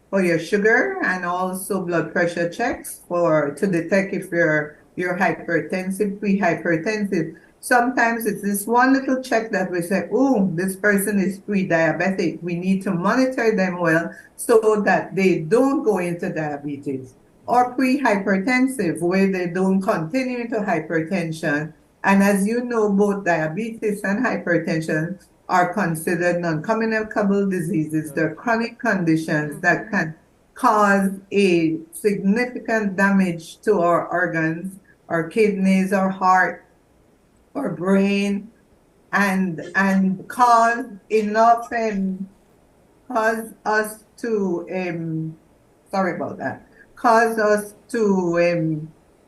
for your sugar and also blood pressure checks to detect if you're hypertensive, pre-hypertensive. Sometimes it's this one little check that we say, oh, this person is pre-diabetic. We need to monitor them well so that they don't go into diabetes. Or pre-hypertensive, where they don't continue into hypertension. And as you know, both diabetes and hypertension are considered non-communicable diseases. They're chronic conditions that can cause a significant damage to our organs, our kidneys, our heart, our brain, and cause us to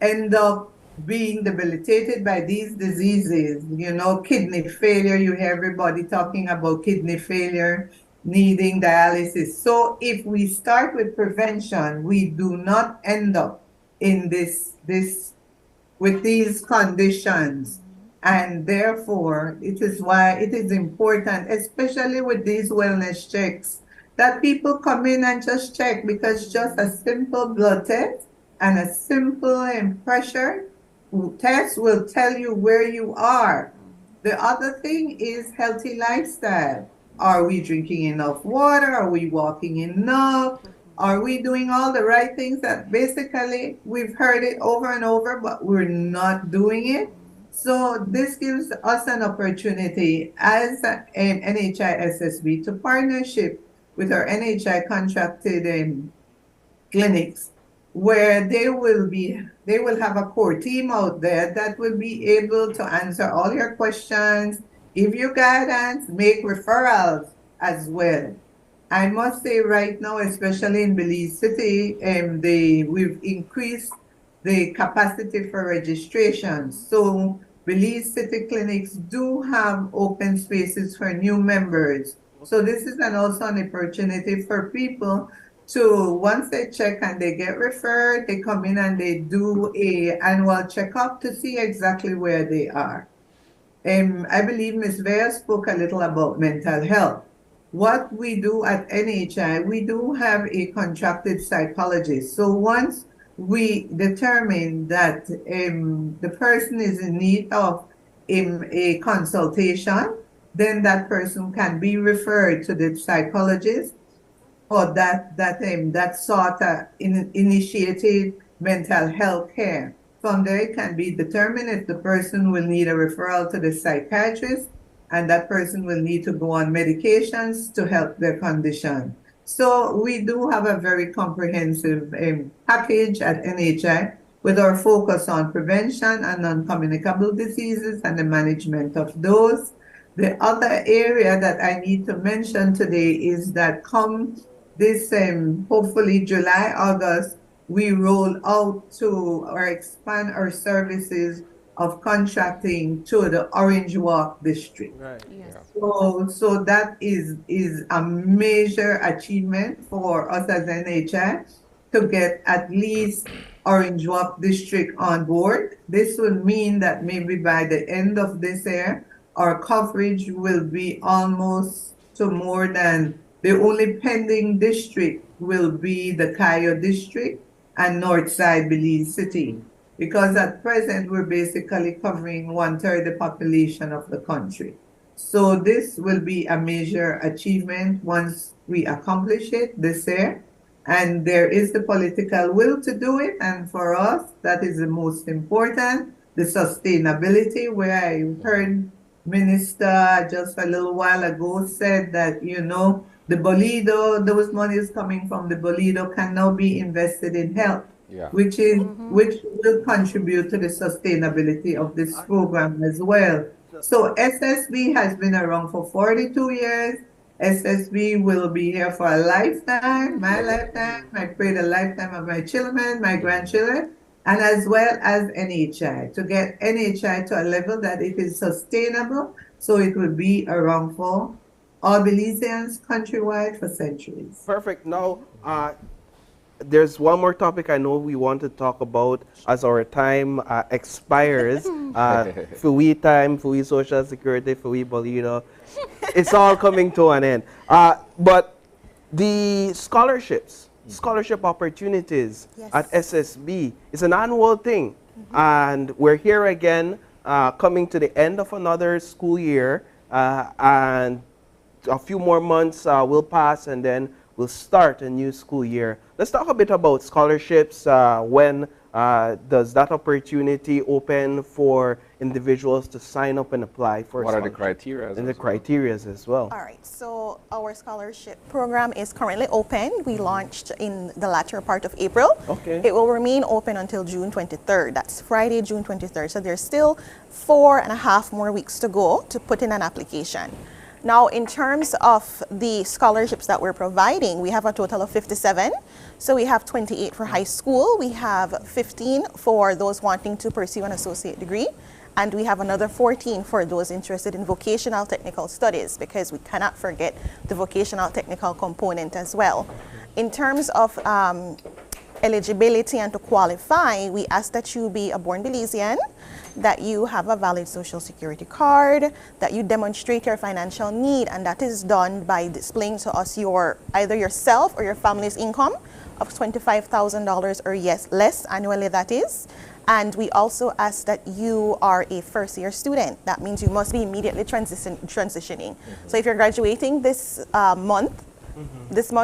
end up being debilitated by these diseases. You know, kidney failure, you hear everybody talking about kidney failure, needing dialysis. So if we start with prevention, we do not end up in with these conditions. And therefore, it is why it is important, especially with these wellness checks, that people come in and just check, because just a simple blood test and a simple pressure test will tell you where you are. The other thing is healthy lifestyle. Are we drinking enough water? Are we walking enough? Are we doing all the right things that basically we've heard it over and over, but we're not doing it? So this gives us an opportunity as an NHI SSB to partnership with our NHI contracted clinics where they will have a core team out there that will be able to answer all your questions, give you guidance, make referrals as well. I must say right now, especially in Belize City, we've increased the capacity for registration. So Belize City clinics do have open spaces for new members. So this is also an opportunity for people to, once they check and they get referred, they come in and they do a annual checkup to see exactly where they are. I believe Ms. Vea spoke a little about mental health. What we do at NHI, we do have a contracted psychologist. So once we determine that the person is in need of a consultation, then that person can be referred to the psychologist or that sort of initiated mental health care. From there, it can be determined if the person will need a referral to the psychiatrist, and that person will need to go on medications to help their condition. So we do have a very comprehensive package at NHI with our focus on prevention and non-communicable diseases and the management of those. The other area that I need to mention today is that come this, hopefully July, August, we roll out to or expand our services of contracting to the Orange Walk district. Right. Yes. So that is a major achievement for us as NHI to get at least Orange Walk district on board. This will mean that maybe by the end of this year, our coverage will be almost to more than the only pending district will be the Cayo district and Northside Belize City. Because at present, we're basically covering 1/3 the population of the country. So this will be a major achievement once we accomplish it this year. And there is the political will to do it. And for us, that is the most important, the sustainability, where I heard Minister just a little while ago said that, the Bolido, those monies coming from the Bolido can now be invested in health. Yeah. Which will contribute to the sustainability of this program as well. So SSB has been around for 42 years. SSB will be here for a lifetime, my lifetime. I pray the lifetime of my children, my grandchildren, and as well as NHI, to get NHI to a level that it is sustainable, so it will be around for all Belizeans countrywide for centuries. Perfect. Now, there's one more topic I know we want to talk about as our time expires. FUI time, FUI Social Security, FUI Bolido. It's all coming to an end. But the scholarship opportunities at SSB is an annual thing. And we're here again, coming to the end of another school year. And a few more months will pass, and then we'll start a new school year. Let's talk a bit about scholarships. When does that opportunity open for individuals to sign up and apply for? What are the criteria? And the criteria as well. All right, so our scholarship program is currently open. We launched in the latter part of April. Okay. It will remain open until June 23rd. That's Friday, June 23rd. So there's still 4.5 more weeks to go to put in an application. Now, in terms of the scholarships that we're providing, we have a total of 57. So we have 28 for high school, we have 15 for those wanting to pursue an associate degree, and we have another 14 for those interested in vocational technical studies, because we cannot forget the vocational technical component as well. In terms of eligibility and to qualify, we ask that you be a born Belizean, that you have a valid social security card, that you demonstrate your financial need, and that is done by displaying to us either yourself or your family's income of $25,000 or less annually, that is. And we also ask that you are a first-year student. That means you must be immediately transitioning. So if you're graduating this month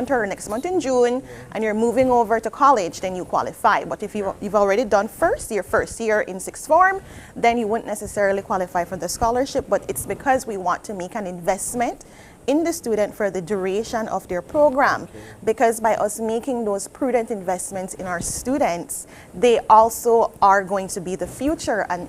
or next month in June, and you're moving over to college, then you qualify. But if you've already done first year in sixth form, then you wouldn't necessarily qualify for the scholarship. But it's because we want to make an investment in the student for the duration of their program. Because by us making those prudent investments in our students, they also are going to be the future, and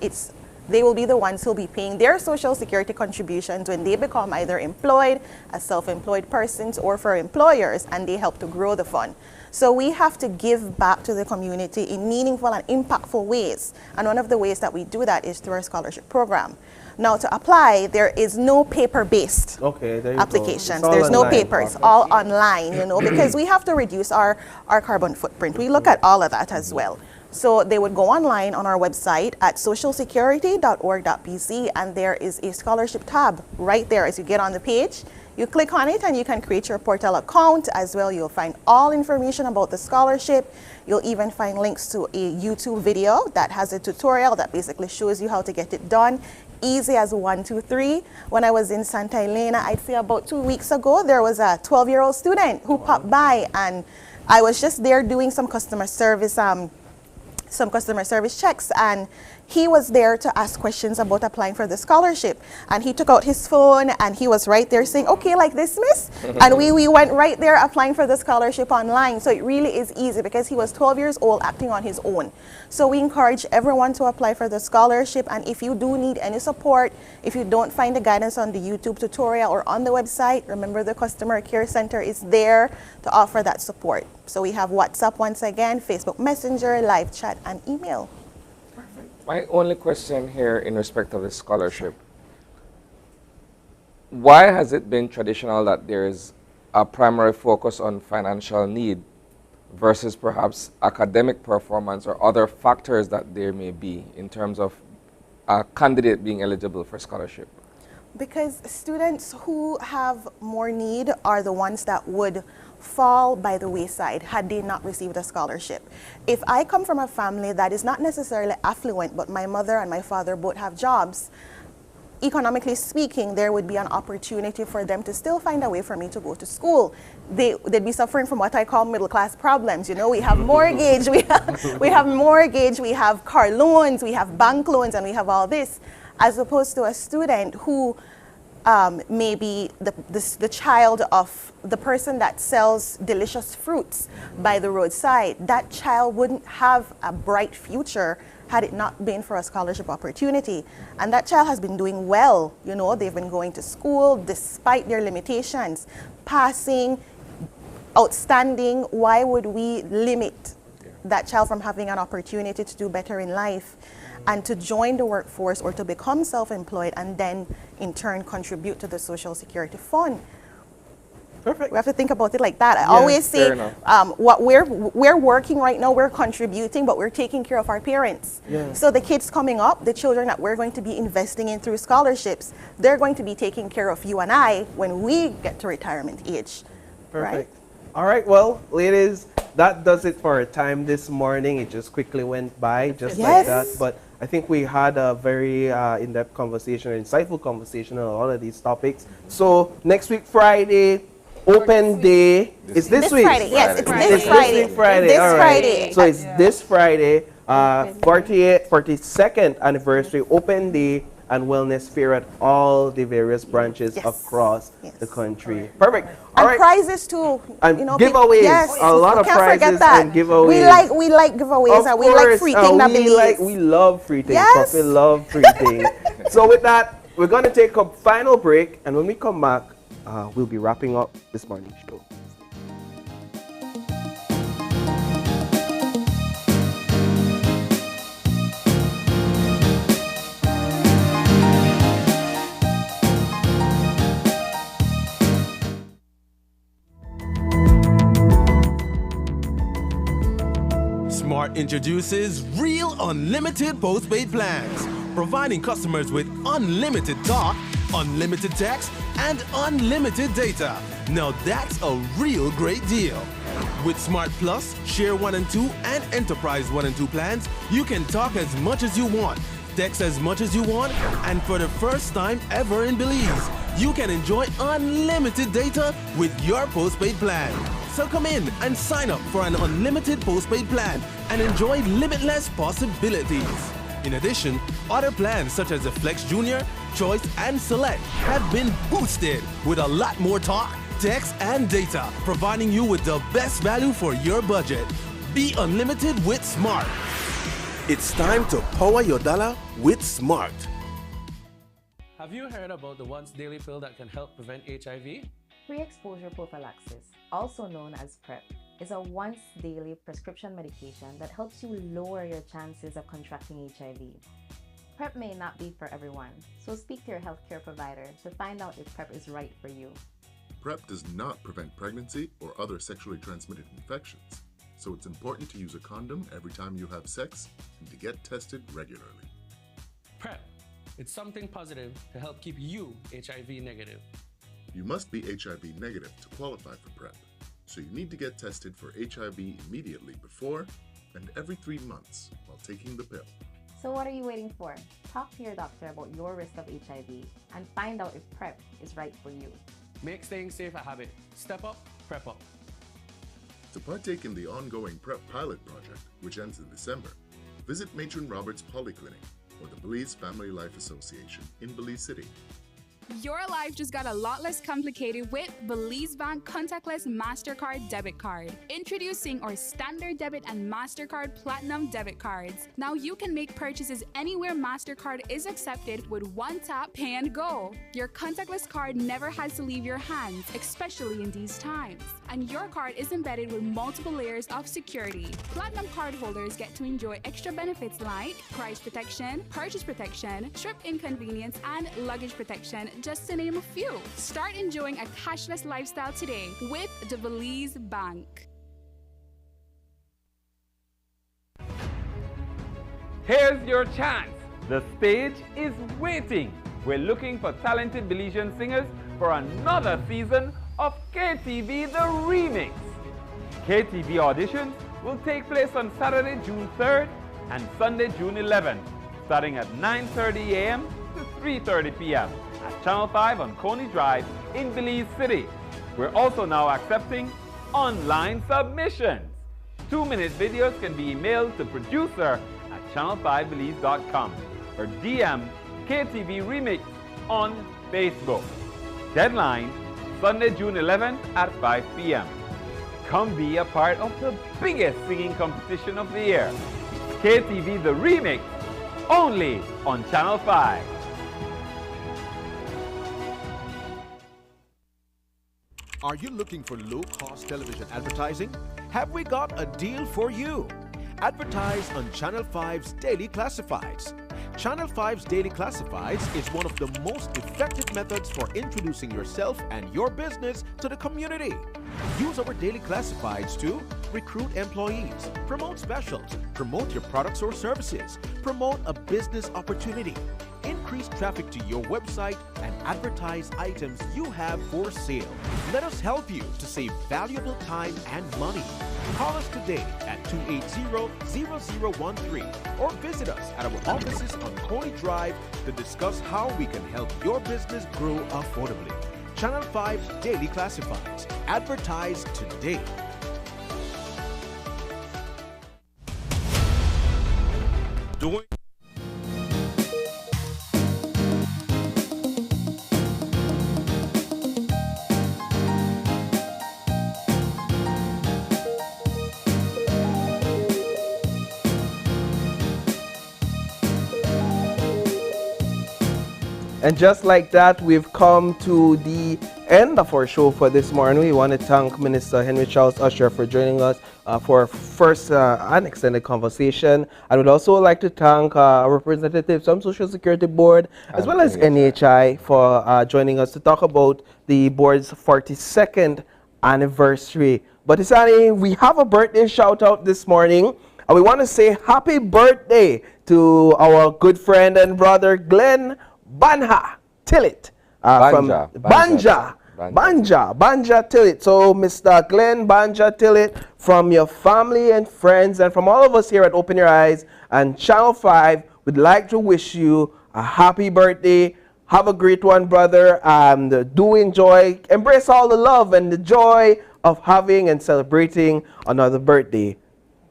they will be the ones who will be paying their Social Security contributions when they become either employed as self-employed persons or for employers, and they help to grow the fund. So we have to give back to the community in meaningful and impactful ways. And one of the ways that we do that is through our scholarship program. Now, to apply, there is no paper-based applications. There's no paper. It's all online, you know, because we have to reduce our carbon footprint. We look at all of that as well. So they would go online on our website at socialsecurity.org.bc, and there is a scholarship tab right there. As you get on the page, you click on it and you can create your portal account as well. You'll find all information about the scholarship. You'll even find links to a YouTube video that has a tutorial that basically shows you how to get it done. Easy as 1, 2, 3. When I was in Santa Elena, I'd say about 2 weeks ago, there was a 12-year-old student who popped by, and I was just there doing some customer service checks, and he was there to ask questions about applying for the scholarship. And he took out his phone and he was right there saying, okay, like this, miss? And we went right there applying for the scholarship online. So it really is easy because he was 12 years old acting on his own. So we encourage everyone to apply for the scholarship. And if you do need any support, if you don't find the guidance on the YouTube tutorial or on the website, remember the Customer Care Center is there to offer that support. So we have WhatsApp once again, Facebook Messenger, live chat, and email. My only question here in respect of the scholarship, why has it been traditional that there is a primary focus on financial need versus perhaps academic performance or other factors that there may be in terms of a candidate being eligible for scholarship? Because students who have more need are the ones that would fall by the wayside had they not received a scholarship. If I come from a family that is not necessarily affluent, but my mother and my father both have jobs, economically speaking, there would be an opportunity for them to still find a way for me to go to school. They'd be suffering from what I call middle class problems. You know, we have mortgage, we have mortgage, we have car loans, we have bank loans, and we have all this, as opposed to a student who maybe the child of the person that sells delicious fruits by the roadside. That child wouldn't have a bright future had it not been for a scholarship opportunity. And that child has been doing well. You know, they've been going to school despite their limitations, passing, outstanding. Why would we limit that child from having an opportunity to do better in life and to join the workforce or to become self-employed and then in turn contribute to the Social Security Fund? Perfect. We have to think about it like that. I always say what we're working right now, we're contributing, but we're taking care of our parents. Yeah. So the kids coming up, the children that we're going to be investing in through scholarships, they're going to be taking care of you and I when we get to retirement age. Perfect. Right? All right, well, ladies, that does it for our time this morning. It just quickly went by, just like that. But I think we had a very in-depth conversation, insightful conversation on a lot of these topics. So next week, Friday, open day. It's this week. Friday. Yes, it's It's this Friday. this week Friday. This All right. Friday. So it's this Friday, 42nd anniversary open day and wellness fair at all the various branches across the country. Perfect. All right. Prizes too. And you know, giveaways. Yes, A lot of can't prizes forget that. and giveaways. We like giveaways Of and we like free things. we love free things. Yes. We love free things. So with that, we're going to take a final break, and when we come back, we'll be wrapping up this morning's show. Smart introduces Real Unlimited Postpaid Plans, providing customers with unlimited talk, unlimited text, and unlimited data. Now that's a real great deal. With Smart Plus, Share 1 and 2, and Enterprise 1 and 2 plans, you can talk as much as you want, text as much as you want, and for the first time ever in Belize, you can enjoy unlimited data with your postpaid plan. So come in and sign up for an unlimited postpaid plan and enjoy limitless possibilities. In addition, other plans such as the Flex Junior, Choice, and Select have been boosted with a lot more talk, text, and data, providing you with the best value for your budget. Be unlimited with Smart. It's time to power your dollar with Smart. Have you heard about the once daily pill that can help prevent HIV? Pre-exposure prophylaxis, also known as PrEP, is a once daily prescription medication that helps you lower your chances of contracting HIV. PrEP may not be for everyone, so speak to your healthcare provider to find out if PrEP is right for you. PrEP does not prevent pregnancy or other sexually transmitted infections, so it's important to use a condom every time you have sex and to get tested regularly. PrEP. It's something positive to help keep you HIV negative. You must be HIV negative to qualify for PrEP, so you need to get tested for HIV immediately before and every 3 months while taking the pill. So what are you waiting for? Talk to your doctor about your risk of HIV and find out if PrEP is right for you. Make staying safe a habit. Step up, PrEP up. To partake in the ongoing PrEP pilot project, which ends in December, visit Matron Roberts Polyclinic or the Belize Family Life Association in Belize City. Your life just got a lot less complicated with Belize Bank Contactless MasterCard Debit Card. Introducing our Standard Debit and MasterCard Platinum Debit Cards. Now you can make purchases anywhere MasterCard is accepted with one tap, pay and go. Your contactless card never has to leave your hands, especially in these times. And your card is embedded with multiple layers of security. Platinum card holders get to enjoy extra benefits like price protection, purchase protection, trip inconvenience, and luggage protection, just to name a few. Start enjoying a cashless lifestyle today with the Belize Bank. Here's your chance. The stage is waiting. We're looking for talented Belizean singers for another season of KTV The Remix. KTV auditions will take place on Saturday, June 3rd and Sunday, June 11th, starting at 9:30 a.m. to 3:30 p.m. at Channel 5 on Coney Drive in Belize City. We're also now accepting online submissions. 2-minute videos can be emailed to producer at channel5belize.com or DM KTV Remix on Facebook. Deadline, Sunday, June 11th at 5 p.m. Come be a part of the biggest singing competition of the year. KTV The Remix, only on Channel 5. Are you looking for low-cost television advertising? Have we got a deal for you? Advertise on Channel 5's Daily Classifieds. Channel 5's Daily Classifieds is one of the most effective methods for introducing yourself and your business to the community. Use our Daily Classifieds to recruit employees, promote specials, promote your products or services, promote a business opportunity, increase traffic to your website, and advertise items you have for sale. Let us help you to save valuable time and money. Call us today at 280-0013 or visit us at our offices on Coney Drive to discuss how we can help your business grow affordably. Channel 5 Daily Classifieds. Advertise today. Doing And just like that, we've come to the end of our show for this morning. We want to thank Minister Henry Charles Usher for joining us for our first unextended conversation. I would also like to thank representatives from Social Security Board as well as NHI for joining us to talk about the board's 42nd anniversary. But Isani, we have a birthday shout out this morning. And we want to say happy birthday to our good friend and brother Glenn Banja Tillett from Banja Tillett. So Mr. Glenn Banja Tillett, from your family and friends and from all of us here at Open Your Eyes and Channel 5, we'd like to wish you a happy birthday. Have a great one, brother, and do enjoy, embrace all the love and the joy of having and celebrating another birthday.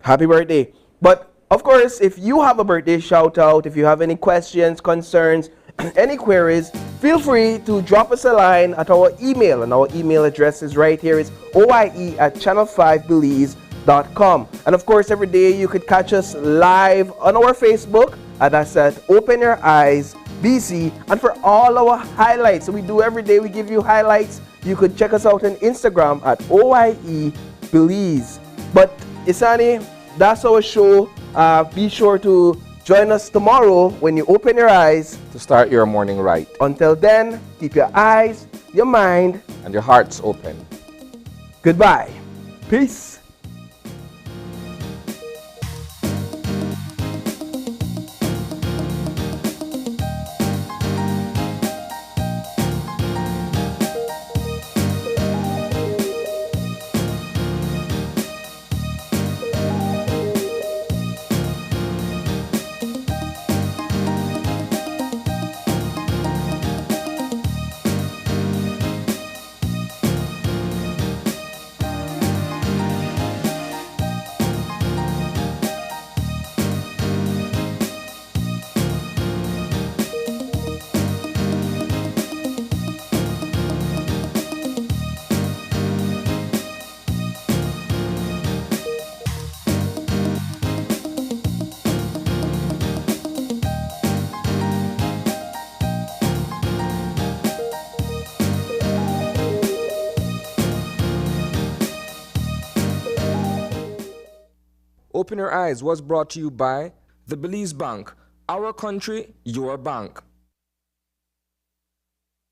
Happy birthday. But Of course, if you have a birthday shout out, if you have any questions, concerns, any queries, feel free to drop us a line at our email, and our email address is right here. It's oie@channel5belize.com. And of course, every day you could catch us live on our Facebook, and that's at Open Your Eyes BC. And for all our highlights, so we do every day, we give you highlights. You could check us out on Instagram at OIE Belize. But Isani, that's our show. Be sure to join us tomorrow when you open your eyes to start your morning right. Until then, keep your eyes, your mind, and your hearts open. Goodbye. Peace. Open Your Eyes was brought to you by the Belize Bank. Our country, your bank.